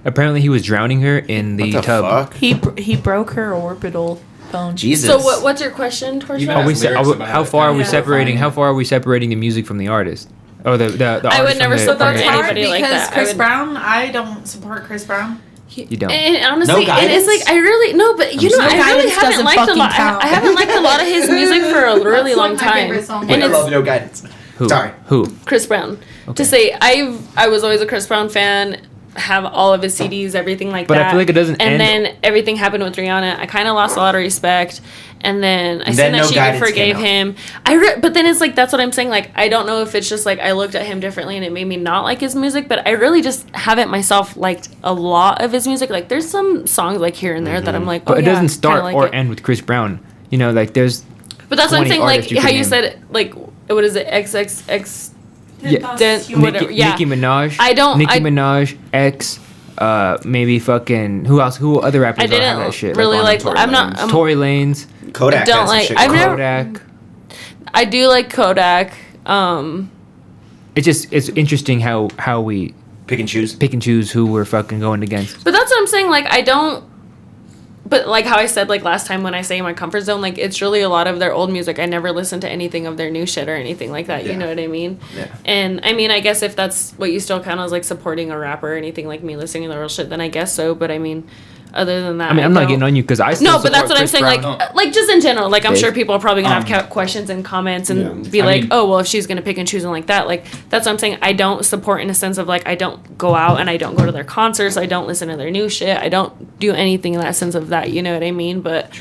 Apparently he was drowning her in the, What the tub. fuck? He broke her orbital bone. Jesus. So what's your question, Torch? Even Are we has lyrics about how it. far are we Yeah. separating? How far are we separating the music from the artist? Or the I would artist never from the, support from the- anybody Hard like because that. I Chris would- Brown, I don't support Chris Brown. You don't. And honestly, No and guidance? it's like I really no, but you know, No I really guidance haven't doesn't liked a fucking lot. count. I haven't liked a lot of his music for a really That's long like my time. favorite song. And I it's love no guidance. Who? Sorry. Who? Chris Brown. Okay. To say I was always a Chris Brown fan have all of his CDs, everything like But that. I feel like it doesn't and end- then everything happened with Rihanna. I kind of lost a lot of respect. And then I said that No she Guidance forgave came out. him. But then it's like, that's what I'm saying. Like, I don't know if it's just like I looked at him differently and it made me not like his music, but I really just haven't myself liked a lot of his music. Like, there's some songs like here and there that I'm like, oh, But it yeah, doesn't start like or it. end with Chris Brown. You know, like there's. But that's what I'm 20 saying. Like artists you how could you name. said, like, what is it? XXX. Yeah. Whatever. Yeah. Nicki Minaj. I don't- Nicki I- Minaj, X, maybe fucking who else? Who other rappers I don't have that didn't shit? really like. Tory I'm not. Lanez. I'm, Tory Lanez, Kodak. don't had some like- shit I've going on. never- Kodak. I do like Kodak. It's interesting how we Pick and choose. pick and choose who we're fucking going against. But that's what I'm saying. Like, I don't. But like how I said like last time when I say my comfort zone, like it's really a lot of their old music. I never listen to anything of their new shit or anything like that. Yeah. You know what I mean? Yeah. And I mean, I guess if that's what you still count as like supporting a rapper or anything like me listening to the real shit, then I guess so. But I mean, other than that, I mean, I'm not don't. getting on you because I still No, but that's what I'm saying. Chris Like, Brown. like just in general. Like, I'm Dave? sure people are probably gonna have Um, questions and comments and Yeah. be I like, mean- "Oh, well, if she's gonna pick and choose and like that." Like, that's what I'm saying. I don't support in a sense of like I don't go out and I don't go to their concerts. I don't listen to their new shit. I don't do anything in that sense of that. You know what I mean? But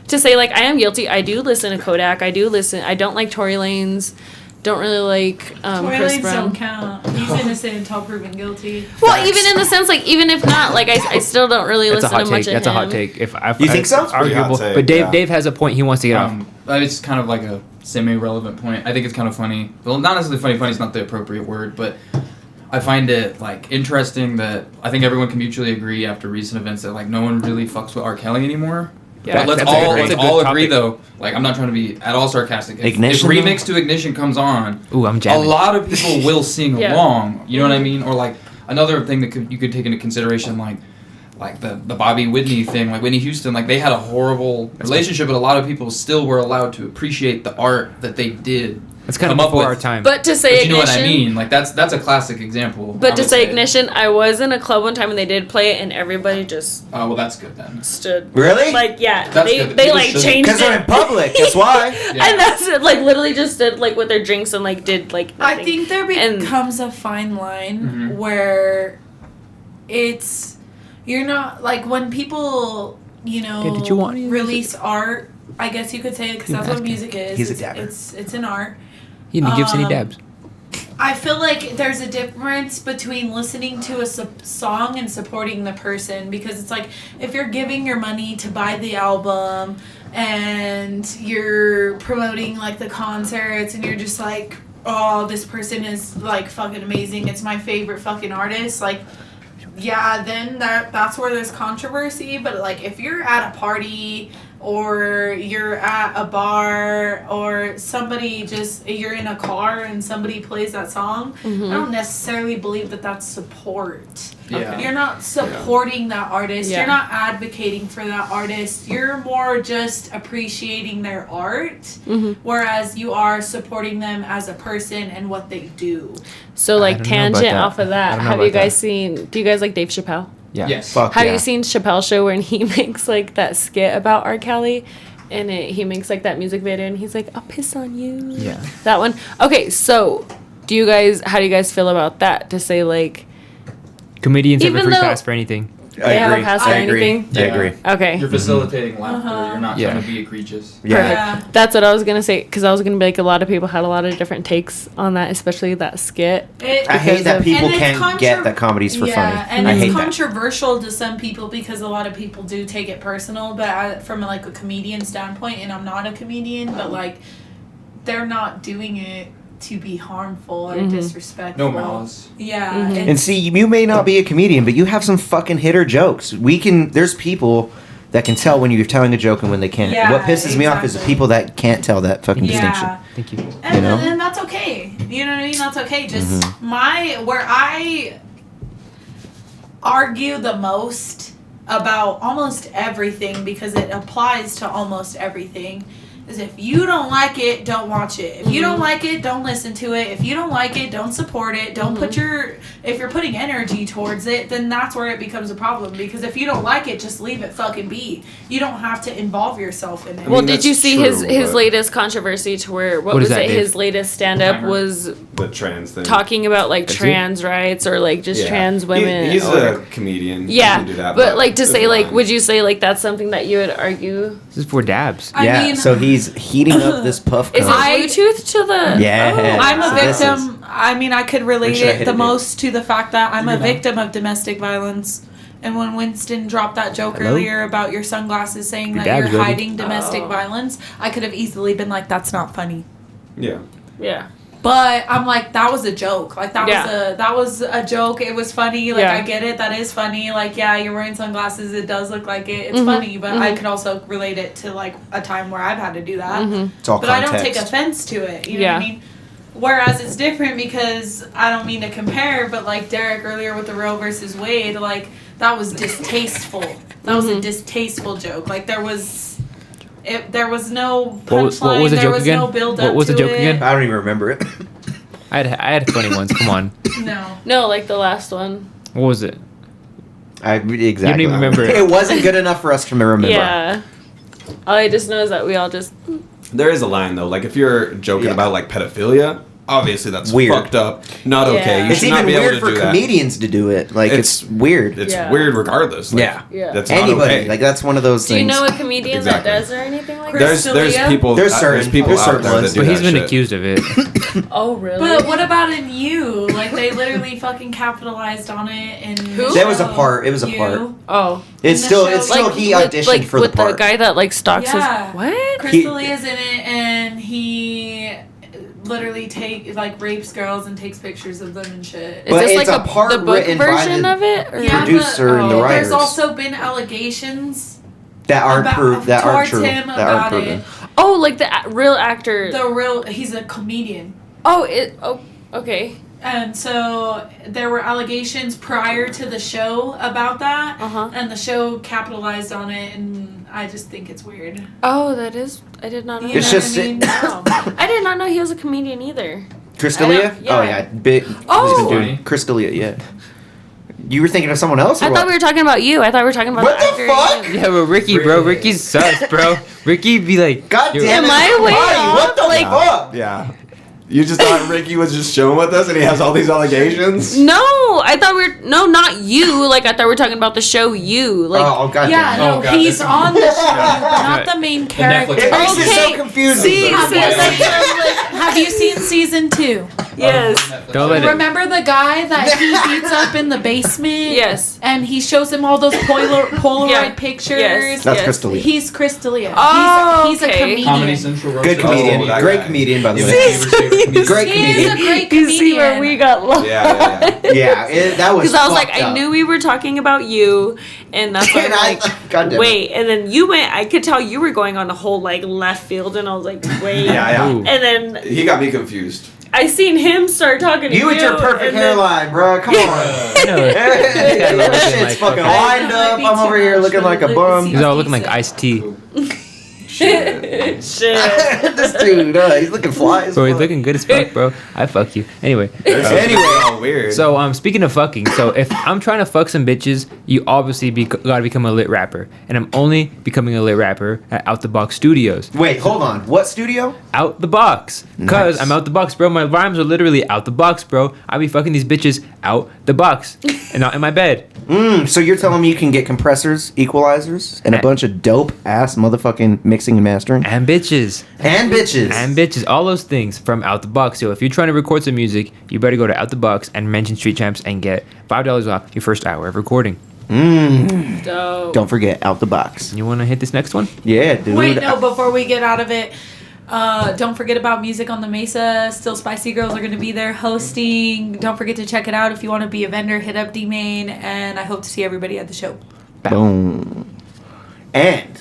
to say like I am guilty. I do listen to Kodak. I do listen. I don't like Tory Lanez. Don't really like Chris Toilets Brown. don't count. He's innocent until proven guilty. Well, even in the sense like even if not, like I still don't really That's a listen hot to much take. of That's him. a hot take. If I, You think so? it's Pretty hot arguable. take, But Dave yeah. Dave has a point he wants to get off. It's kind of like a semi-relevant point. I think it's kind of funny. Well, not necessarily funny. Funny is not the appropriate word, but I find it like interesting that I think everyone can mutually agree after recent events that like no one really fucks with R. Kelly anymore. Yeah, But let's that's a all great- let's that's a all good agree topic. though. Like I'm not trying to be at all sarcastic. If Ignition, though? Remix to Ignition comes on, Ooh, I'm a jamming. lot of people will sing Yeah. along. You know what I mean? Or like another thing that you could take into consideration, like the Bobby Whitney thing, like Whitney Houston, like they had a horrible relationship, but a lot of people still were allowed to appreciate the art that they did. It's kind of come up before with. our time. But to say But you know what Ignition. I mean? Like that's a classic example. But I to would say Ignition, I was in a club one time and they did play it and everybody just Oh well, that's good then. stood. Really? Like, yeah, That's they good. they People like shouldn't- changed Because they're in it. public. That's why. Yeah. And that's it. Like literally just stood like with their drinks and like did like I nothing. think there And- becomes a fine line Mhm. where it's you're not like when people Yeah, did you want any of this? release art. I guess you could say because You that's can what ask him. music is. He's a It's- dabber. It's an art. He didn't give us any dabs. I feel like there's a difference between listening to a song and supporting the person because it's like if you're giving your money to buy the album and you're promoting like the concerts and you're just like, oh, this person is like fucking amazing. It's my favorite fucking artist. Like, yeah, then that's where there's controversy. But like if you're at a party or you're at a bar or somebody just you're in a car and somebody plays that song, I don't necessarily believe that that's support. Yeah. You're not supporting that artist. Yeah. You're not advocating for that artist. You're more just appreciating their art, whereas you are supporting them as a person and what they do. So I like don't know about tangent that. off of I that. don't know Have you about that. guys seen? Do you guys like Dave Chappelle? Yeah. Yes. Fuck Have yeah. you seen Chappelle's show when he makes like that skit about R. Kelly? And he makes like that music video and he's like, I'll piss on you. Yeah. That one. Okay, so how do you guys feel about that? To say like Comedians have a Even free though- pass for anything. They have a pass for anything? I agree. Okay. You're facilitating laughter. Uh-huh. You're not Yeah. trying to be egregious. Yeah. That's what I was gonna say because I was gonna be like a lot of people had a lot of different takes on that, especially that skit. I hate that of- people And it's can't get that comedy's for funny. And I it's hate that. controversial to some people because a lot of people do take it personal. But from like a comedian standpoint, and I'm not a comedian, but like they're not doing it to be harmful or disrespectful. No malice. Yeah, And see, you may not be a comedian, but you have some fucking hitter jokes. There's people that can tell when you're telling a joke and when they can't. Yeah, What pisses me off is the exactly. people that can't tell that fucking distinction. yeah. Thank you. And, You know? and that's okay. You know what I mean? That's okay. Just where I argue the most about almost everything because it applies to almost everything is if you don't like it, don't watch it. If you don't like it, don't listen to it. If you don't like it, don't support it. Don't put if you're putting energy towards it, then that's where it becomes a problem. Because if you don't like it, just leave it fucking be. You don't have to involve yourself in it. Well, mean, did you that's see true, his but- latest controversy to where what What is was that, it? Dave? His latest stand up Timer. was The trans thing. talking about like That's trans rights or like just Yeah. trans women. He's or a whatever. comedian. He Yeah, can do that, but like to there's say a like, line. would you say like that's something that you would argue? This is for dabs. I yeah, mean, so he's heating up this puff Is it cup. Bluetooth to the? Yeah. Oh, I'm a So this victim. I mean, I could relate should I it hit the it, Dave? most to the fact that I'm a You're done. victim of domestic violence. And when Winston dropped that joke Hello? earlier about your sunglasses saying Your that you're dad's ready. hiding domestic Oh. violence, I could have easily been like, that's not funny. Yeah. Yeah. But I'm like, that was a joke. Like that Yeah. was a joke. It was funny. Like Yeah. I get it. That is funny. Like yeah, you're wearing sunglasses. It does look like it. It's Mhm. funny. But I Mhm. could also relate it to like a time where I've had to do that. It's all But I context. don't take offense to it. You know Yeah. what I mean? Whereas it's different because I don't mean to compare, but like Deryk earlier with the Roe versus Wade, like that was distasteful. That was a distasteful joke. Like there was no What was punchline. the There joke was again? no build What up was the to joke it. again? I don't even remember it. I had funny ones. Come on. No. No, like the last one. What was it? Exactly. You don't even remember it. It wasn't good enough for us to remember. Yeah. All I just know is that we all just. There is a line though. Like if you're joking Yeah. about like pedophilia, obviously that's Weird. fucked up. Not Yeah. okay. You It's should even not be weird able to for do that. comedians to do it. Like it's weird. It's Yeah. weird regardless. Like, Yeah. Yeah. That's not Anybody, okay. like that's one of those Do you things. know a comedian Exactly. that does or anything like Chris- that? there's Crystalia? people There's certain- people there's out certain there that ones. do But he's that been shit. accused of it. Oh really? But what about in You? Like they literally fucking capitalized on it and Who? That was a part. It was a You. part. Oh, It's in the still show, it's still like, he with, auditioned like, for with the part. the guy that like stalks Yeah. his what? Crystalia's in it and he literally rapes girls and takes pictures of them and shit. Is But this it's like a part the book written by version the of it? Or? Yeah, producer and the oh. writers There's also been allegations that aren't about- proved. That aren't towards true. him That aren't about proven. it. Oh, like the real actor. He's a comedian. Oh, okay. And so there were allegations prior to the show about that, Uh-huh. and the show capitalized on it, and I just think it's weird. Oh, that is. I did not know. You It's know just what I mean? I did not know he was a comedian either. Crystalia? yeah. Oh yeah, big. Oh! He's been doing Crystalia. Yeah. You were thinking of someone else? Or I what? thought we were talking about you. I thought we were talking about What the the actor. fuck? Yeah, but Ricky, bro. Ricky's sus, bro. Ricky be like, God you're- damn it! Am I way Why? off? What the Like- fuck? Yeah. You just thought Ricky was just chilling with us and he has all these allegations? No, I thought we were not you. Like I thought we were talking about the show You. Like Oh god Yeah, damn it. no, God, he's this- on the show, but not the main character. Netflix- It makes it so Okay. confusing. See, Have you, see, have you seen season 2? yes, Don't let it. Remember the guy that he beats up in the basement? yes. And he shows him all those Polaroid Yeah. pictures. Yes. That's Yes. Crystalia. He's Crystalia. Oh, he's a okay. comedian. Comedy Central roast Good us. comedian. Oh, that Great guy. comedian, by the You way. know, favorite comedian. Great He comedian. is a great You comedian. see where we got lost. Yeah. Yeah, that was. Because I was like, fucked I up. knew we were talking about you, and that's why I'm And I- like, God damn it. wait. And then you went. I could tell you were going on a whole like left field, and I was like, wait. Yeah, Ooh. And then He got me confused. I seen him start talking to you. You with your perfect and then- hairline, bro. Come on. I know. That looking shit's like fucking fucking- lined up. I'm over here looking like a bum. He's all looking like iced tea. Shit. Shit. This dude, he's looking fly as Bro, he's fuck. looking good as fuck, bro. I fuck you. Anyway. Anyway. all weird. So speaking of fucking, so if I'm trying to fuck some bitches, you obviously gotta become a lit rapper, and I'm only becoming a lit rapper at Out the Box Studios. Wait, hold on. What studio? Out the box, cause Nice. I'm out the box, bro. My rhymes are literally out the box, bro. I be fucking these bitches out the box and not in my bed. So you're telling me you can get compressors, equalizers, and a bunch of dope ass motherfucking mixing and mastering And bitches. and bitches. And bitches, all those things from Out the Box. So if you're trying to record some music, you better go to Out the Box and mention Street Champs and get $5 off your first hour of recording. Dope. Don't forget out the box. You want to hit this next one? Yeah, dude. Wait, no, before we get out of it, don't forget about Music on the Mesa. Still Spicy Girls are going to be there hosting. Don't forget to check it out. If you want to be a vendor, hit up D-Main. And I hope to see everybody at the show. Boom. And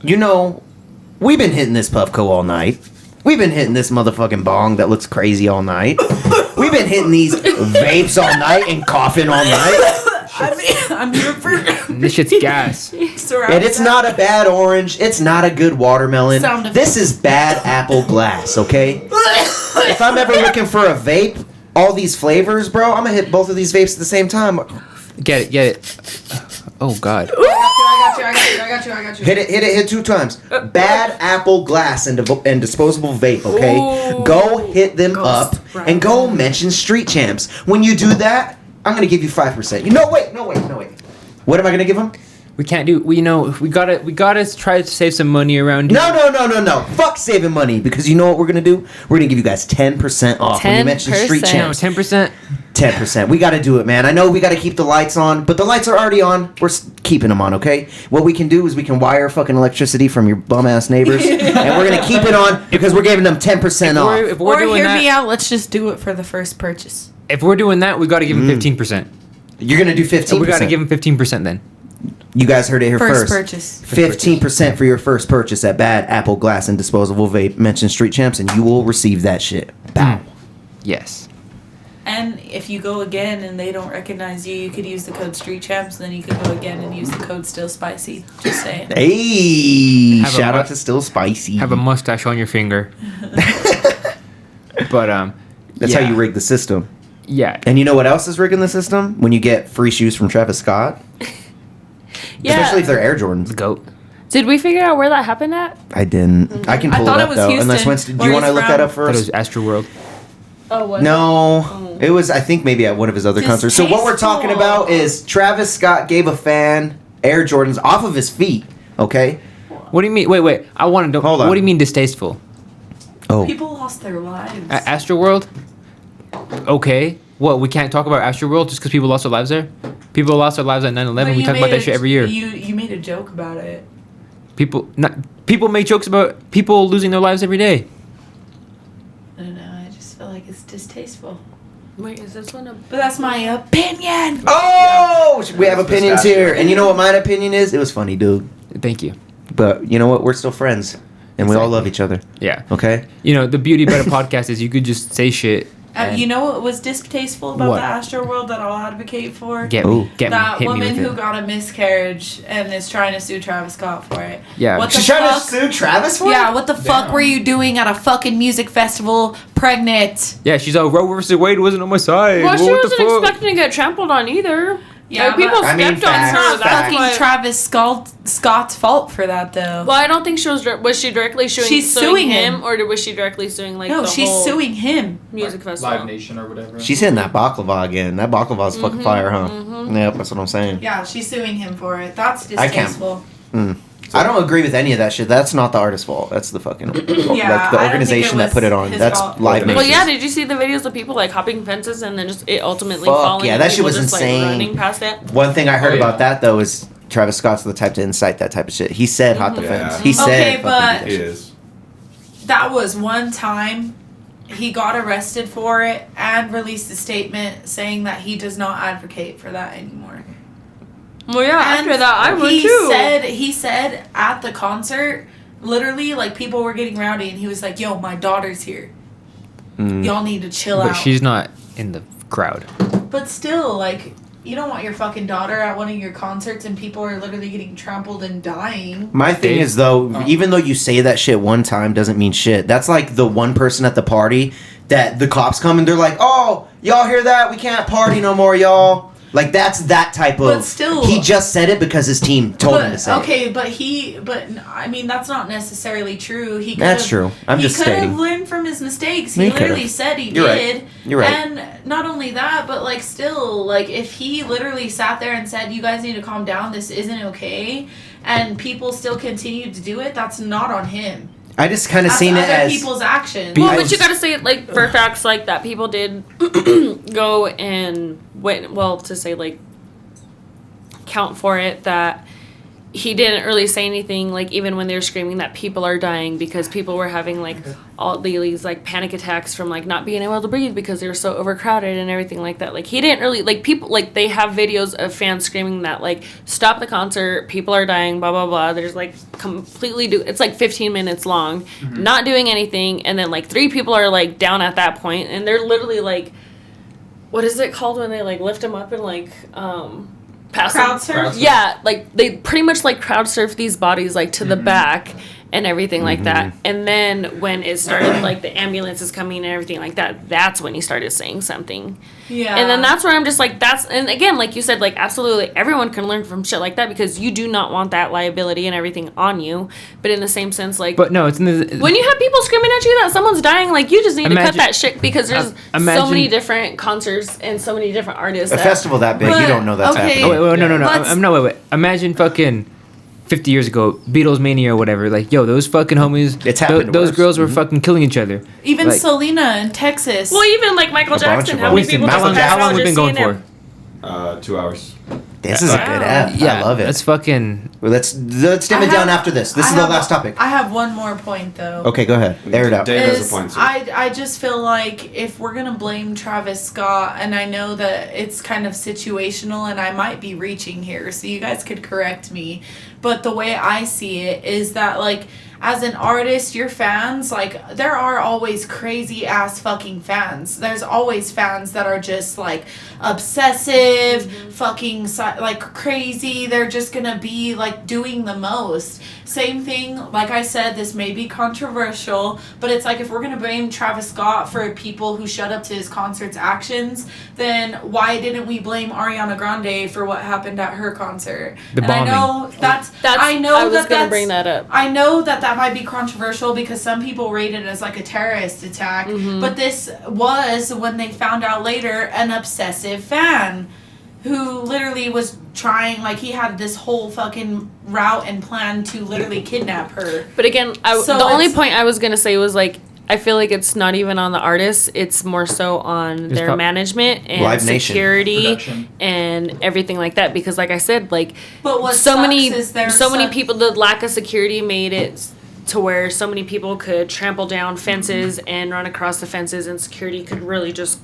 you know, we've been hitting this Puffco all night. We've been hitting this motherfucking bong that looks crazy all night. We've been hitting these vapes all night and coughing all night. I'm here for... This shit's gas. surround And it's sound. not a bad orange. It's not a good watermelon. Sound This is bad apple glass, okay? If I'm ever looking for a vape, all these flavors, bro, I'm gonna hit both of these vapes at the same time. Get it. Oh God. I got you. Hit it 2 times. Bad apple glass and disposable vape, okay? Ooh. Go hit them up right. and go mention Street Champs. When you do that, I'm gonna give you 5%. No, wait. What am I gonna give them? We can't do. We gotta try to save some money around here. No. Fuck saving money, because you know what we're gonna do? We're gonna give you guys 10% off when you mention Street 10%. Champs. 10%. 10%. We got to do it, man. I know we got to keep the lights on, but the lights are already on. We're keeping them on, okay? What we can do is we can wire fucking electricity from your bum-ass neighbors, and we're going to keep it on because we're giving them 10% off. If we're Or doing hear that, me out. Let's just do it for the first purchase. If we're doing that, we gotta give them 15%. You're going to do 15%. So we gotta give them 15% then. You guys heard it here First first. purchase. 15% for your first purchase at Bad Apple Glass and Disposable Vape. Mention Street Champs, and you will receive that shit. Bow. Yes. And if you go again and they don't recognize you, you could use the code Street Champs. Then you could go again and use the code Still Spicy. Just saying. Hey, Have a shout out mu- to Still Spicy. Have a mustache on your finger. But That's yeah. how you rig the system. Yeah. And you know what else is rigging the system? When you get free shoes from Travis Scott. Yeah. Especially if they're Air Jordans. Goat. Did we figure out where that happened at? I didn't. I can I pull thought it it up was though. Houston, Unless Winston, do where you want to he's look that up from. I thought it was first? Astroworld. Oh, what? No, it was. I think maybe at one of his other concerts. So what we're talking about is Travis Scott gave a fan Air Jordans off of his feet. Okay. What do you mean? Wait. I want to know. Hold on. What do you mean distasteful? Oh, People lost their lives. Astroworld? Okay. What? We can't talk about Astroworld just because people lost their lives there? People lost their lives at 9/11. But We you talk about made that shit every year. You made a joke about it. People make jokes about people losing their lives every day. I don't know. I just feel like it's distasteful. Wait, is this one a... But that's my opinion. oh, we have It's opinions pistachio. here, and you know what my opinion is? It was funny, dude. Thank you. But you know what? We're still friends, and we all Exactly. love each other. Yeah. Okay. You know, the beauty about a podcast is you could just say shit. and You know what was distasteful about What? the Astroworld that I'll advocate for? Get Ooh. me. Get That me. Hit me woman with who it. got a miscarriage and is trying to sue Travis Scott for it. Yeah. What the She's trying to fuck? sue Travis for Yeah, it? what the fuck were you doing at a fucking music festival pregnant? Yeah, she's all Roe versus Wade wasn't on my side. Well, she What the wasn't fuck? expecting to get trampled on either. Yeah, Like, people but- I mean, stepped on facts, her. facts. That's Fucking why... Travis Scott's fault for that though. Well, I don't think she was she directly suing, She's suing him. or was she directly suing like No, the she's whole suing him. music festival? Live Nation or whatever. She's hitting that baklava again. That baklava's fucking fire, huh? Yep, that's what I'm saying. Yeah, she's suing him for it. That's I can't- distasteful. I don't agree with any of that shit. That's not the artist's fault. That's the fucking I like don't the think organization it that was put it on. his That's fault. Live Nation. Well, yeah. Did you see the videos of people like hopping fences and then just it ultimately Fuck, falling? yeah, and that shit people was just, insane. Like, running past it. One thing I heard Oh, yeah. about that though is Travis Scott's the type to incite that type of shit. He said hot defense. Yeah. He said Okay, fucking but- do that He shit. is. That was one time he got arrested for it and released a statement saying that he does not advocate for that anymore. Well, yeah. And After that, I would he too. He said at the concert, literally, like people were getting rowdy, and he was like, "Yo, my daughter's here. Y'all need to chill But out." she's not in the crowd. But still, like, you don't want your fucking daughter at one of your concerts, and people are literally getting trampled and dying. My thing Dave? is though, even though you say that shit one time doesn't mean shit. That's like the one person at the party that the cops come and they're like, "Oh, y'all hear that? We can't party no more, y'all." Like that's that type of. But still- he just said it because his team told him to But say it. okay, but I mean that's not necessarily true. He That's could've- true. I'm just He could stating. have learned from his mistakes. He He could've. literally said he You're right. did. You're right. And not only that, but like still, like if he literally sat there and said, "You guys need to calm down. This isn't okay," and people still continued to do it, that's not on him. I just kind of That's seen it other as. people's actions. Well, I but was- you gotta say it like for facts like that. People did go and went well to say like count for it that he didn't really say anything like even when they were screaming that people are dying because people were having like all these like panic attacks from like not being able to breathe because they were so overcrowded and everything like that. Like he didn't really like people like they have videos of fans screaming that like stop the concert, people are dying, blah blah blah. There's like completely it's like 15 minutes long, not doing anything, and then like 3 people are like down at that point and they're literally like what is it called when they like lift them up and like pass Crowd them. surf? Yeah, like they pretty much like crowd surf these bodies like to the back and everything like that. And then when it started, like the ambulance is coming and everything like that, that's when he started saying something. Yeah. And then that's where I'm just like, and again, like you said, like absolutely everyone can learn from shit like that because you do not want that liability and everything on you. But in the same sense, like, But no, it's in the. when you have people screaming at you that someone's dying, like you just need to cut that shit because there's so imagine- many different concerts and so many different artists. A festival that big, you But, don't know that's okay. happening. Oh, wait, no. Let's- No, wait. Imagine fucking 50 years ago, Beatles Mania or whatever. Like, yo, those fucking homies. It's happened Those worse. girls were fucking killing each other. Even like, Selena in Texas. Well, even like Michael A bunch Jackson, of how them. many people how just long, passed how long out we been just going seeing for? him? 2 hours. This is a good app. Yeah, I love it. That's fucking. Well, let's dim it down after this. This is the last topic. I have one more point though. Okay, go ahead. Air it out. Dave has Is a point. Too. I just feel like if we're gonna blame Travis Scott, and I know that it's kind of situational, and I might be reaching here, so you guys could correct me, but the way I see it is that like as an artist, your fans, like there are always crazy ass fucking fans. There's always fans that are just like obsessive, fucking like crazy. They're just gonna be like doing the most. Same thing, like I said, this may be controversial, but it's like if we're gonna blame Travis Scott for people who shut up to his concert's actions, then why didn't we blame Ariana Grande for what happened at her concert? The bombing. I know That's I know I was that gonna that's, bring that up. I know that might be controversial because some people rate it as like a terrorist attack, but this was, when they found out later, an obsessive fan who literally was trying, like he had this whole fucking route and plan to literally kidnap her. But again, So the only it's- point I was gonna say was like, I feel like it's not even on the artists; it's more so on their prob- management and Live Nation. security Production. and everything like that. Because, like I said, like But what so sucks many is there's many some- people, the lack of security made it to where so many people could trample down fences and run across the fences, and security could really just.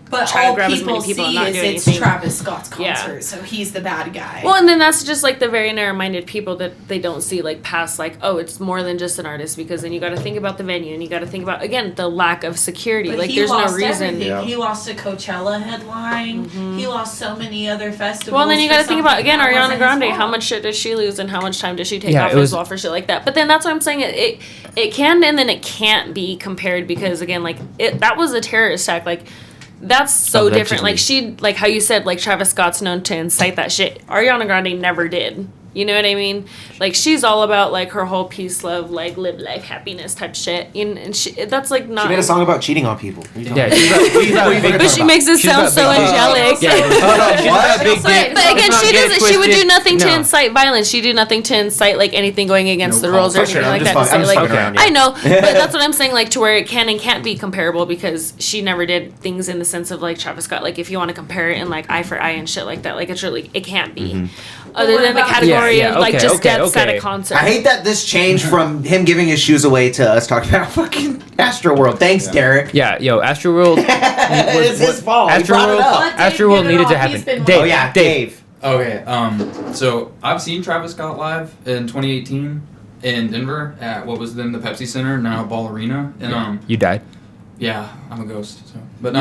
But try to all grab as people many people and see not is do it's anything. Travis Scott's Yeah. concert, so he's the bad guy. Well, and then that's just like the very narrow-minded people that they don't see like past like, oh, it's more than just an artist, because then you got to think about the venue and you got to think about again the lack of security. But like he there's no lost reason. everything. Yeah. He lost a Coachella headline. He lost so many other festivals. Well, then you for got to think about something again that Ariana wasn't his Grande. fault. How much shit does she lose, and how much time does she take Yeah, off it was- as well for shit like that? But then that's what I'm saying. It can and then it can't be compared because again, like that was a terrorist attack. Like that's so different. Allegedly. Like like how you said, like Travis Scott's known to incite that shit. Ariana Grande never did. You know what I mean? Like she's all about like her whole peace, love, like live life, happiness type shit. And that's like not. She made a song about cheating on people. What are you talking Yeah, about? she's about big. But she makes it She's sound got so big dick. angelic. Yeah, she's got a big But dick. But again, Let's not she get it doesn't. She would do twisted. nothing to No. incite violence. She do nothing to incite like anything going against No the rules or call. For anything sure, like I'm that. just To fucking say, like, around, yeah. I know, but that's what I'm saying. Like to where it can and can't be comparable because she never did things in the sense of like Travis Scott. Like if you want to compare it in like eye for eye and shit like that, like it's really it can't be. Other what than the about- category Yeah, of like okay, just okay, deaths at a okay. concert. I hate that this changed from him giving his shoes away to us talking about fucking Astroworld. Thanks, Deryk. Yeah, yo, Astroworld. It's his fault. He brought it Astroworld. up. Let Dave Astroworld get it needed to off. He's happen. been Dave, Oh yeah, Dave. Dave. Okay, so I've seen Travis Scott live in 2018 in Denver at what was then the Pepsi Center, now Ball Arena, and You died. yeah, I'm a ghost. So. But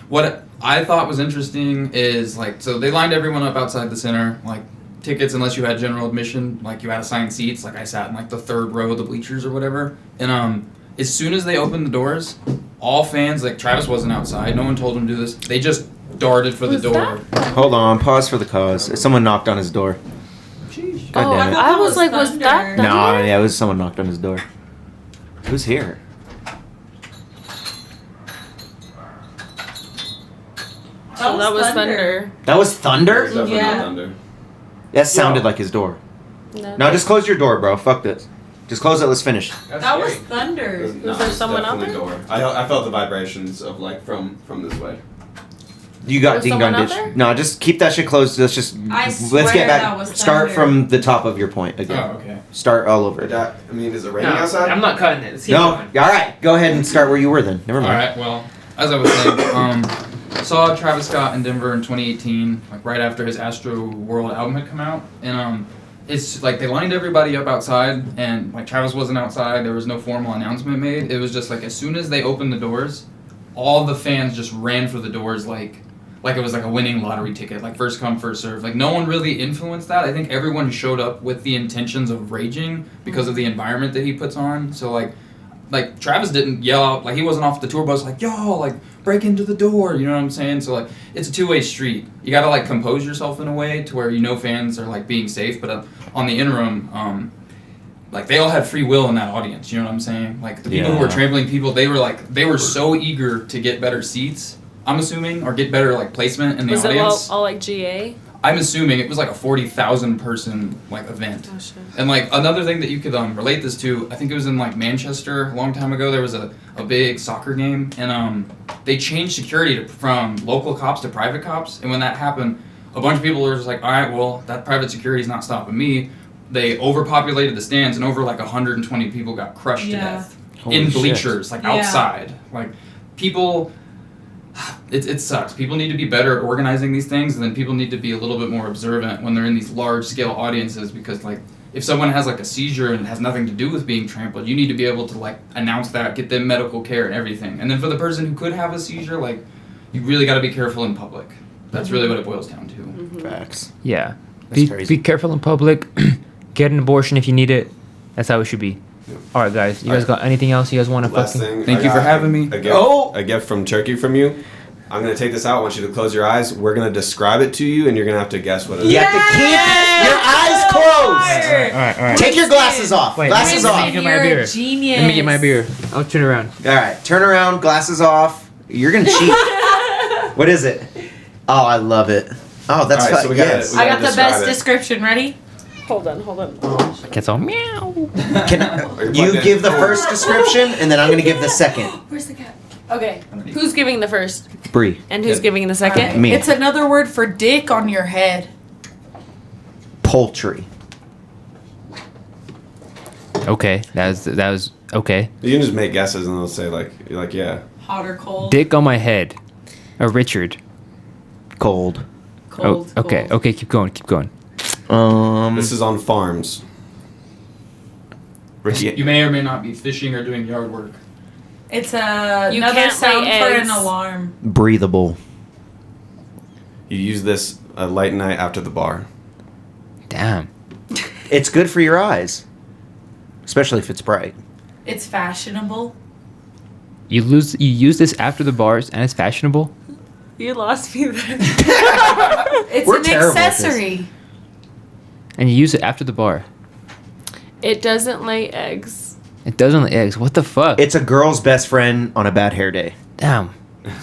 what I thought was interesting is like so they lined everyone up outside the center, like tickets unless you had general admission, like you had assigned seats. Like I sat in like the third row of the bleachers or whatever, and as soon as they opened the doors, all fans, like Travis wasn't outside, no one told him to do this. They just darted for the Who's door. Hold on, pause for the cause. Someone knocked on his door. God Oh, damn it. I was like, was Thunder. that? No, Thunder? yeah, it was someone knocked on his door. Who's here? So that was Thunder. That was Thunder? Definitely Yeah. not Thunder. That sounded like his door. No, just close your door, bro. Fuck this. Just close it. Let's finish. That was Thunder. Was there it's someone out definitely Door. I felt the vibrations of like from this way. You got Was ding someone dong out ditch. there? No, just keep that shit closed. Let's just I let's swear get that back. was Start Thunder. from the top of your point again. Oh, okay. Start all over. I mean, is it raining outside? I'm not cutting it. No. All right. Go ahead and start where you were then. Never All mind. right. Well, as I was saying, saw Travis Scott in Denver in 2018, like right after his Astro World album had come out, and it's like they lined everybody up outside, and like Travis wasn't outside. There was no formal announcement made. It was just like as soon as they opened the doors, all the fans just ran for the doors, like like it was like a winning lottery ticket, like first come, first serve. Like no one really influenced that. I think everyone showed up with the intentions of raging because of the environment that he puts on. So like Travis didn't yell out, like he wasn't off the tour bus like, yo, like break into the door, you know what I'm saying? So like it's a two-way street. You gotta like compose yourself in a way to where you know fans are like being safe, but on the interim, like they all had free will in that audience, you know what I'm saying? Like the people who were trampling people, they were so eager to get better seats, I'm assuming, or get better like placement in the Was audience. it all like GA? I'm assuming it was like a 40,000 person like event. Oh shit. And like another thing that you could relate this to, I think it was in like Manchester a long time ago. There was a big soccer game, and they changed security from local cops to private cops. And when that happened, a bunch of people were just like, all right, well that private security's not stopping me. They overpopulated the stands, and over like 120 people got crushed to death in bleachers, like outside. Like people. It sucks. People need to be better at organizing these things, and then people need to be a little bit more observant when they're in these large-scale audiences, because, like, if someone has, like, a seizure and it has nothing to do with being trampled, you need to be able to, like, announce that, get them medical care and everything. And then for the person who could have a seizure, like, you really got to be careful in public. That's really what it boils down to. Facts. Yeah. That's crazy. Be careful in public. Get an abortion if you need it. That's how it should be. All right, guys. You guys got anything else you guys want to Last fucking... thing. Thank I you for got having me. A gift from Turkey from you. I'm going to take this out. I want you to close your eyes. We're going to describe it to you, and you're going to have to guess what it is. You have to keep your eyes closed. All right. Take your glasses off. Wait, Glasses let me off. get my beer. Genius. Let me get my beer. I'll turn around. All right, turn around. Glasses off. You're gonna cheat. What is it? Oh, I love it. Oh, that's All right, so we gotta- yes. we I got the describe best it. description. Ready? Hold on. Cat's all meow. Can you give the first description, and then I'm gonna give the second. Where's the cat? Okay. Who's giving the first? Bree. And who's giving the second? Me. It's another word for dick on your head. Poultry. Okay, that was okay. You can just make guesses, and they'll say, like, yeah. Hot or cold? Dick on my head. Richard. Cold. Cold. Okay. cold. Okay. Keep going. This is on farms. Ricky, You may or may not be fishing or doing yard work. It's You another can't sound lay for an eggs. alarm. breathable. you use this late night after the bar. Damn. It's good for your eyes, especially if it's bright. It's fashionable. You use this after the bars and it's fashionable. You lost me there. It's We're an terrible at this. accessory. And you use it after the bar. It doesn't lay eggs. It doesn't lay eggs. What the fuck? It's a girl's best friend on a bad hair day. Damn.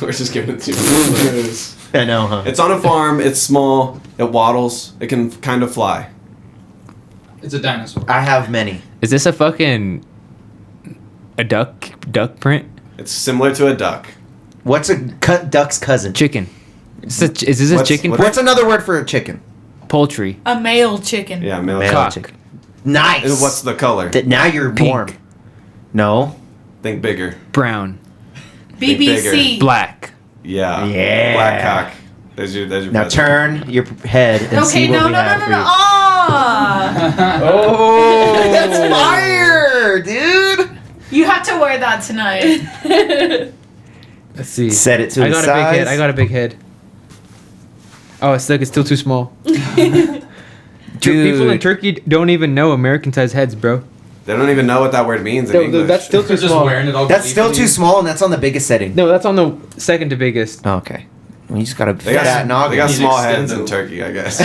We're just giving it to you. I know, huh? It's on a farm. It's small. It waddles. It can kind of fly. It's a dinosaur. I have many. Is this a duck print? It's similar to a duck. What's a duck's cousin? Chicken. Is this a What's- chicken? what's- What's another word for a chicken? Poultry. A male chicken. Yeah, male. Male Cock. chicken. Nice. What's the color? Now you're Pink. warm. No. Think bigger. Brown. BBC. Black. Yeah. Yeah. Black cock. There's your Now present. turn your head and see Okay, what no, we no, have no, for no, you. no. Ah! Oh, that's fire, dude. You have to wear that tonight. Let's see. Set it to I his got size. a big head. I got a big head. Oh, it's still too small. People in Dude. Turkey don't even know American-sized heads, bro. They don't even know what that word means in English. That's still too They're just small. wearing it all That's still gleefully. too small, and that's on the biggest setting. No, that's on the second to biggest. Oh, okay. Well, you just got a They got, fat noggin. they got You small extend heads in them. Turkey, I guess.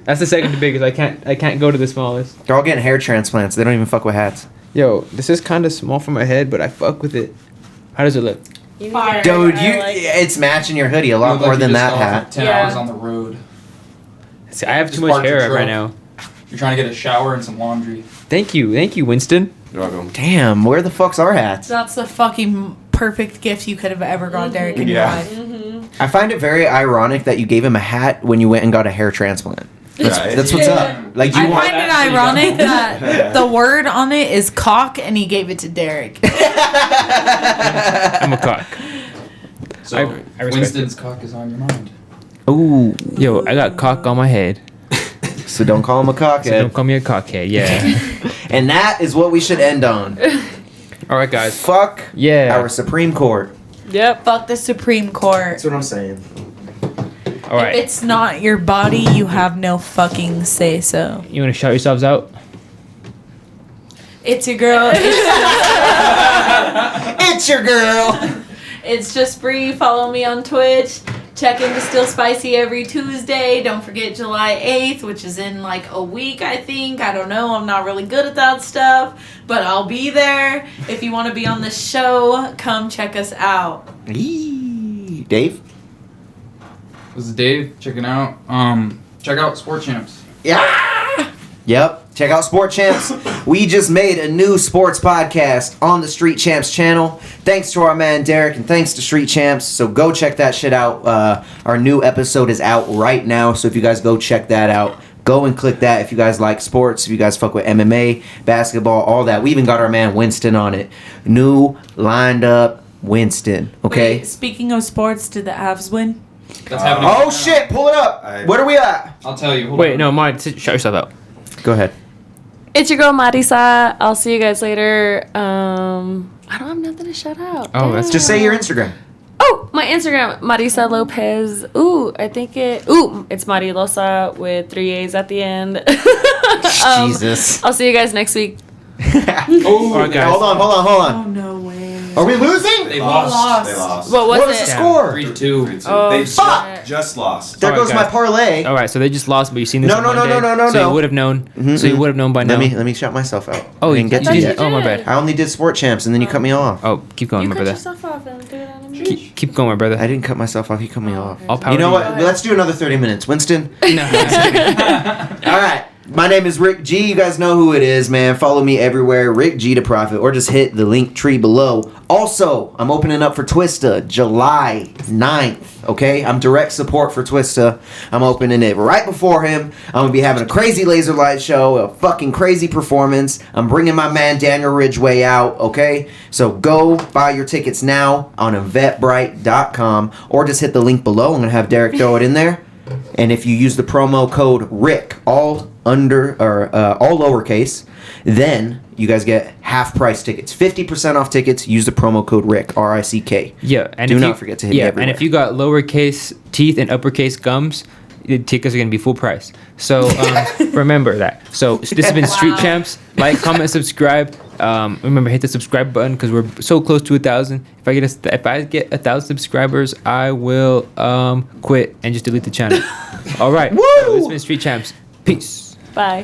That's the second to biggest. I can't go to the smallest. They're all getting hair transplants. They don't even fuck with hats. Yo, this is kind of small for my head, but I fuck with it. How does it look? You Fire. need to Dude, get a hair it's matching your hoodie a You lot look like more you than just that got off hat. of 10 Yeah. hours on the road. See, I have Just too much parked your hair right truck. now. You're trying to get a shower and some laundry. Thank you, Winston. You're welcome. Damn, where the fuck's our hats? That's the fucking perfect gift you could have ever got, Deryk, in your Yeah. life. I find it very ironic that you gave him a hat when you went and got a hair transplant. Right? That's what's up. Like you I want. find it actually ironic done. that the word on it is cock and he gave it to Deryk. I'm a cock. So, I respect Winston's cock is on your mind. Ooh. Yo, I got cock on my head. So don't call him a So don't cockhead. call me a cockhead. Yeah. And that is what we should end on. All right, guys. Fuck Yeah. our Supreme Court. Yep. Fuck the Supreme Court. That's what I'm saying. All right. If it's not your body, you have no fucking say so. You want to shout yourselves out? It's your girl. It's your girl. It's just Bree. Follow me on Twitch. Check into Still Spicy every Tuesday. Don't forget July 8th, which is in like a week, I think. I don't know. I'm not really good at that stuff. But I'll be there. If you want to be on the show, come check us out. Eee. Dave? This is Dave. Checking out. Check out Sport Champs. Yeah. Yep. Check out Sport Champs. We just made a new sports podcast on the Street Champs channel. Thanks to our man Deryk and thanks to Street Champs. So go check that shit out. Our new episode is out right now. So if you guys go check that out, go and click that if you guys like sports, if you guys fuck with MMA, basketball, all that. We even got our man Winston on it. New lined up Winston. Okay. Wait, speaking of sports, did the Avs win? That's happening. Oh shit! Pull it up. What are we at? I'll tell you. Hold Wait, on. no, Marty, shout yourself out. Go ahead. It's your girl Marisa. I'll see you guys later. I don't have nothing to shout out. Oh, that's Just say your Instagram. Oh, my Instagram, Marisa Lopez. It's Marilosa with 3 A's at the end. Jesus. I'll see you guys next week. Oh, All right, guys. Hold on. Oh, no way. Are we losing? They lost. lost. They lost. What was What was it? the score? 3-2. 3-2. Oh, They fuck. just lost. There All right, goes my guys. parlay. All right, so they just lost, but you seen this No, on no, no, Monday, no, no, so no. you would have known. Mhm, So you would have known by now. Let me shout myself out. Oh, I didn't get you to did. yet. Oh, my did. bad. I only did Sport Champs, and then you cut me off. Oh, keep going, You my cut brother. yourself off and do it on me. Keep going, my brother. I didn't cut myself off. You cut me off. All power You know to what? Let's do another 30 minutes. Winston. No. All right. My name is Rick G. You guys know who it is, man. Follow me everywhere, Rick G to Profit, or just hit the link tree below. Also, I'm opening up for Twista July 9th, okay? I'm direct support for Twista. I'm opening it right before him. I'm going to be having a crazy laser light show, a fucking crazy performance. I'm bringing my man Daniel Ridgway out, okay? So go buy your tickets now on eventbrite.com, or just hit the link below. I'm going to have Deryk throw it in there. And if you use the promo code RICK, all lowercase, then you guys get half price tickets, 50% off tickets. Use the promo code RICK, RICK. Yeah, and Do if not you, forget to hit me and everywhere. if you got lowercase teeth and uppercase gums, the tickets are gonna be full price. So remember that. So this has been Street Champs. Like, comment, subscribe. Remember, hit the subscribe button because we're so close to 1,000. If I get 1,000 subscribers, I will quit and just delete the channel. All right. Woo! So this has been Street Champs. Peace. Bye.